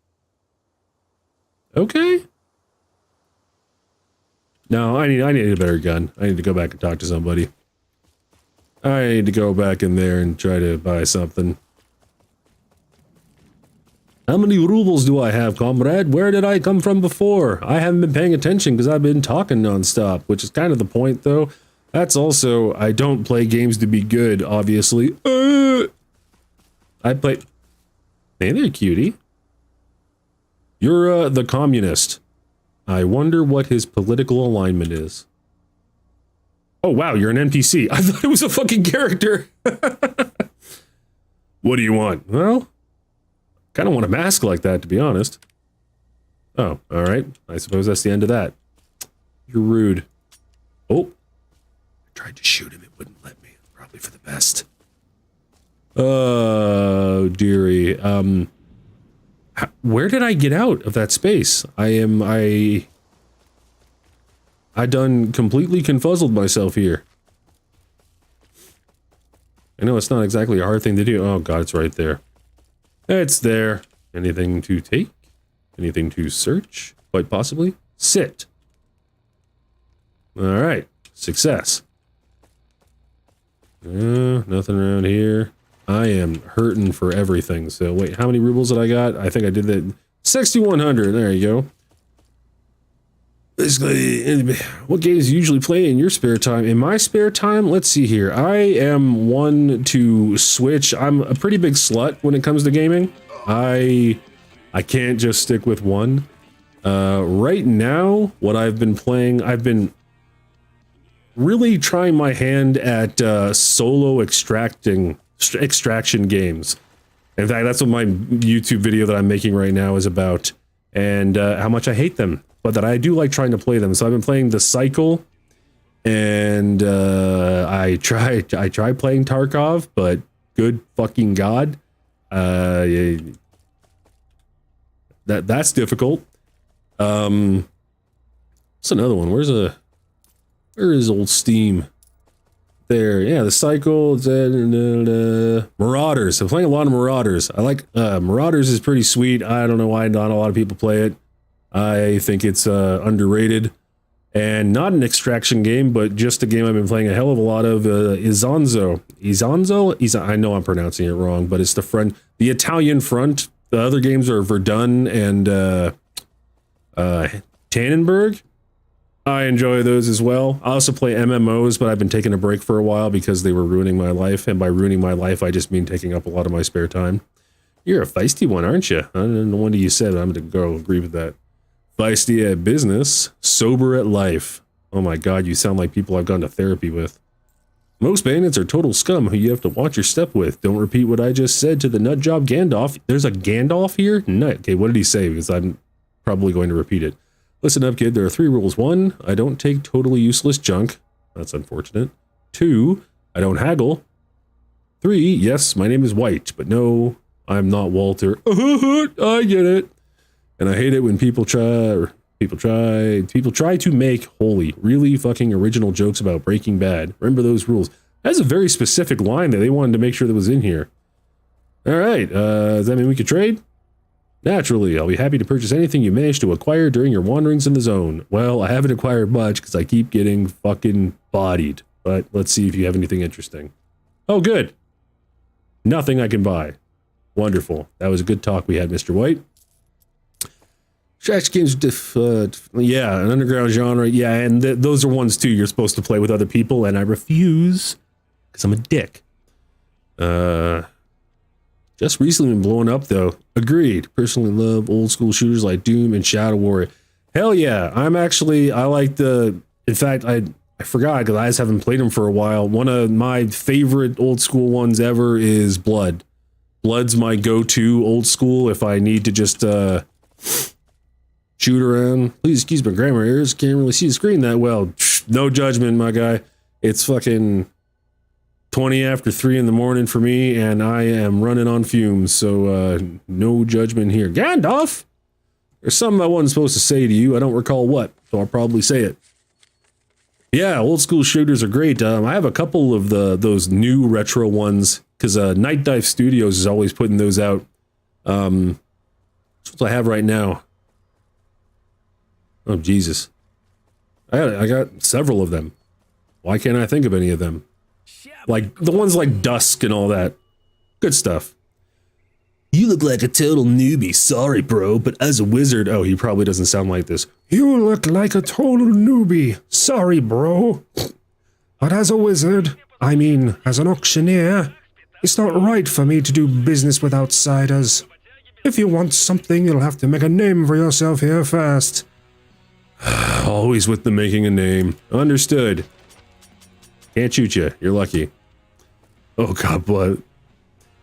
Okay. No, I need a better gun. I need to go back and talk to somebody. I need to go back in there and try to buy something. How many rubles do I have, comrade? Where did I come from before? I haven't been paying attention because I've been talking nonstop, which is kind of the point, though. That's also, I don't play games to be good, obviously. I play... Hey there, cutie. You're, the communist. I wonder what his political alignment is. Oh, wow, you're an NPC. I thought it was a fucking character. What do you want? Well, kind of want a mask like that, to be honest. Oh, all right. I suppose that's the end of that. You're rude. Oh. I tried to shoot him. It wouldn't let me. Probably for the best. Oh, dearie. Where did I get out of that space? I done completely confuzzled myself here. I know it's not exactly a hard thing to do. Oh god, it's right there. It's there. Anything to take? Anything to search? Quite possibly. Sit. Alright. Success. Nothing around here. I am hurting for everything. So wait, how many rubles did I got? I think I did that. 6,100. There you go. Basically, what games do you usually play in your spare time? In my spare time, let's see here. I am one to switch. I'm a pretty big slut when it comes to gaming. I can't just stick with one. Right now, what I've been playing, I've been really trying my hand at solo extraction games. In fact, that's what my YouTube video that I'm making right now is about, and how much I hate them, but that I do like trying to play them. So I've been playing the Cycle, and I tried playing Tarkov, but good fucking god, that's difficult. What's another one? Where is old Steam? There, yeah, the Cycle, Marauders. I'm playing a lot of Marauders. I like, Marauders is pretty sweet. I don't know why not a lot of people play it. I think it's underrated. And not an extraction game, but just a game I've been playing a hell of a lot of, Izanzo. I know I'm pronouncing it wrong, but it's the Italian front. The other games are Verdun and Tannenberg. I enjoy those as well. I also play MMOs, but I've been taking a break for a while because they were ruining my life. And by ruining my life, I just mean taking up a lot of my spare time. You're a feisty one, aren't you? I don't know what you said. I'm going to go agree with that. Feisty at business, sober at life. Oh my god, you sound like people I've gone to therapy with. Most bandits are total scum who you have to watch your step with. Don't repeat what I just said to the nutjob Gandalf. There's a Gandalf here? Nut. Okay, what did he say? Because I'm probably going to repeat it. Listen up, kid. There are 3 rules. 1, I don't take totally useless junk. That's unfortunate. 2, I don't haggle. 3, yes, my name is White, but no, I'm not Walter. I get it. And I hate it when people try to make holy, really fucking original jokes about Breaking Bad. Remember those rules. That's a very specific line that they wanted to make sure that was in here. All right, does that mean we could trade? Naturally, I'll be happy to purchase anything you manage to acquire during your wanderings in the zone. Well, I haven't acquired much because I keep getting fucking bodied. But let's see if you have anything interesting. Oh, good. Nothing I can buy. Wonderful. That was a good talk we had, Mr. White. Strategy games, yeah, an underground genre. Yeah, and those are ones too you're supposed to play with other people, and I refuse because I'm a dick. Just recently been blowing up though. Agreed. Personally love old school shooters like Doom and Shadow Warrior. Hell yeah. I like in fact, I forgot because I just haven't played them for a while. One of my favorite old school ones ever is Blood. Blood's my go-to old school if I need to just shoot around. Please excuse my grammar errors. Can't really see the screen that well. No judgment, my guy. It's fucking 20 after 3 in the morning for me, and I am running on fumes, so no judgment here. Gandalf! There's something I wasn't supposed to say to you. I don't recall what, so I'll probably say it. Yeah, old school shooters are great. I have a couple of those new retro ones, because Night Dive Studios is always putting those out. That's what I have right now. Oh, Jesus. I got several of them. Why can't I think of any of them? Like, the ones like Dusk and all that. Good stuff. You look like a total newbie. Sorry, bro, but as a wizard... Oh, he probably doesn't sound like this. You look like a total newbie. Sorry, bro. But as a wizard, I mean, as an auctioneer, it's not right for me to do business with outsiders. If you want something, you'll have to make a name for yourself here first. Always with the making a name. Understood. Can't shoot you. You're lucky. Oh god, but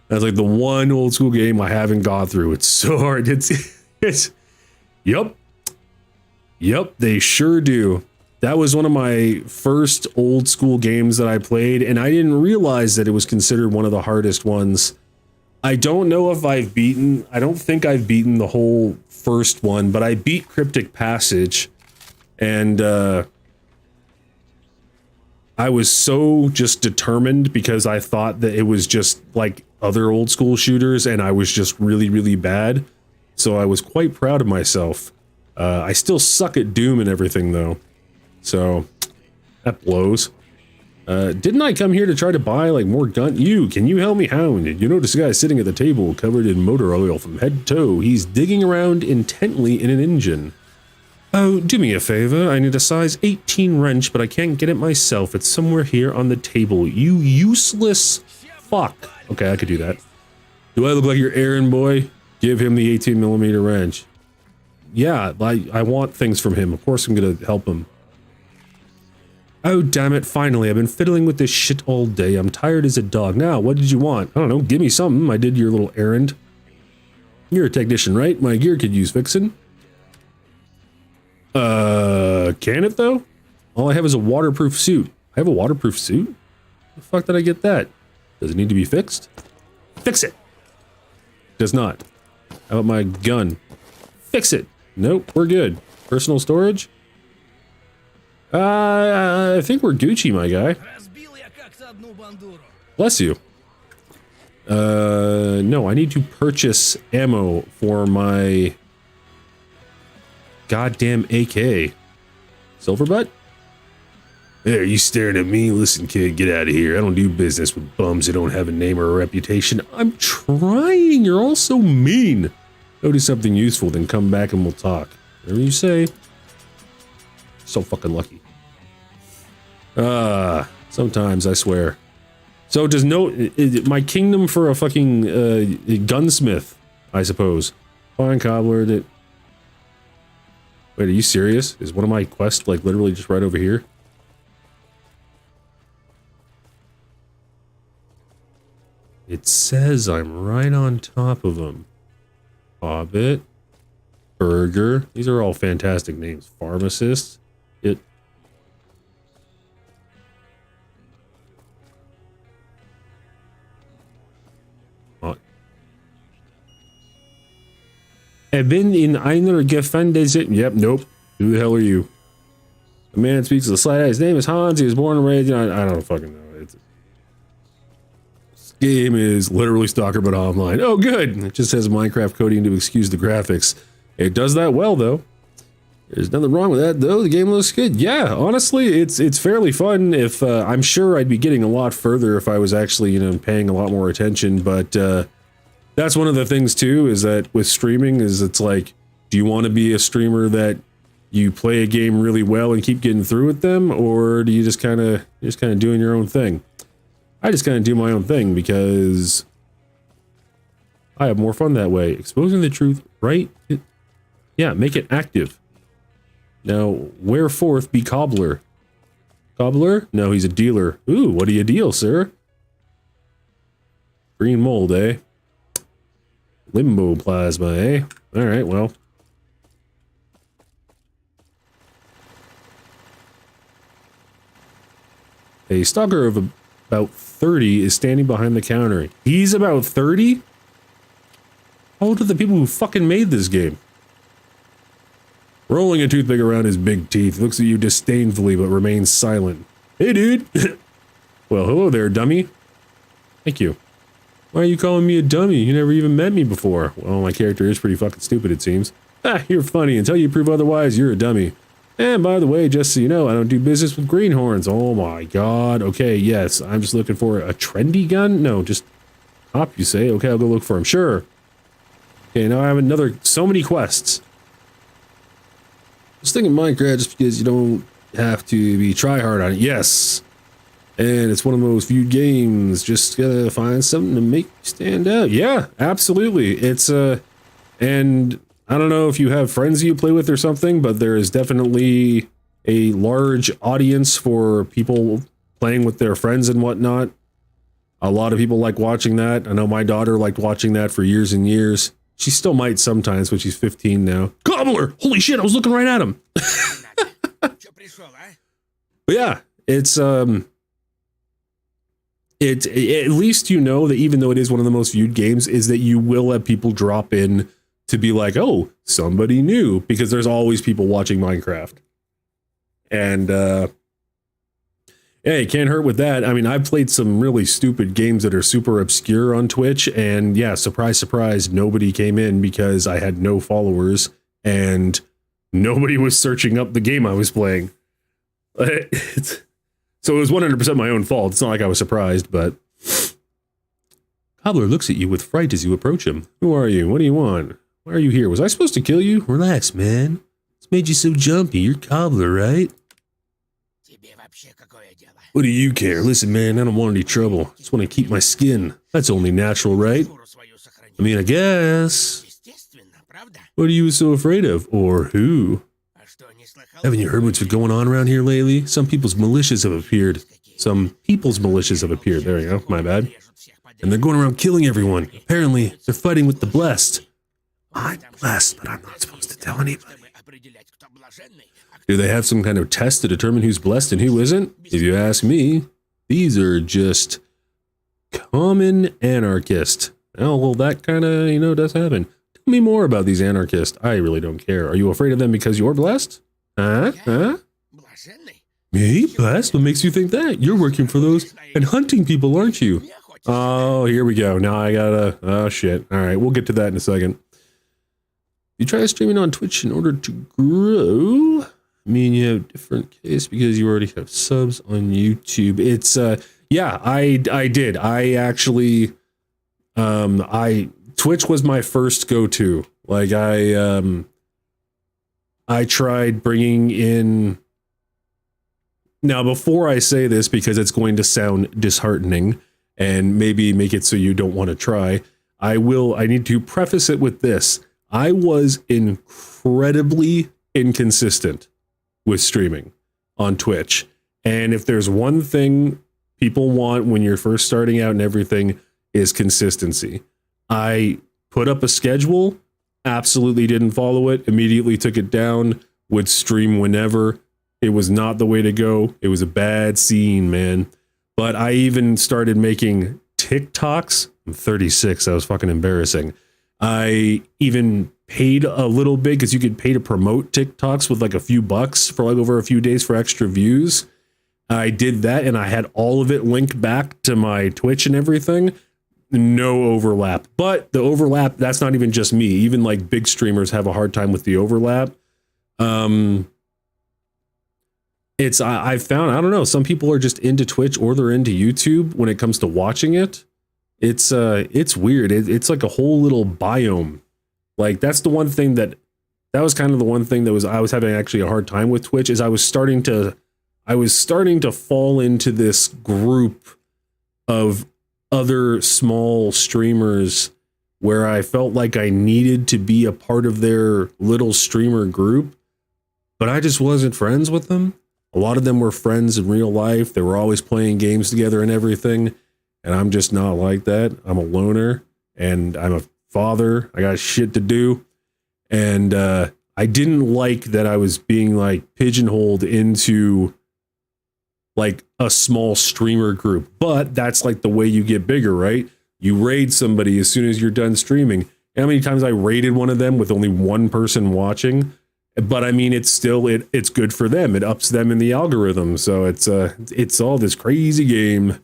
that's like the one old school game I haven't got through. It's so hard. It's Yep, they sure do. That was one of my first old school games that I played, and I didn't realize that it was considered one of the hardest ones. I don't know if I don't think I've beaten the whole first one, but I beat Cryptic Passage, and I was so just determined because I thought that it was just like other old school shooters and I was just really, really bad. So I was quite proud of myself. I still suck at Doom and everything though. So that blows. Didn't I come here to try to buy like more gun? Can you help me, Hound? You notice a guy sitting at the table covered in motor oil from head to toe. He's digging around intently in an engine. Oh, do me a favor. I need a size 18 wrench, but I can't get it myself. It's somewhere here on the table. You useless fuck. Okay, I could do that. Do I look like your errand boy? Give him the 18mm wrench. Yeah, I want things from him. Of course I'm gonna help him. Oh, damn it. Finally, I've been fiddling with this shit all day. I'm tired as a dog. Now, what did you want? I don't know. Give me something. I did your little errand. You're a technician, right? My gear could use fixing. Can it though? All I have is a waterproof suit. I have a waterproof suit? The fuck did I get that? Does it need to be fixed? Fix it! Does not. How about my gun? Fix it! Nope, we're good. Personal storage? I think we're Gucci, my guy. Bless you. No, I need to purchase ammo for my goddamn AK. Silverbutt? Hey, are you staring at me? Listen, kid, get out of here. I don't do business with bums who don't have a name or a reputation. I'm trying. You're all so mean. Go do something useful, then come back and we'll talk. Whatever you say. So fucking lucky. Sometimes, I swear. So does my kingdom for a fucking gunsmith, I suppose. Fine, cobbler. Wait, are you serious? Is one of my quests like literally just right over here? It says I'm right on top of them. Hobbit, Burger. These are all fantastic names. Pharmacist. Bin in einer Gefängnis. Yep, nope. Who the hell are you? A man speaks with a slight eye. His name is Hans. He was born and raised. I don't fucking know. Game is literally Stalker but online. Oh, good. It just has Minecraft coding to excuse the graphics. It does that well, though. There's nothing wrong with that, though. The game looks good. Yeah, honestly, it's fairly fun. If I'm sure I'd be getting a lot further if I was actually, paying a lot more attention. But that's one of the things too, is that with streaming, is it's like, do you want to be a streamer that you play a game really well and keep getting through with them, or do you just kind of doing your own thing? I just kind of do my own thing because I have more fun that way. Exposing the truth, right? Yeah, make it active. Now, wherefore be cobbler? Cobbler? No, he's a dealer. Ooh, what do you deal, sir? Green mold, eh? Limbo plasma, eh? Alright, well. A stalker of about 30 is standing behind the counter. He's about 30? How old are the people who fucking made this game? Rolling a toothpick around his big teeth, looks at you disdainfully but remains silent. Hey, dude! Well, hello there, dummy. Thank you. Why are you calling me a dummy? You never even met me before. Well, my character is pretty fucking stupid, it seems. Ah, you're funny. Until you prove otherwise, you're a dummy. And by the way, just so you know, I don't do business with greenhorns. Oh my god. Okay, yes, I'm just looking for a trendy gun? No, just hop, you say. Okay, I'll go look for him. Sure. Okay, now I have so many quests. I was thinking Minecraft just because you don't have to be try-hard on it. Yes. And it's one of the most viewed games. Just gotta find something to make you stand out. Yeah, absolutely. It's, and I don't know if you have friends you play with or something, but there is definitely a large audience for people playing with their friends and whatnot. A lot of people like watching that. I know my daughter liked watching that for years and years. She still might sometimes, but she's 15 now. Cobbler! Holy shit, I was looking right at him! But yeah, it's, at least you know that even though it is one of the most viewed games, is that you will have people drop in to be like, oh, somebody new, because there's always people watching Minecraft. And, hey, can't hurt with that. I mean, I've played some really stupid games that are super obscure on Twitch, and yeah, surprise, surprise, nobody came in because I had no followers, and nobody was searching up the game I was playing. So it was 100% my own fault. It's not like I was surprised, but... Cobbler looks at you with fright as you approach him. Who are you? What do you want? Why are you here? Was I supposed to kill you? Relax, man. What's made you so jumpy? You're Cobbler, right? What do you care? Listen, man, I don't want any trouble. I just want to keep my skin. That's only natural, right? I mean, I guess. What are you so afraid of? Or who? Haven't you heard what's been going on around here lately? Some people's militias have appeared. There you go. My bad. And they're going around killing everyone. Apparently, they're fighting with the blessed. I'm blessed, but I'm not supposed to tell anybody. Do they have some kind of test to determine who's blessed and who isn't? If you ask me, these are just common anarchists. Oh, well, that kind of, does happen. Tell me more about these anarchists. I really don't care. Are you afraid of them because you're blessed? Huh? Me? Blessed? What makes you think that? You're working for those and hunting people, aren't you? Oh, here we go. Now I gotta... Oh, shit. All right, we'll get to that in a second. You try streaming on Twitch in order to grow... I mean, you have different case because you already have subs on YouTube. It's, yeah, I did. I actually, Twitch was my first go-to. Like, I tried bringing in, now before I say this, because it's going to sound disheartening and maybe make it so you don't want to try, I need to preface it with this. I was incredibly inconsistent with streaming on Twitch. And if there's one thing people want when you're first starting out and everything, is consistency. I put up a schedule, absolutely didn't follow it, immediately took it down, would stream whenever. It was not the way to go. It was a bad scene, man. But I even started making TikToks. I'm 36, that was fucking embarrassing. I even paid a little bit because you could pay to promote TikToks with like a few bucks for like over a few days for extra views. I did that and I had all of it linked back to my Twitch and everything. no overlap. But the overlap, that's not even just me. Even like big streamers have a hard time with the overlap. I found, I don't know, some people are just into Twitch or they're into YouTube when it comes to watching it. It's weird. It's like a whole little biome. Like that's the one thing that was kind of the one thing that I was having actually a hard time with Twitch is I was starting to fall into this group of other small streamers where I felt like I needed to be a part of their little streamer group, but I just wasn't friends with them. A lot of them were friends in real life. They were always playing games together and everything. And I'm just not like that. I'm a loner and I'm a father. I got shit to do. And I didn't like that I was being like pigeonholed into like a small streamer group, but that's like the way you get bigger, right? You raid somebody as soon as you're done streaming. And how many times I raided one of them with only one person watching? But I mean, it's still, it's good for them. It ups them in the algorithm. So it's all this crazy game.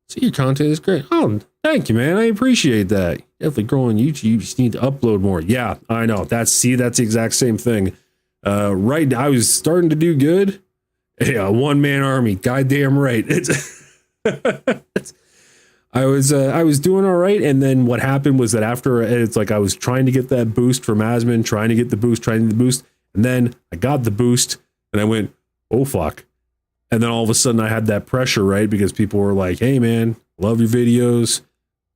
So your content is great. Oh, thank you, man. I appreciate that. Definitely growing YouTube. You just need to upload more. Yeah, I know. That's the exact same thing. Right. I was starting to do good. Yeah, one-man army. Goddamn right. I was doing all right, and then what happened was that after it's like I was trying to get that boost from Asmon, trying to get the boost, and then I got the boost, and I went, oh fuck. And then all of a sudden I had that pressure, right? Because people were like, hey man, love your videos.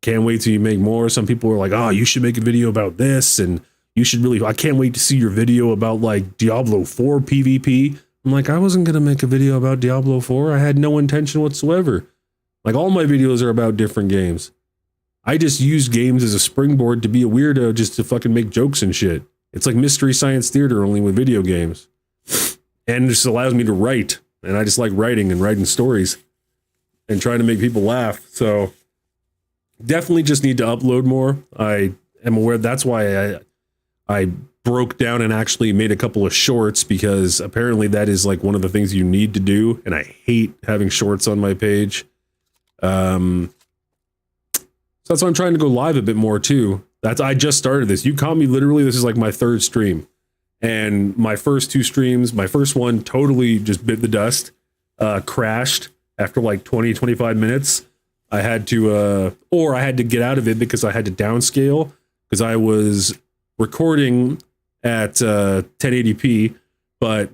Can't wait till you make more. Some people were like, oh, you should make a video about this, and you should really, I can't wait to see your video about like Diablo 4 PvP. I'm like, I wasn't going to make a video about Diablo 4. I had no intention whatsoever. Like all my videos are about different games. I just use games as a springboard to be a weirdo just to fucking make jokes and shit. It's like Mystery Science Theater only with video games. And it just allows me to write. And I just like writing and writing stories and trying to make people laugh. So definitely just need to upload more. I am aware that's why I broke down and actually made a couple of shorts, because apparently that is like one of the things you need to do. And I hate having shorts on my page. So that's why I'm trying to go live a bit more too. I just started this. You caught me literally, this is like my third stream. And my first two streams, my first one totally just bit the dust, crashed after like 20, 25 minutes. I had to get out of it because I had to downscale because I was recording at 1080p, but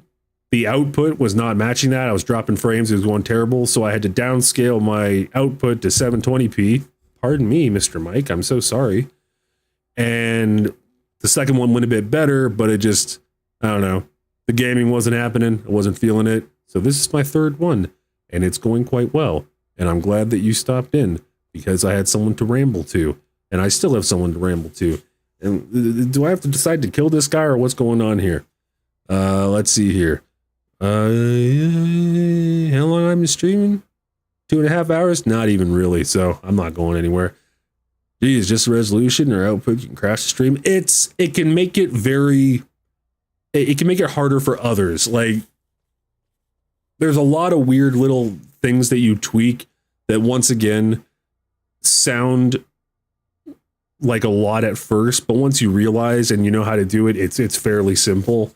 the output was not matching that. I was dropping frames. It was going terrible. So I had to downscale my output to 720p. Pardon me, Mr. Mike. I'm so sorry. And the second one went a bit better, but it just, I don't know. The gaming wasn't happening. I wasn't feeling it. So this is my third one, and it's going quite well. And I'm glad that you stopped in because I had someone to ramble to, and I still have someone to ramble to. And do I have to decide to kill this guy or what's going on here? Let's see here. How long I've been streaming? 2.5 hours? Not even really. So I'm not going anywhere. Geez, just a resolution or output can crash the stream. It can make it harder for others. Like there's a lot of weird little things that you tweak that once again sound like a lot at first, but once you realize and you know how to do it, it's fairly simple.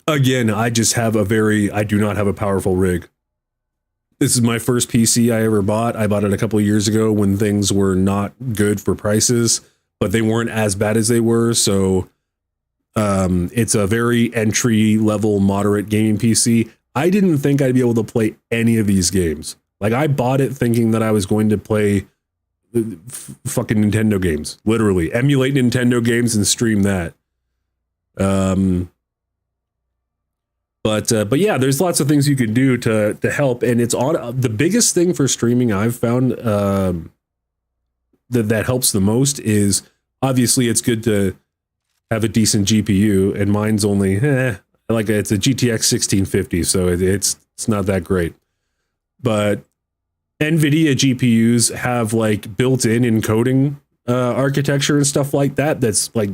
Again, I do not have a powerful rig. This is my first PC I ever bought. I bought it a couple of years ago when things were not good for prices, but they weren't as bad as they were. So it's a very entry level, moderate gaming PC. I didn't think I'd be able to play any of these games. Like I bought it thinking that I was going to play fucking Nintendo games, literally emulate Nintendo games and stream that. But yeah, there's lots of things you can do to help, and it's on the biggest thing for streaming I've found that helps the most is obviously it's good to have a decent GPU, and mine's only it's a GTX 1650, so it's not that great. But NVIDIA GPUs have like built-in encoding architecture and stuff like that that's like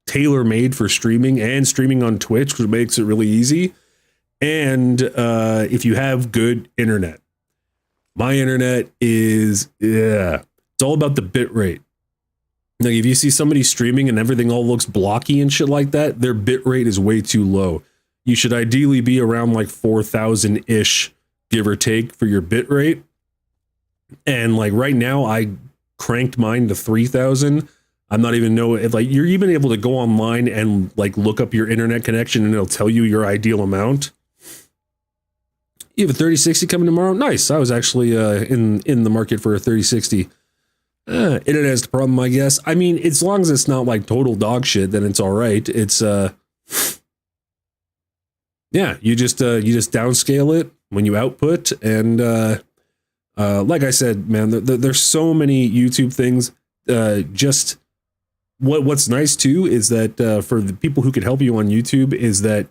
tailor-made for streaming and streaming on Twitch, which makes it really easy. And if you have good internet, My internet is, yeah, it's all about the bit rate. Like if you see somebody streaming and everything all looks blocky and shit like that, their bit rate is way too low. You should ideally be around like 4,000-ish, give or take, for your bit rate. And like right now, I cranked mine to 3,000. I'm not even know if like you're even able to go online and like look up your internet connection and it'll tell you your ideal amount. You have a 3060 coming tomorrow? Nice. I was actually in the market for a 3060. Internet has the problem, I guess. I mean, as long as it's not like total dog shit, then it's all right. It's yeah, you just downscale it when you output, and like I said, man, there's so many YouTube things. Just what's nice too is that for the people who could help you on YouTube is that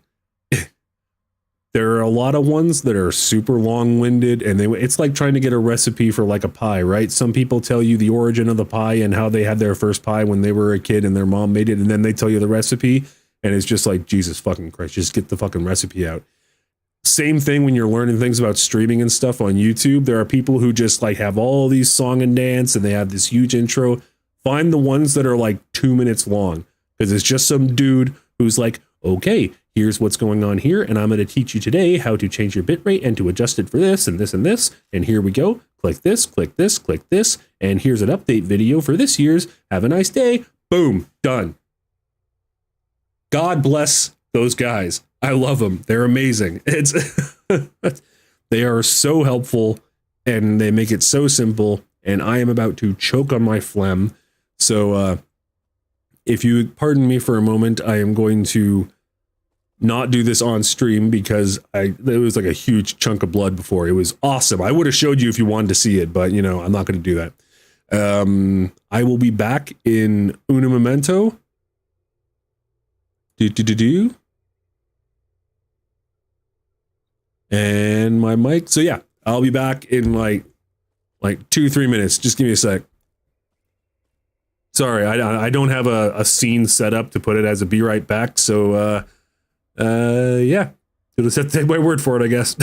there are a lot of ones that are super long-winded, and it's like trying to get a recipe for like a pie, right? Some people tell you the origin of the pie and how they had their first pie when they were a kid and their mom made it, and then they tell you the recipe, and it's just like, Jesus fucking Christ, just get the fucking recipe out. Same thing when you're learning things about streaming and stuff on YouTube. There are people who just like have all these song and dance, and they have this huge intro. Find the ones that are like 2 minutes long, because it's just some dude who's like, okay, here's what's going on here, and I'm going to teach you today how to change your bitrate and to adjust it for this and this and this, and here we go. Click this, click this, click this, and here's an update video for this year's. Have a nice day. Boom, done. God bless those guys. I love them. They're amazing. It's they are so helpful, and they make it so simple, and I am about to choke on my phlegm. So if you pardon me for a moment, I am going to not do this on stream because it was like a huge chunk of blood before. It was awesome. I would have showed you if you wanted to see it, but you know, I'm not going to do that. I will be back in Una Memento. And my mic. So yeah, I'll be back in like 2-3 minutes. Just give me a sec. Sorry, I don't have a scene set up to put it as a be right back. So yeah, you'll just have to take my word for it, I guess.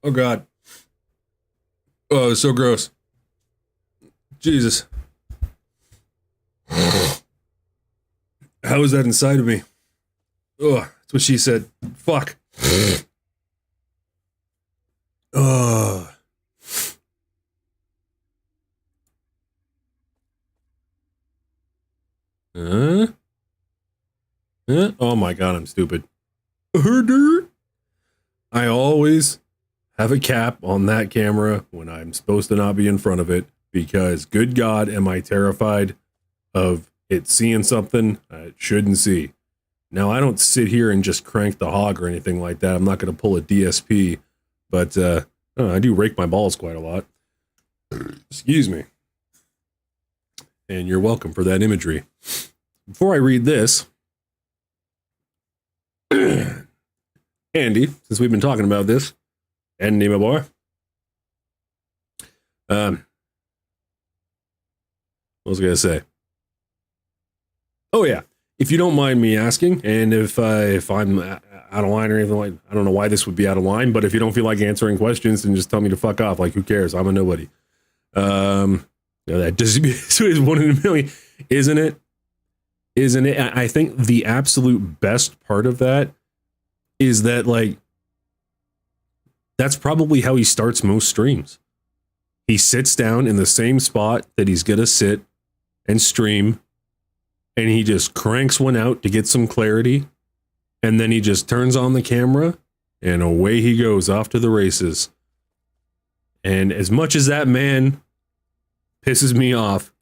Oh God. Oh, it's so gross. Jesus. How is that inside of me? Oh, that's what she said. Fuck. Oh. Oh my god, I'm stupid. I always have a cap on that camera when I'm supposed to not be in front of it because, good God, am I terrified of it seeing something it shouldn't see. Now, I don't sit here and just crank the hog or anything like that. I'm not going to pull a DSP, but I do rake my balls quite a lot. Excuse me. And you're welcome for that imagery. Before I read this, Andy, since we've been talking about this, Andy, my boy, what was I going to say? Oh, yeah. If you don't mind me asking, and if I'm out of line or anything like, I don't know why this would be out of line, but if you don't feel like answering questions, then just tell me to fuck off. Like, who cares? I'm a nobody. That just is 1 in a million, isn't it? Isn't it? I think the absolute best part of that is that, like, that's probably how he starts most streams. He sits down in the same spot that he's gonna sit and stream, and he just cranks one out to get some clarity, and then he just turns on the camera, and away he goes off to the races. And as much as that man pisses me off,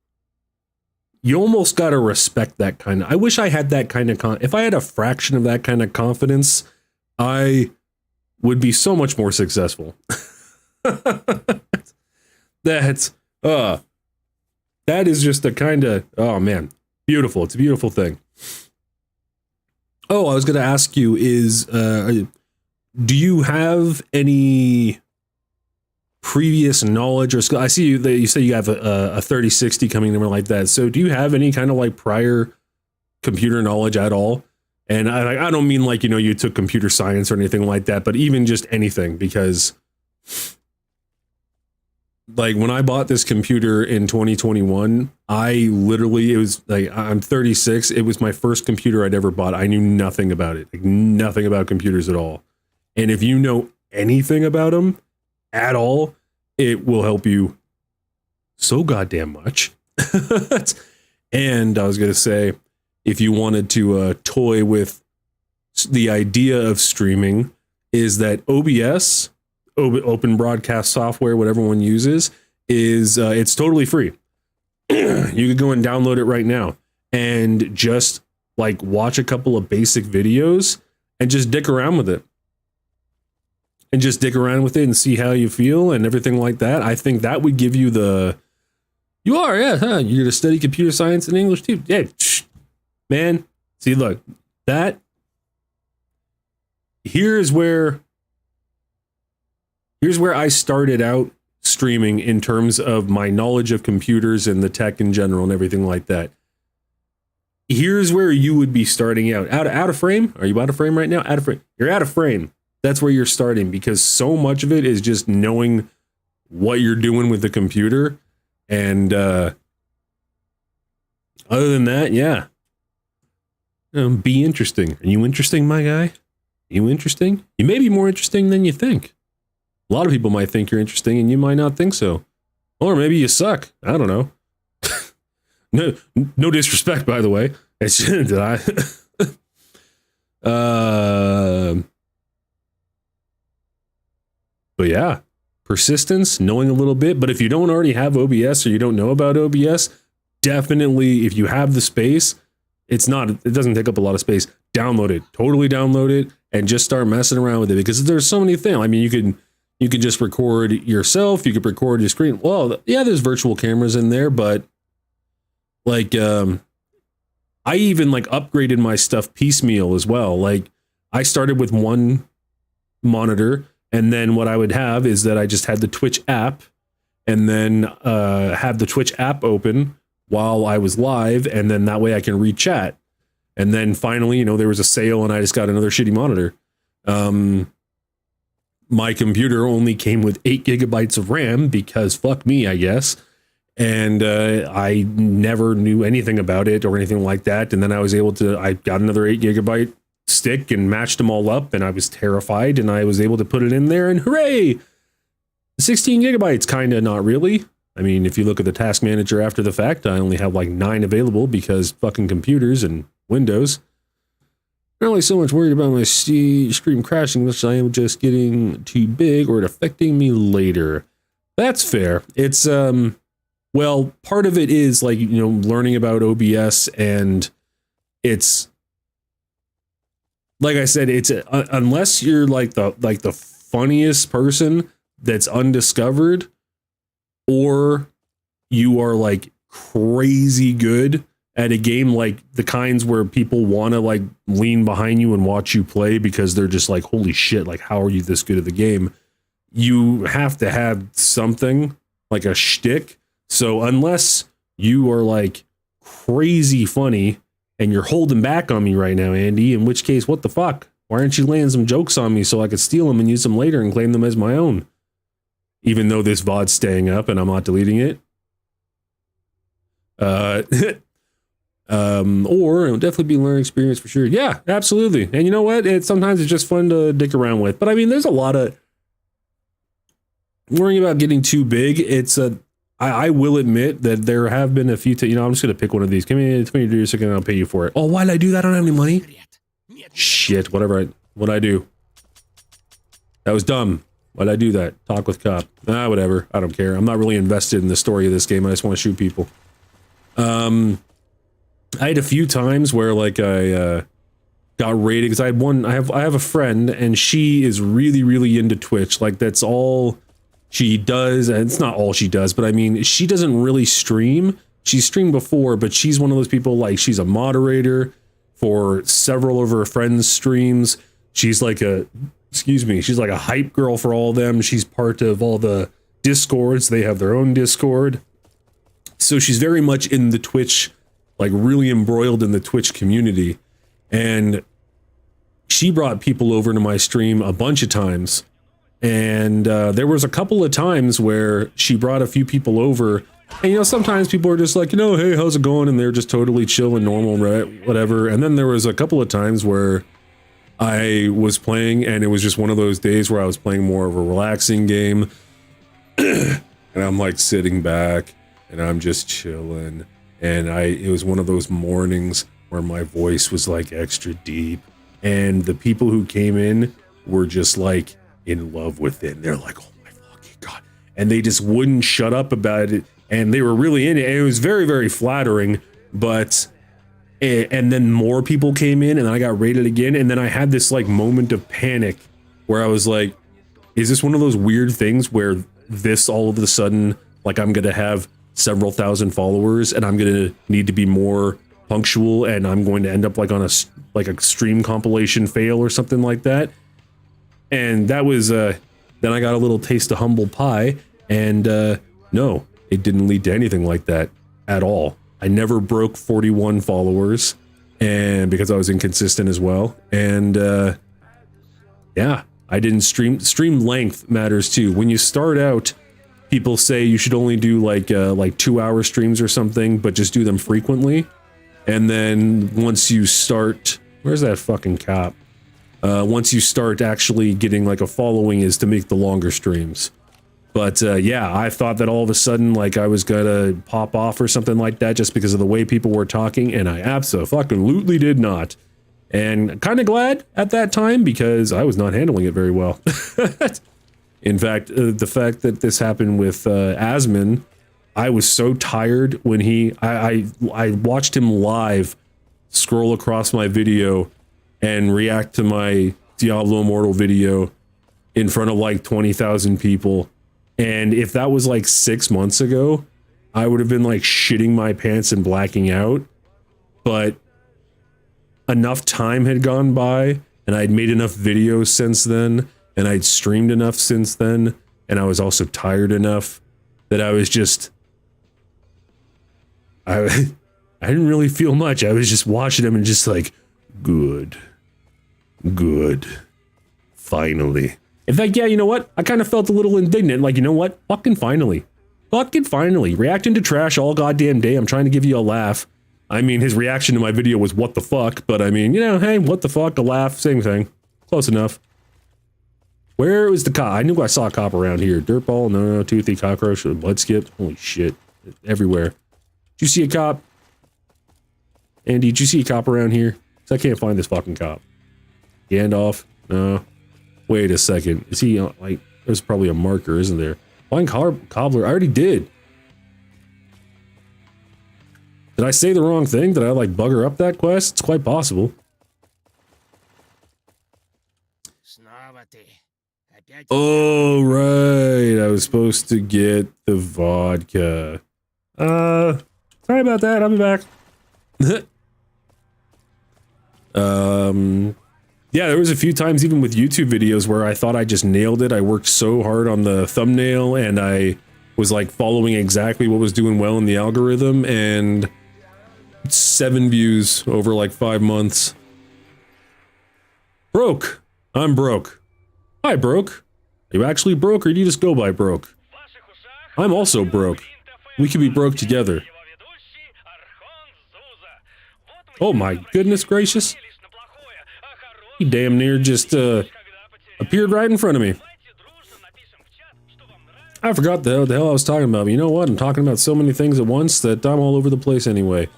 you almost gotta respect that kind of. I wish I had that kind of. If I had a fraction of that kind of confidence, I would be so much more successful. That is just a kind of, oh man, beautiful. It's a beautiful thing. Oh, I was going to ask you is, do you have any previous knowledge or skill? I see you say you have a 3060 coming in like that. So do you have any kind of like prior computer knowledge at all? And I don't mean like, you took computer science or anything like that, but even just anything, because like when I bought this computer in 2021, it was like, I'm 36. It was my first computer I'd ever bought. I knew nothing about it, like nothing about computers at all. And if you know anything about them at all, it will help you so goddamn much. And I was going to say, if you wanted to toy with the idea of streaming, is that OBS, Open Broadcast Software, whatever one uses, is it's totally free. You could go and download it right now and just like watch a couple of basic videos and just dick around with it. And just dick around with it and see how you feel and everything like that. I think that would give you the... You are, yeah, huh? You're going to study computer science and English too. Yeah, man. See, look, that... Here's where I started out streaming in terms of my knowledge of computers and the tech in general and everything like that. Here's where you would be starting out. Out of frame? Are you out of frame right now? Out of frame. You're out of frame. That's where you're starting, because so much of it is just knowing what you're doing with the computer. And other than that, yeah. Be interesting. Are you interesting, my guy? Are you interesting? You may be more interesting than you think. A lot of people might think you're interesting and you might not think so. Or maybe you suck. I don't know. No disrespect, by the way. It's did I? But yeah, persistence, knowing a little bit. But if you don't already have OBS or you don't know about OBS, definitely, if you have the space, it doesn't take up a lot of space. Download it, totally download it, and just start messing around with it, because there's so many things. I mean, you could just record yourself. You could record your screen. Well, yeah, there's virtual cameras in there, but like, I even like upgraded my stuff piecemeal as well. Like, I started with one monitor, and then what I would have is that I just had the Twitch app, and then have the Twitch app open while I was live, and then that way I can read chat. And then finally, there was a sale, and I just got another shitty monitor. My computer only came with 8 gigabytes of RAM, because fuck me, I guess. And I never knew anything about it or anything like that. And then I got another 8 gigabyte stick and matched them all up, and I was terrified, and I was able to put it in there, and hooray! 16 gigabytes, kind of, not really. I mean, if you look at the task manager after the fact, I only have like 9 available because fucking computers and Windows. Not really so much worried about my stream crashing, which I am just getting too big or it affecting me later. That's fair. It's, well, part of it is like, you know, learning about OBS, and it's, like I said, it's, unless you're like the funniest person that's undiscovered, or you are like crazy good at a game, like the kinds where people want to like lean behind you and watch you play because they're just like, holy shit, like how are you this good at the game? You have to have something like a shtick. So unless you are like crazy funny and you're holding back on me right now, Andy, in which case, what the fuck? Why aren't you laying some jokes on me so I could steal them and use them later and claim them as my own? Even though this VOD's staying up and I'm not deleting it. Or it'll definitely be a learning experience for sure. Yeah, absolutely. And you know what? Sometimes it's just fun to dick around with. But I mean, there's a lot of worrying about getting too big. It's I will admit that there have been a few, you know, I'm just going to pick one of these. Give me a second and I'll pay you for it. Oh, why'd I do that? I don't have any money. Shit, whatever. What'd I do? That was dumb. Why'd I do that? Talk with cop. Whatever. I don't care. I'm not really invested in the story of this game. I just want to shoot people. I had a few times where like I got raided because I have a friend and she is really into Twitch. Like that's all she does, and it's not all she does, but I mean she doesn't really stream. She's streamed before, but she's one of those people, like she's a moderator for several of her friends' streams. She's like she's like a hype girl for all of them. She's part of all the Discords. They have their own Discord. So she's very much in the Twitch, like really embroiled in the Twitch community. And she brought people over to my stream a bunch of times. And there was a couple of times where she brought a few people over. And, you know, sometimes people are just like, you know, hey, how's it going? And they're just totally chill and normal, right? Whatever. And then there was a couple of times where I was playing and it was just one of those days where I was playing more of a relaxing game. And I'm like sitting back and I'm just chilling. And it was one of those mornings where my voice was like extra deep. And the people who came in were just like in love with it. They're like, oh my fucking God. And they just wouldn't shut up about it. And they were really in it. And it was very flattering. But, and then more people came in and I got raided again. And then I had this like moment of panic where I was like, is this one of those weird things where this all of a sudden, like I'm going to have several thousand followers and I'm going to need to be more punctual and I'm going to end up like on a stream compilation fail or something like that. And that was, then I got a little taste of humble pie and no, it didn't lead to anything like that at all. I never broke 41 followers and because I was inconsistent as well. And yeah, I didn't stream length matters too. When you start out, people say you should only do like 2-hour streams or something, but just do them frequently. And then once you start, where's that fucking cop? Once you start actually getting like a following is to make the longer streams. But yeah, I thought that all of a sudden like I was gonna pop off or something like that just because of the way people were talking, and I absolutely did not. And kind of glad at that time because I was not handling it very well. In fact, the fact that this happened with Asmin, I was so tired when I watched him live scroll across my video and react to my Diablo Immortal video in front of like 20,000 people. And if that was like 6 months ago, I would have been like shitting my pants and blacking out. But enough time had gone by and I'd made enough videos since then and I'd streamed enough since then, and I was also tired enough that I was just, I didn't really feel much. I was just watching him and just like, good, finally. In fact, yeah, you know what? I kind of felt a little indignant, like, you know what? Fucking finally, reacting to trash all goddamn day. I'm trying to give you a laugh. I mean, his reaction to my video was what the fuck, but I mean, you know, hey, what the fuck, a laugh, same thing, close enough. Where was the cop? I knew I saw a cop around here. Dirtball, no, toothy cockroach, blood skip. Holy shit. Everywhere. Did you see a cop? Andy, did you see a cop around here? 'Cause I can't find this fucking cop. Gandalf? No. Wait a second. Is he, like, there's probably a marker, isn't there? Find Cobbler. I already did. Did I say the wrong thing? Did I, like, bugger up that quest? It's quite possible. Oh, right. I was supposed to get the vodka. Sorry about that. I'll be back. Yeah, there was a few times even with YouTube videos where I thought I just nailed it. I worked so hard on the thumbnail and I was like following exactly what was doing well in the algorithm, and 7 views over like 5 months. Broke. I'm broke. Hi, broke. Are you actually broke or do you just go by broke? I'm also broke. We could be broke together. Oh my goodness gracious. He damn near just appeared right in front of me. I forgot the hell I was talking about, but you know what? I'm talking about so many things at once that I'm all over the place anyway.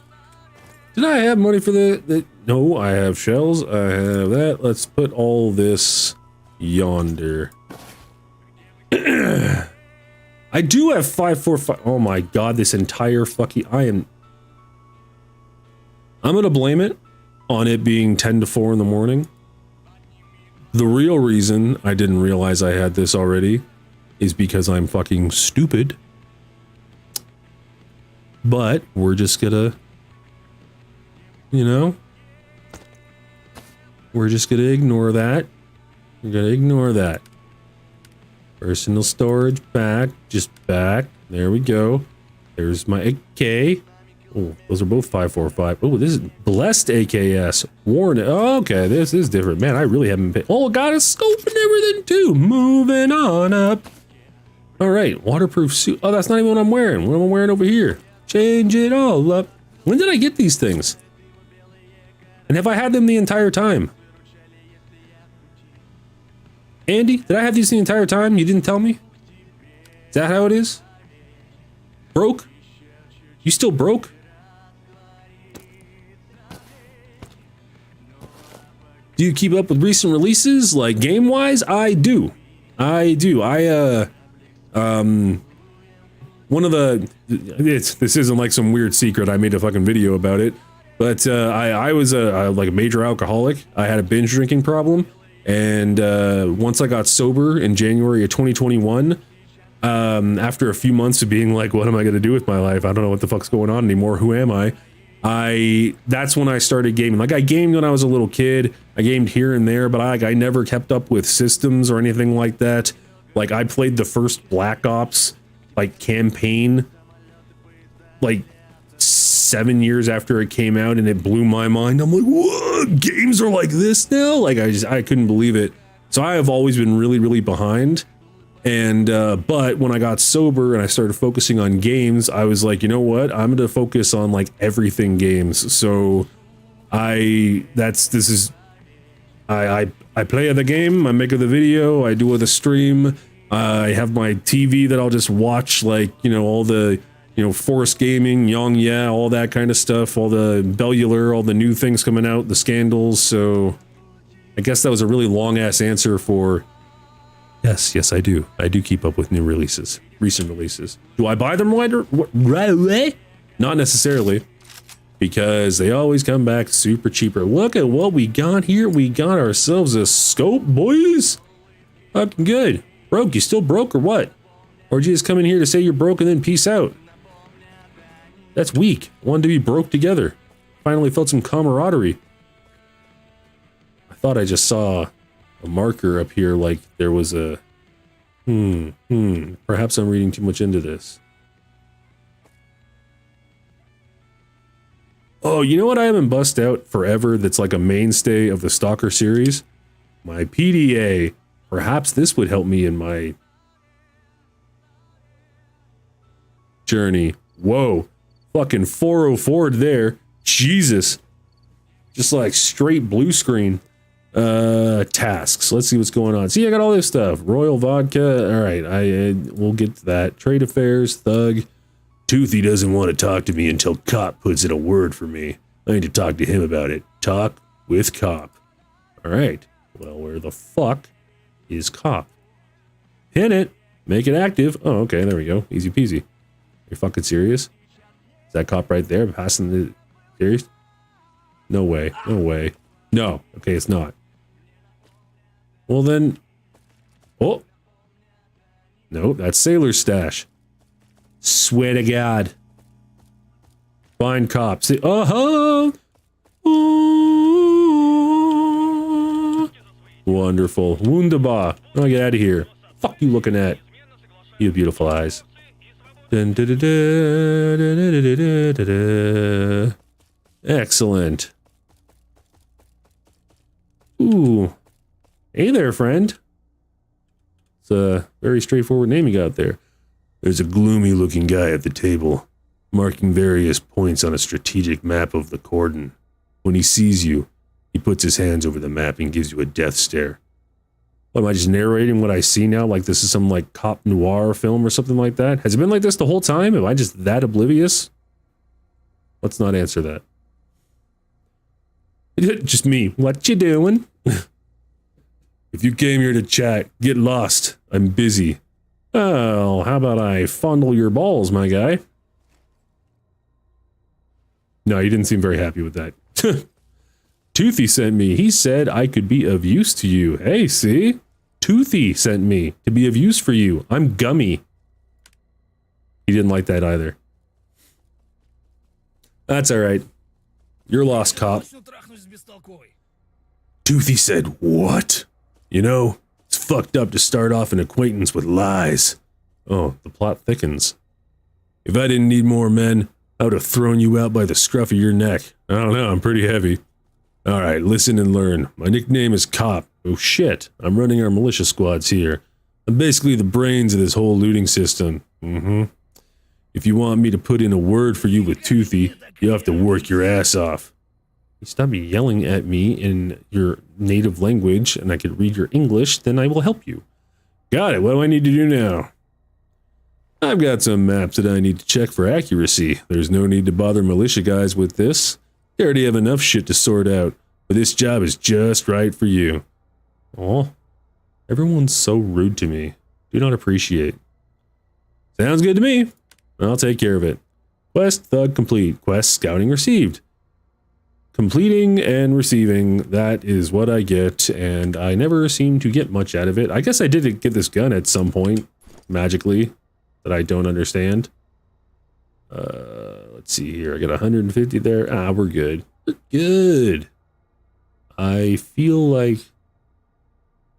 Did I have money for the no, I have shells. I have that. Let's put all this yonder. I do have 545. Oh my god, this entire fucking... I'm gonna blame it on it being 10 to 4 in the morning. The real reason I didn't realize I had this already is because I'm fucking stupid. But we're just gonna, you know, we're just gonna ignore that. We're gonna ignore that. Personal storage back, just back. There we go. There's my AK. Oh, those are both 545. Oh, this is blessed AKS. Warn it. Oh, okay, this is different. Man, I really haven't paid. Oh, got a scope and everything too. Moving on up. All right, waterproof suit. Oh, that's not even what I'm wearing. What am I wearing over here? Change it all up. When did I get these things? And have I had them the entire time? Andy, did I have these the entire time? You didn't tell me? Is that how it is? Broke? You still broke? Do you keep up with recent releases, like game-wise? I do. I do. One of the... this isn't like some weird secret. I made a fucking video about it. But I was like a major alcoholic. I had a binge drinking problem. And once I got sober in January of 2021, after a few months of being like, what am I going to do with my life? I don't know what the fuck's going on anymore. Who am I? That's when I started gaming. Like, I gamed when I was a little kid. I gamed here and there, but I never kept up with systems or anything like that. Like, I played the first Black Ops, like, campaign, like, 7 years after it came out, and it blew my mind. I'm like, what? Games are like this now? Like, I couldn't believe it. So I have always been really, really behind. And, but when I got sober and I started focusing on games, I was like, you know what? I'm going to focus on like everything games. So I play the game, I make the video, I do the stream. I have my TV that I'll just watch, like, you know, all the, you know, Forest Gaming, Yong Yeah, all that kind of stuff, all the Bellular, all the new things coming out, the scandals. So I guess that was a really long ass answer for yes, I do. I do keep up with new releases, recent releases. Do I buy them right away? Not necessarily, because they always come back super cheaper. Look at what we got here. We got ourselves a scope, boys. Fucking good. Broke, you still broke or what? Or did you just come in here to say you're broke and then peace out? That's weak. Wanted to be broke together. Finally felt some camaraderie. I thought I just saw a marker up here, like there was a perhaps I'm reading too much into this. Oh, you know what I haven't bust out forever that's like a mainstay of the Stalker series? My PDA. Perhaps this would help me in my journey. Whoa. Fucking 404'd there. Jesus. Just like straight blue screen. Tasks. Let's see what's going on. See, I got all this stuff. Royal vodka. All right, we'll get to that. Trade affairs, thug. Toothy doesn't want to talk to me until Cop puts in a word for me. I need to talk to him about it. Talk. with cop. All right. Well, where the fuck is cop? Pin it. Make it active. Oh, okay. There we go. Easy peasy. You're fucking serious? Is that cop right there passing the... Serious? No way. No way. No. Okay, it's not. Well then... Oh! No, that's Sailor's stash. Swear to God. Find cops. Oh! Wonderful. Wunderbar. Oh, get out of here. Fuck you looking at. You have beautiful eyes. Dun, da, da, da, da, da, da, da, da, da. Excellent. Ooh. Hey there, friend. It's a very straightforward name you got there. There's a gloomy looking guy at the table, marking various points on a strategic map of the cordon. When he sees you, he puts his hands over the map and gives you a death stare. What, am I just narrating what I see now? Like this is some like cop noir film or something like that? Has it been like this the whole time? Am I just that oblivious? Let's not answer that. Just me. What you doing? If you came here to chat, get lost. I'm busy. Oh, how about I fondle your balls, my guy? No, you didn't seem very happy with that. Toothy sent me. He said I could be of use to you. Hey, see? Toothy sent me to be of use for you. I'm gummy. He didn't like that either. That's alright. You're lost, cop. Toothy said, what? You know, it's fucked up to start off an acquaintance with lies. Oh, the plot thickens. If I didn't need more men, I would have thrown you out by the scruff of your neck. I don't know, I'm pretty heavy. Alright, listen and learn. My nickname is Cop. Oh shit, I'm running our militia squads here. I'm basically the brains of this whole looting system. If you want me to put in a word for you with Toothy, you have to work your ass off. You stop yelling at me in your native language and I could read your English, then I will help you. Got it, what do I need to do now? I've got some maps that I need to check for accuracy. There's no need to bother militia guys with this. They already have enough shit to sort out, but this job is just right for you. Aw, everyone's so rude to me. Do not appreciate. Sounds good to me. I'll take care of it. Quest thug complete. Quest scouting received. Completing and receiving, that is what I get, and I never seem to get much out of it. I guess I did get this gun at some point, magically, that I don't understand. Let's see here, I got 150 there. Ah, we're good. We're good. I feel like...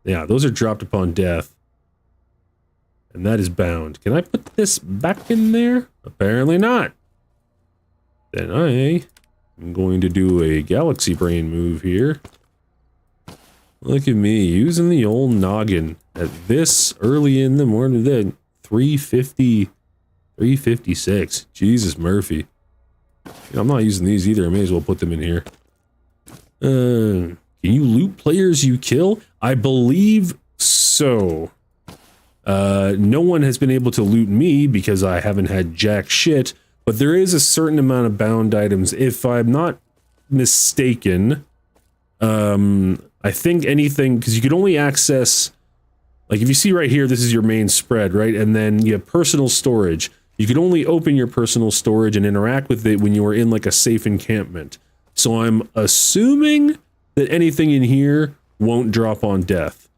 Yeah, those are dropped upon death. And that is bound. Can I put this back in there? Apparently not. Then I'm going to do a galaxy brain move here. Look at me, using the old noggin at this early in the morning. Then 356. Jesus Murphy. I'm not using these either. I may as well put them in here. Can you loot players you kill? I believe so. No one has been able to loot me because I haven't had jack shit. But there is a certain amount of bound items. If I'm not mistaken, I think anything, because you could only access, like if you see right here, this is your main spread, right? And then you have personal storage. You could only open your personal storage and interact with it when you are in like a safe encampment. So I'm assuming that anything in here won't drop on death.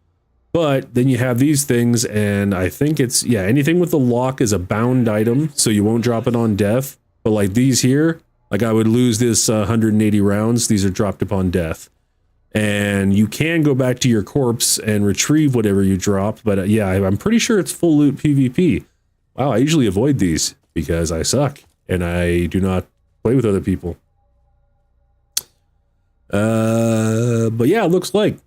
But then you have these things, and I think it's, yeah, anything with the lock is a bound item, so you won't drop it on death. But like these here, like I would lose this 180 rounds, these are dropped upon death. And you can go back to your corpse and retrieve whatever you dropped, but yeah, I'm pretty sure it's full loot PvP. Wow, I usually avoid these because I suck, and I do not play with other people. But yeah, it looks like.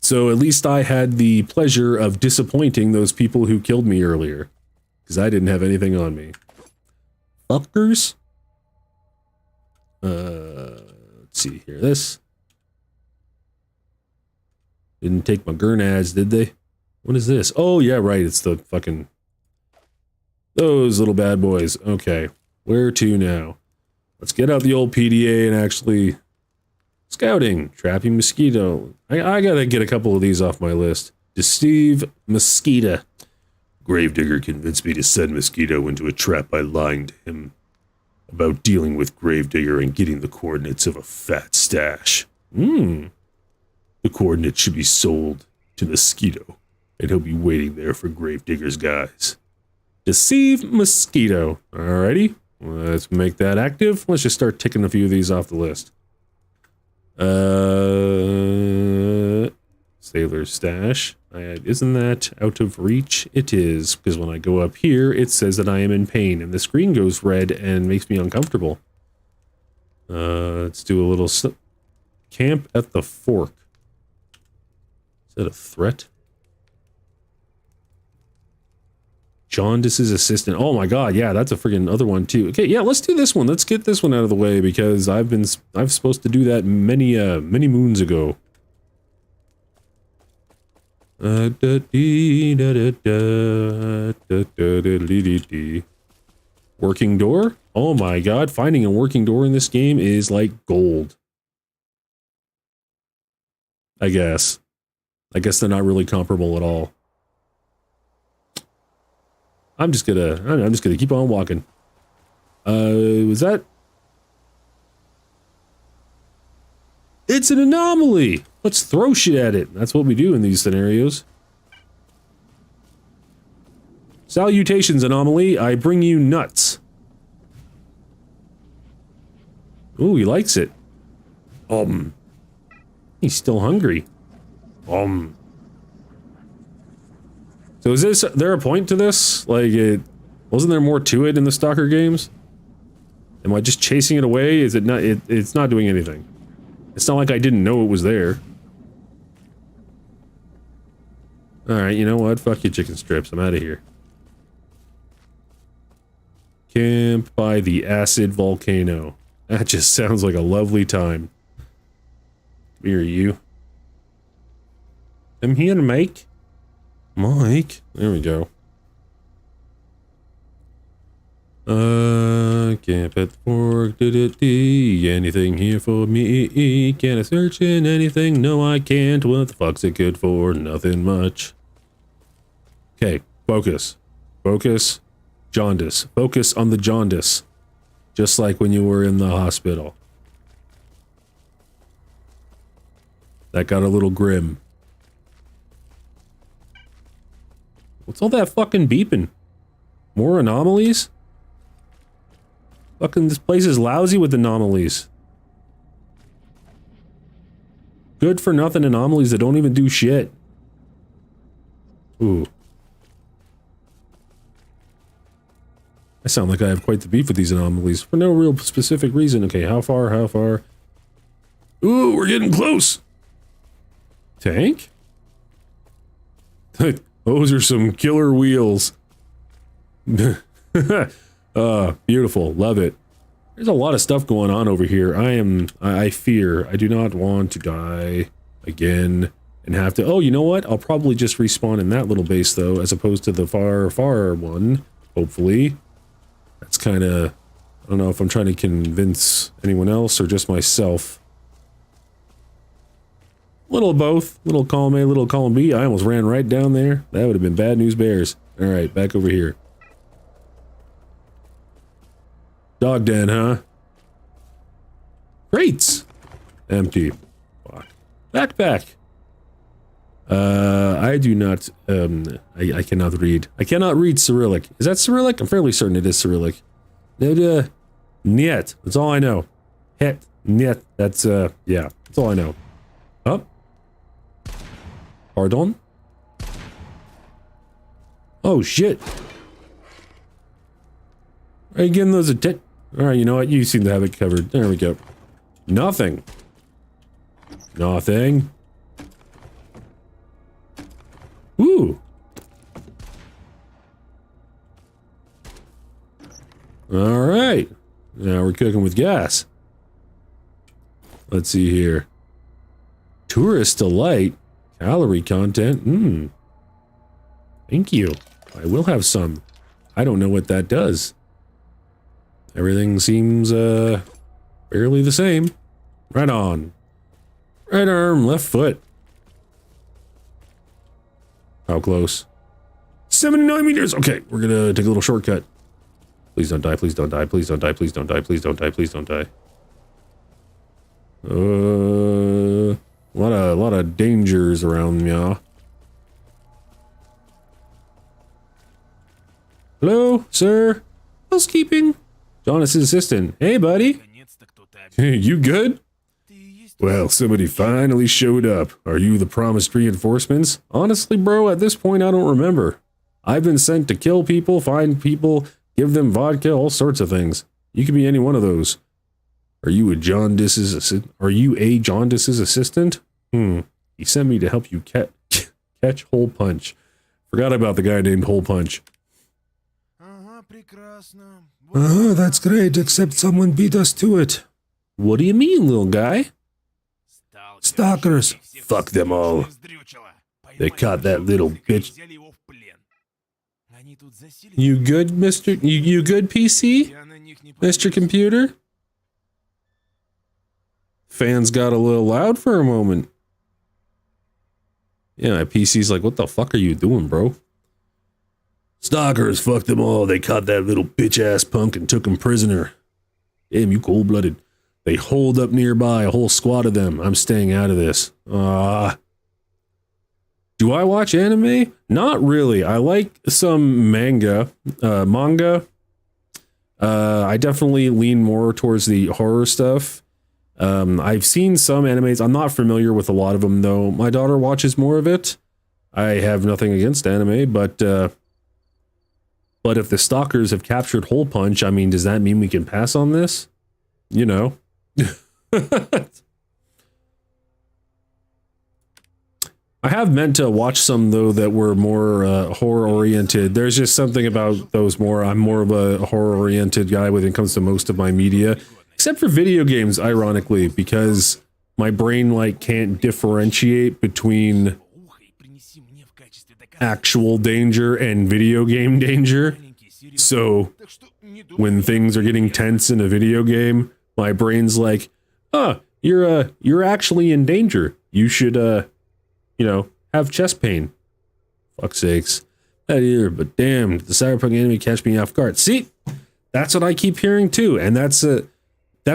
So at least I had the pleasure of disappointing those people who killed me earlier. Because I didn't have anything on me. Fuckers? Let's see here. This. Didn't take my grenades, did they? What is this? Oh, yeah, right. It's the fucking... Those little bad boys. Okay. Where to now? Let's get out the old PDA and actually Scouting, trapping mosquito. I gotta get a couple of these off my list. Deceive mosquito. Gravedigger convinced me to send Mosquito into a trap by lying to him about dealing with Gravedigger and getting the coordinates of a fat stash. The coordinates should be sold to Mosquito, and he'll be waiting there for Gravedigger's guys. Deceive Mosquito. Alrighty, let's make that active. Let's just start ticking a few of these off the list. Sailor's stash. Isn't that out of reach? It is, because when I go up here, it says that I am in pain, and the screen goes red and makes me uncomfortable. Let's do a little camp at the fork. Is that a threat? Jaundice's assistant. Oh my god, yeah, that's a friggin' other one too. Okay, yeah, let's do this one. Let's get this one out of the way because I've supposed to do that many moons ago. Working door? Oh my god, finding a working door in this game is like gold. I guess they're not really comparable at all. I'm just gonna keep on walking. Was that? It's an anomaly! Let's throw shit at it. That's what we do in these scenarios. Salutations, anomaly. I bring you nuts. Ooh, he likes it. He's still hungry. So is there a point to this? Like, wasn't there more to it in the Stalker games? Am I just chasing it away? Is it not? It's not doing anything. It's not like I didn't know it was there. Alright, you know what? Fuck you, chicken strips. I'm out of here. Camp by the acid volcano. That just sounds like a lovely time. Come here, you. I'm here, Mike. Mike? There we go. Camp at the fork, anything here for me? Can I search in anything? No, I can't. What the fuck's it good for? Nothing much. Okay, focus. Focus. Jaundice. Focus on the jaundice. Just like when you were in the hospital. That got a little grim. What's all that fucking beeping? More anomalies? Fucking this place is lousy with anomalies. Good for nothing anomalies that don't even do shit. Ooh. I sound like I have quite the beef with these anomalies for no real specific reason. Okay, how far? How far? Ooh, we're getting close. Tank? Those are some killer wheels. Beautiful. Love it. There's a lot of stuff going on over here. I fear. I do not want to die again and have to... Oh, you know what? I'll probably just respawn in that little base, though, as opposed to the far, far one, hopefully. That's kind of... I don't know if I'm trying to convince anyone else or just myself. Little of both. Little column A, little column B. I almost ran right down there. That would have been bad news bears. Alright, back over here. Dog den, huh? Crates! Empty. Fuck. Backpack! I do not, I cannot read. I cannot read Cyrillic. Is that Cyrillic? I'm fairly certain it is Cyrillic. Niet. That's all I know. Het. Niet. That's, yeah. That's all I know. Oh. Pardon? Oh, shit. Are you getting those Alright, you know what? You seem to have it covered. There we go. Nothing. Nothing. Ooh. Alright. Now we're cooking with gas. Let's see here. Tourist delight. Calorie content. Thank you. I will have some. I don't know what that does. Everything seems, fairly the same. Right on. Right arm, left foot. How close? 79 meters. Okay, we're gonna take a little shortcut. Please don't die, please don't die, please don't die, please don't die, please don't die, please don't die. A lot of dangers around me. Hello, sir. Housekeeping. Jonas's assistant. Hey, buddy. You good? Well, somebody finally showed up. Are you the promised reinforcements? Honestly, bro, at this point, I don't remember. I've been sent to kill people, find people, give them vodka, all sorts of things. You could be any one of those. Are you a Jaundice's assistant? He sent me to help you catch Hole Punch. Forgot about the guy named Hole Punch. Oh, that's great, except someone beat us to it. What do you mean, little guy? Stalkers. Fuck them all. They caught that little bitch. You good, Mr. You good, PC? Mr. Computer? Fans got a little loud for a moment. Yeah, my PC's like, what the fuck are you doing, bro? Stalkers, fuck them all. They caught that little bitch-ass punk and took him prisoner. Damn, you cold-blooded. They holed up nearby, a whole squad of them. I'm staying out of this. Do I watch anime? Not really. I like some manga. I definitely lean more towards the horror stuff. I've seen some animes. I'm not familiar with a lot of them, though. My daughter watches more of it. I have nothing against anime, but if the stalkers have captured Hole Punch, I mean, does that mean we can pass on this? You know. I have meant to watch some, though, that were more horror-oriented. There's just something about those more... I'm more of a horror-oriented guy when it comes to most of my media. Except for video games, ironically, because my brain, like, can't differentiate between actual danger and video game danger. So, when things are getting tense in a video game, my brain's like, oh, you're actually in danger. You should, have chest pain. Fuck's sakes. That either, but damn, the Cyberpunk anime catch me off guard. See? That's what I keep hearing too, and that's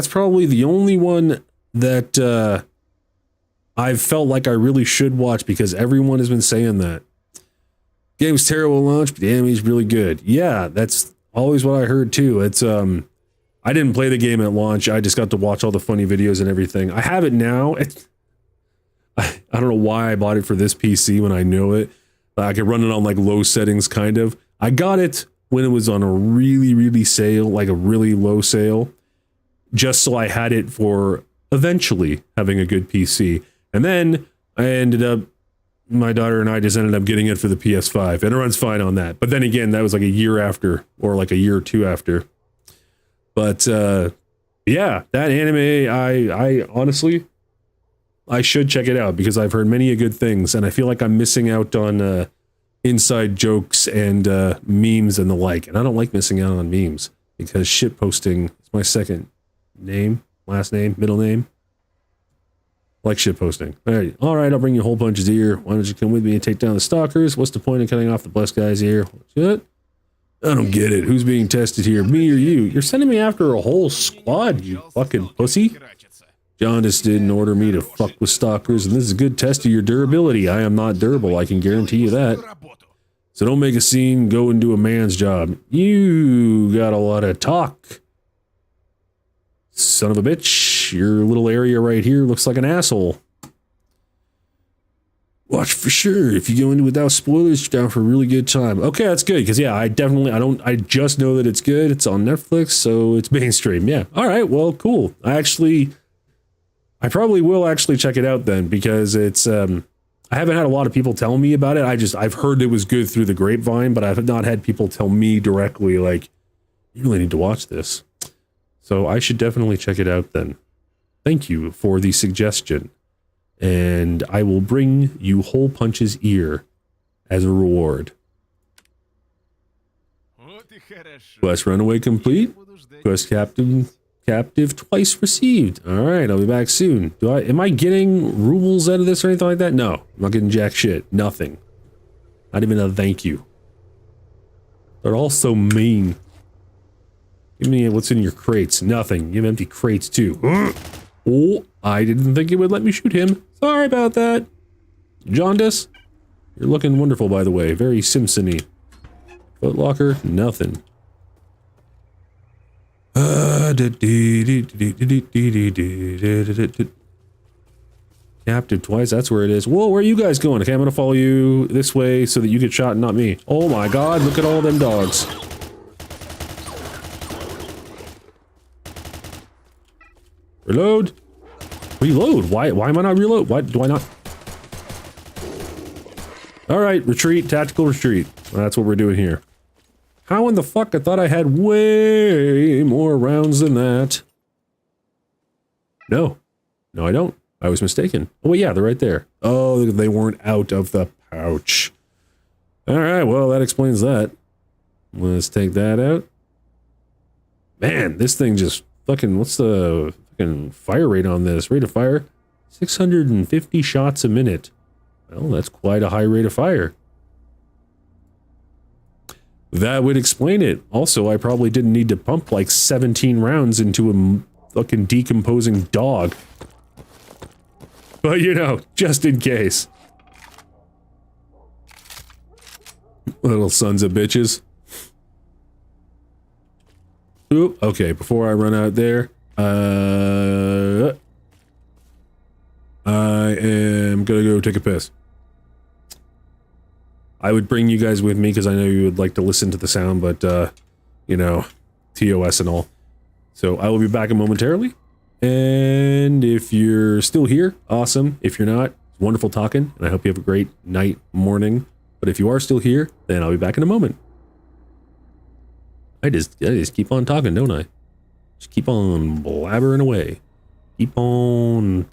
probably the only one that I've felt like I really should watch because everyone has been saying that. Game's terrible at launch, but the anime's really good. Yeah, that's always what I heard too. It's I didn't play the game at launch. I just got to watch all the funny videos and everything. I have it now. I don't know why I bought it for this PC when I know it. I could run it on like low settings, kind of. I got it when it was on a really, really sale, like a really low sale, just so I had it for eventually having a good PC. And then my daughter and I just ended up getting it for the PS5, and it runs fine on that. But then again, that was like a year after, or like a year or two after. But yeah, that anime, I honestly, I should check it out because I've heard many good things, and I feel like I'm missing out on inside jokes and memes and the like. And I don't like missing out on memes because shit posting is my second name, last name, middle name. I like shit posting. All right, I'll bring you Hole Punch's ear. Why don't you come with me and take down the stalkers? What's the point of cutting off the blessed guy's ear? What? I don't get it. Who's being tested here, me or you? You're sending me after a whole squad, you fucking pussy. Jaundice didn't order me to fuck with stalkers, and this is a good test of your durability. I am not durable, I can guarantee you that. So don't make a scene, go and do a man's job. You got a lot of talk. Son of a bitch, your little area right here looks like an asshole. Watch for sure. If you go into it without spoilers, you're down for a really good time. Okay, that's good, because yeah, I just know that it's good. It's on Netflix, so it's mainstream. Yeah. All right, well, cool. I probably will actually check it out then, because it's, I haven't had a lot of people tell me about it. I've heard it was good through the grapevine, but I've not had people tell me directly, like, you really need to watch this. So I should definitely check it out then. Thank you for the suggestion. And I will bring you Hole Punch's ear as a reward. Quest runaway complete. Quest captain Captive twice received. All right, I'll be back soon. Am I getting rubles out of this or anything like that? No, I'm not getting jack shit. Nothing. Not even a thank you. They're all so mean. Give me what's in your crates. Nothing. You have empty crates too. Oh, I didn't think it would let me shoot him. Sorry about that. Jaundice, you're looking wonderful, by the way. Very Simpson-y. Footlocker, nothing. Captive twice, that's where it is. Whoa, where are you guys going? Okay, I'm gonna follow you this way so that you get shot and not me. Oh my god, look at all them dogs. Reload. Reload? Why am I not reload? Why do I not? Alright, retreat, tactical retreat. That's what we're doing here. How in the fuck? I thought I had way more rounds than that. No. No, I don't. I was mistaken. Oh, yeah, they're right there. Oh, they weren't out of the pouch. Alright, well, that explains that. Let's take that out. Man, this thing just fucking... What's the fucking fire rate on this? Rate of fire? 650 shots a minute. Well, that's quite a high rate of fire. That would explain it. Also, I probably didn't need to pump like 17 rounds into a fucking decomposing dog. But, you know, just in case. Little sons of bitches. Oop, okay, before I run out there, I am gonna go take a piss. I would bring you guys with me because I know you would like to listen to the sound, but, you know, TOS and all. So I will be back momentarily. And if you're still here, awesome. If you're not, wonderful talking. And I hope you have a great night, morning. But if you are still here, then I'll be back in a moment. I just keep on talking, don't I? Just keep on blabbering away. Keep on...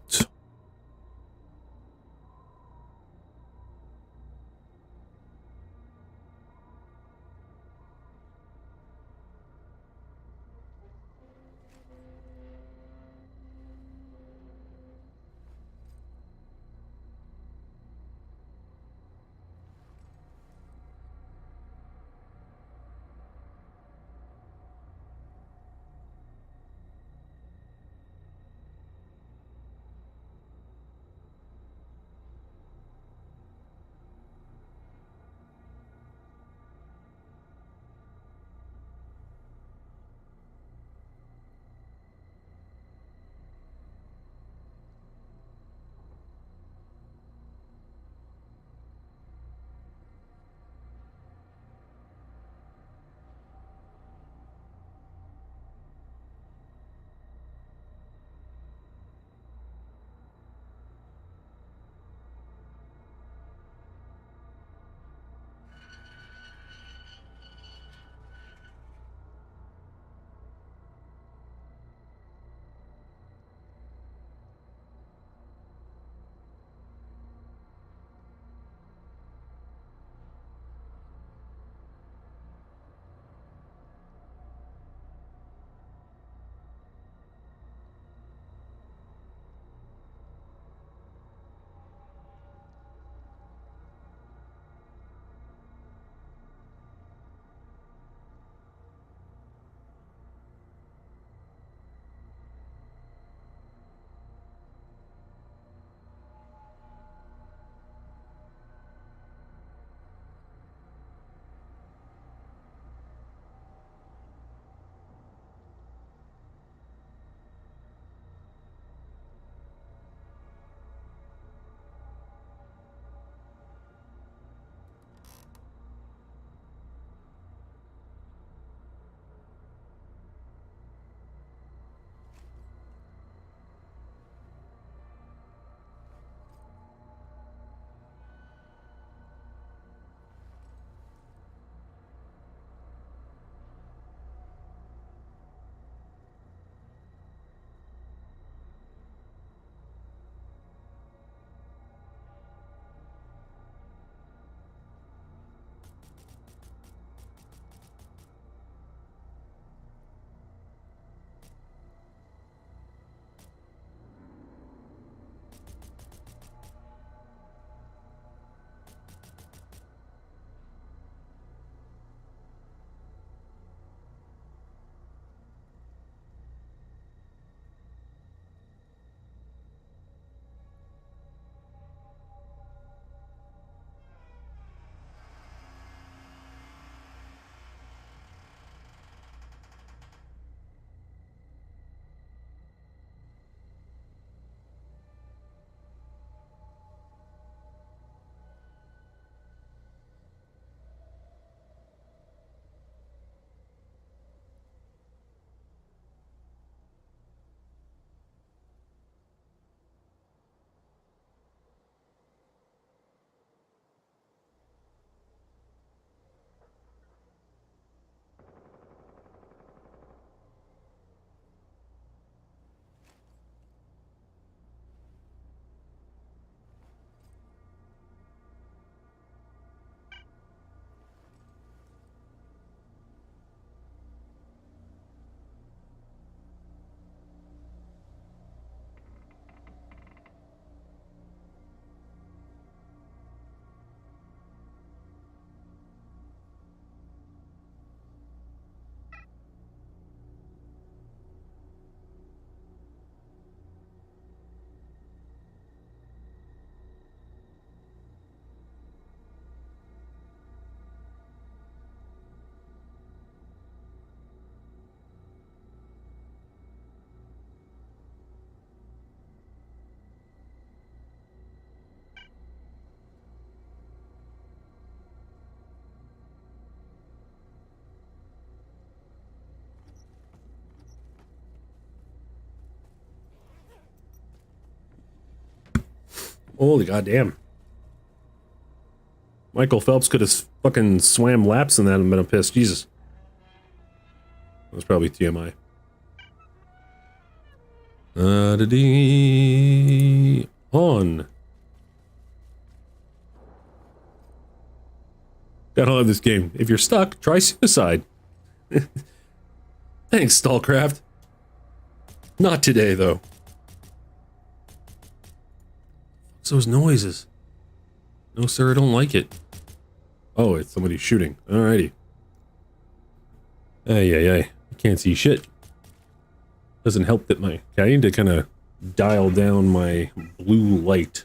Holy goddamn. Michael Phelps could have fucking swam laps in that and been a piss. Jesus. That was probably TMI. On. Gotta love this game. If you're stuck, try suicide. Thanks, STALCRAFT. Not today, though. What's those noises? No, sir, I don't like it. Oh, it's somebody shooting. Alrighty. Ay. I can't see shit. Doesn't help that my... Okay, I need to kind of dial down my blue light.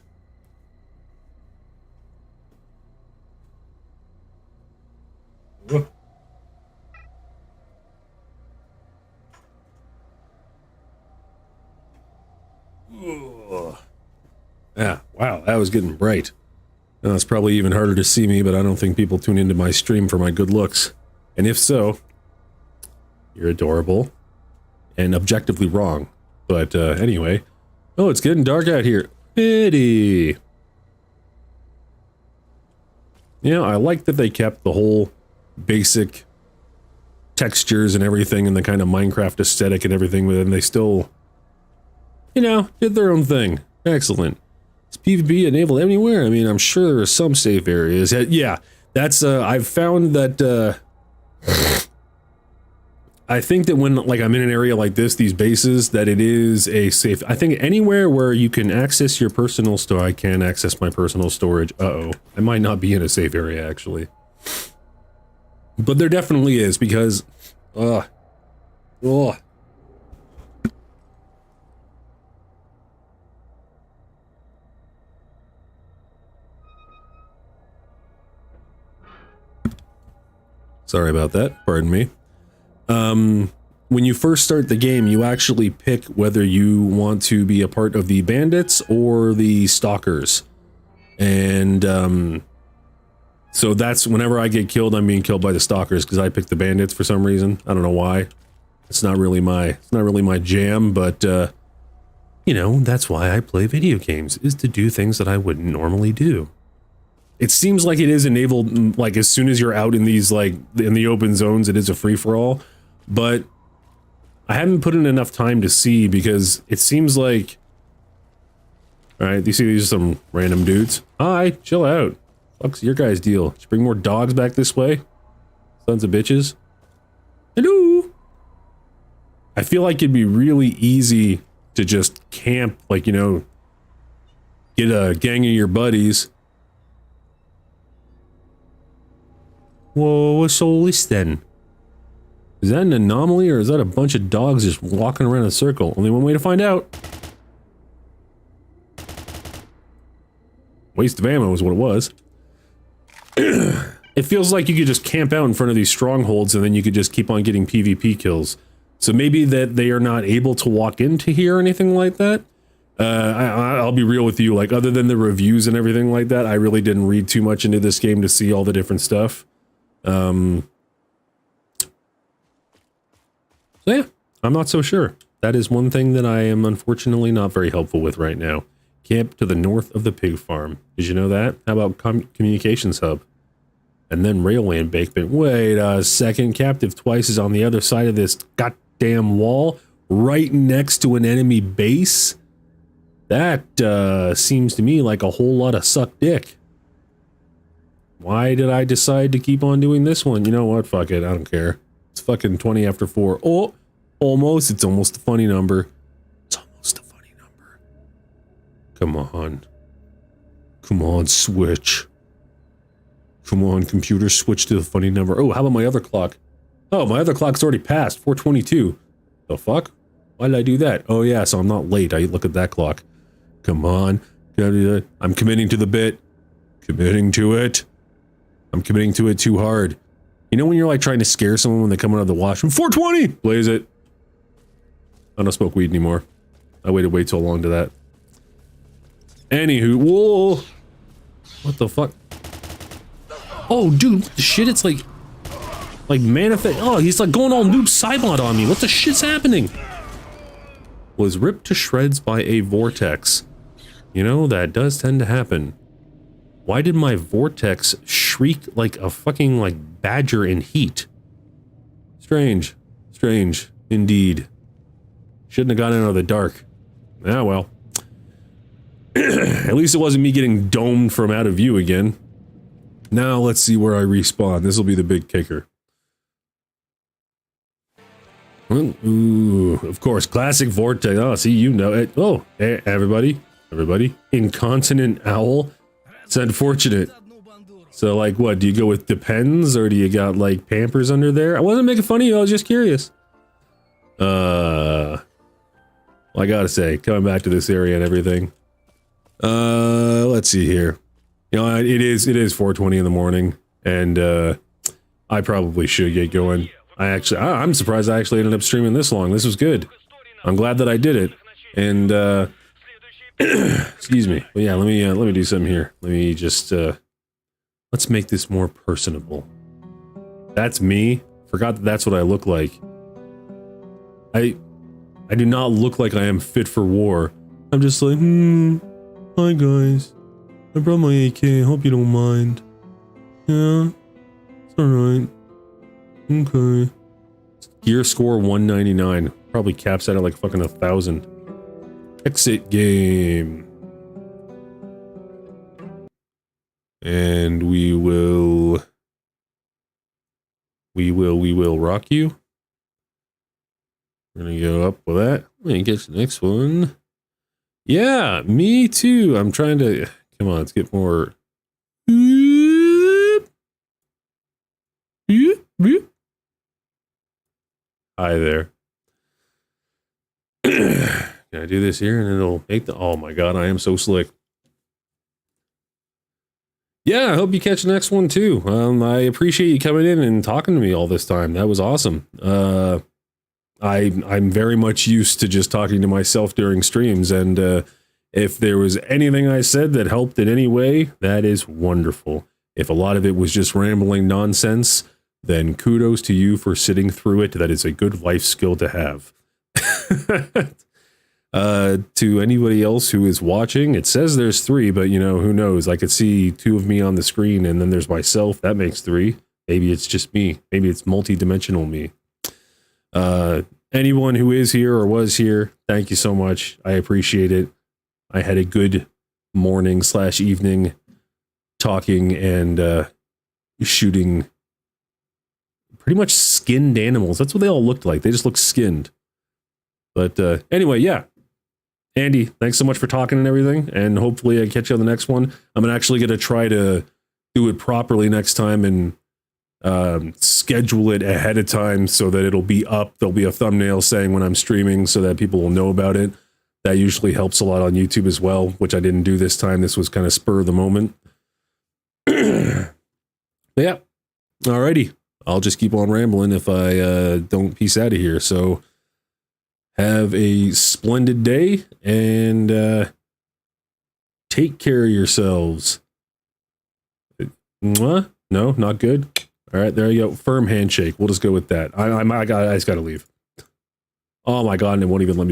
Whoa. Yeah, wow, that was getting bright. Now, it's probably even harder to see me, but I don't think people tune into my stream for my good looks. And if so, you're adorable and objectively wrong. But anyway, oh, it's getting dark out here. Pity. You know, I like that they kept the whole basic textures and everything and the kind of Minecraft aesthetic and everything, but then they still, you know, did their own thing. Excellent. Is PvP enabled anywhere? I mean, I'm sure there are some safe areas. Yeah, that's, I've found that, I think that when, like, I'm in an area like this, these bases, that it is a safe... I think anywhere where you can access your personal store... I can access my personal storage. Uh-oh. I might not be in a safe area, actually. But there definitely is, because... Ugh. Sorry about that. Pardon me. When you first start the game, you actually pick whether you want to be a part of the bandits or the stalkers. And, so that's whenever I get killed, I'm being killed by the stalkers because I picked the bandits for some reason. I don't know why. It's not really my jam, but, you know, that's why I play video games, is to do things that I wouldn't normally do. It seems like it is enabled, like, as soon as you're out in these, like, in the open zones, it is a free-for-all. But I haven't put in enough time to see, because it seems like... Alright, you see these are some random dudes. Hi, chill out. What's your guys' deal? Did you bring more dogs back this way? Sons of bitches. Hello! I feel like it'd be really easy to just camp, like, you know, get a gang of your buddies. Whoa, what's all this then? Is that an anomaly, or is that a bunch of dogs just walking around in a circle? Only one way to find out. Waste of ammo is what it was. It feels like you could just camp out in front of these strongholds and then you could just keep on getting PvP kills. So maybe that they are not able to walk into here or anything like that. I'll be real with you, like, other than the reviews and everything like that, I really didn't read too much into this game to see all the different stuff. So yeah, I'm not so sure. That is one thing that I am unfortunately not very helpful with right now. Camp to the north of the pig farm. Did you know that? How about communications hub? And then railway embankment. Wait a second. Captive Twice is on the other side of this goddamn wall, right next to an enemy base? That seems to me like a whole lot of suck dick. Why did I decide to keep on doing this one? You know what? Fuck it. I don't care. It's fucking 20 after 4. Oh, almost. It's almost a funny number. It's almost a funny number. Come on. Come on, switch. Come on, computer, switch to the funny number. Oh, how about my other clock? Oh, my other clock's already passed. 4:22. The fuck? Why did I do that? Oh, yeah, so I'm not late. I look at that clock. Come on. I'm committing to the bit. Committing to it. I'm committing to it too hard. You know when you're like trying to scare someone when they come out of the washroom? 420! Blaze it. I don't smoke weed anymore. I waited way too long to that. Anywho, whoa! What the fuck? Oh, dude, what the shit? It's like manifest. Oh, he's like going all noob Cybot on me. What the shit's happening? Was ripped to shreds by a vortex. You know, that does tend to happen. Why did my vortex shriek like a fucking, like, badger in heat? Strange. Strange. Indeed. Shouldn't have gotten out of the dark. Ah, well. At least it wasn't me getting domed from out of view again. Now let's see where I respawn. This will be the big kicker. Ooh, of course, classic vortex. Oh, see, you know it. Oh, hey, everybody. Everybody. Incontinent owl. It's unfortunate. So, like, what? Do you go with depends, or do you got, like, Pampers under there? I wasn't making fun of you. I was just curious. Well, I gotta say, coming back to this area and everything. Let's see here. You know, it is 4:20 in the morning, and, I probably should get going. I'm surprised I actually ended up streaming this long. This was good. I'm glad that I did it. And, excuse me. But yeah, let me do something here. Let me just, let's make this more personable. That's me. Forgot that that's what I look like. I do not look like I am fit for war. I'm just like, hi guys. I brought my AK, hope you don't mind. Yeah, it's alright. Okay. Gear score 199. Probably caps out at like fucking 1,000. Exit game. And we will rock you. We're gonna go up with that. Let me get the next one. Yeah, me too. I'm trying to, come on, let's get more. Hi there. Can I do this here and it'll make the, oh my god, I am so slick. Yeah, I hope you catch the next one too. I appreciate you coming in and talking to me all this time. That was awesome. I'm very much used to just talking to myself during streams, and if there was anything I said that helped in any way, that is wonderful. If a lot of it was just rambling nonsense, then kudos to you for sitting through it. That is a good life skill to have. To anybody else who is watching, it says there's 3, but you know, who knows? I could see 2 of me on the screen, and then there's myself. That makes 3. Maybe it's just me. Maybe it's multi-dimensional me. Anyone who is here or was here, thank you so much. I appreciate it. I had a good morning / evening talking and shooting pretty much skinned animals. That's what they all looked like. They just looked skinned. But anyway, yeah. Andy, thanks so much for talking and everything, and hopefully I catch you on the next one. I'm actually going to try to do it properly next time and schedule it ahead of time so that it'll be up. There'll be a thumbnail saying when I'm streaming so that people will know about it. That usually helps a lot on YouTube as well, which I didn't do this time. This was kind of spur of the moment. Yeah. Alrighty. I'll just keep on rambling if I don't peace out of here. So have a splendid day and take care of yourselves. Mwah? No, not good. All right, there you go. Firm handshake. We'll just go with that. I just got to leave. Oh my god, and it won't even let me do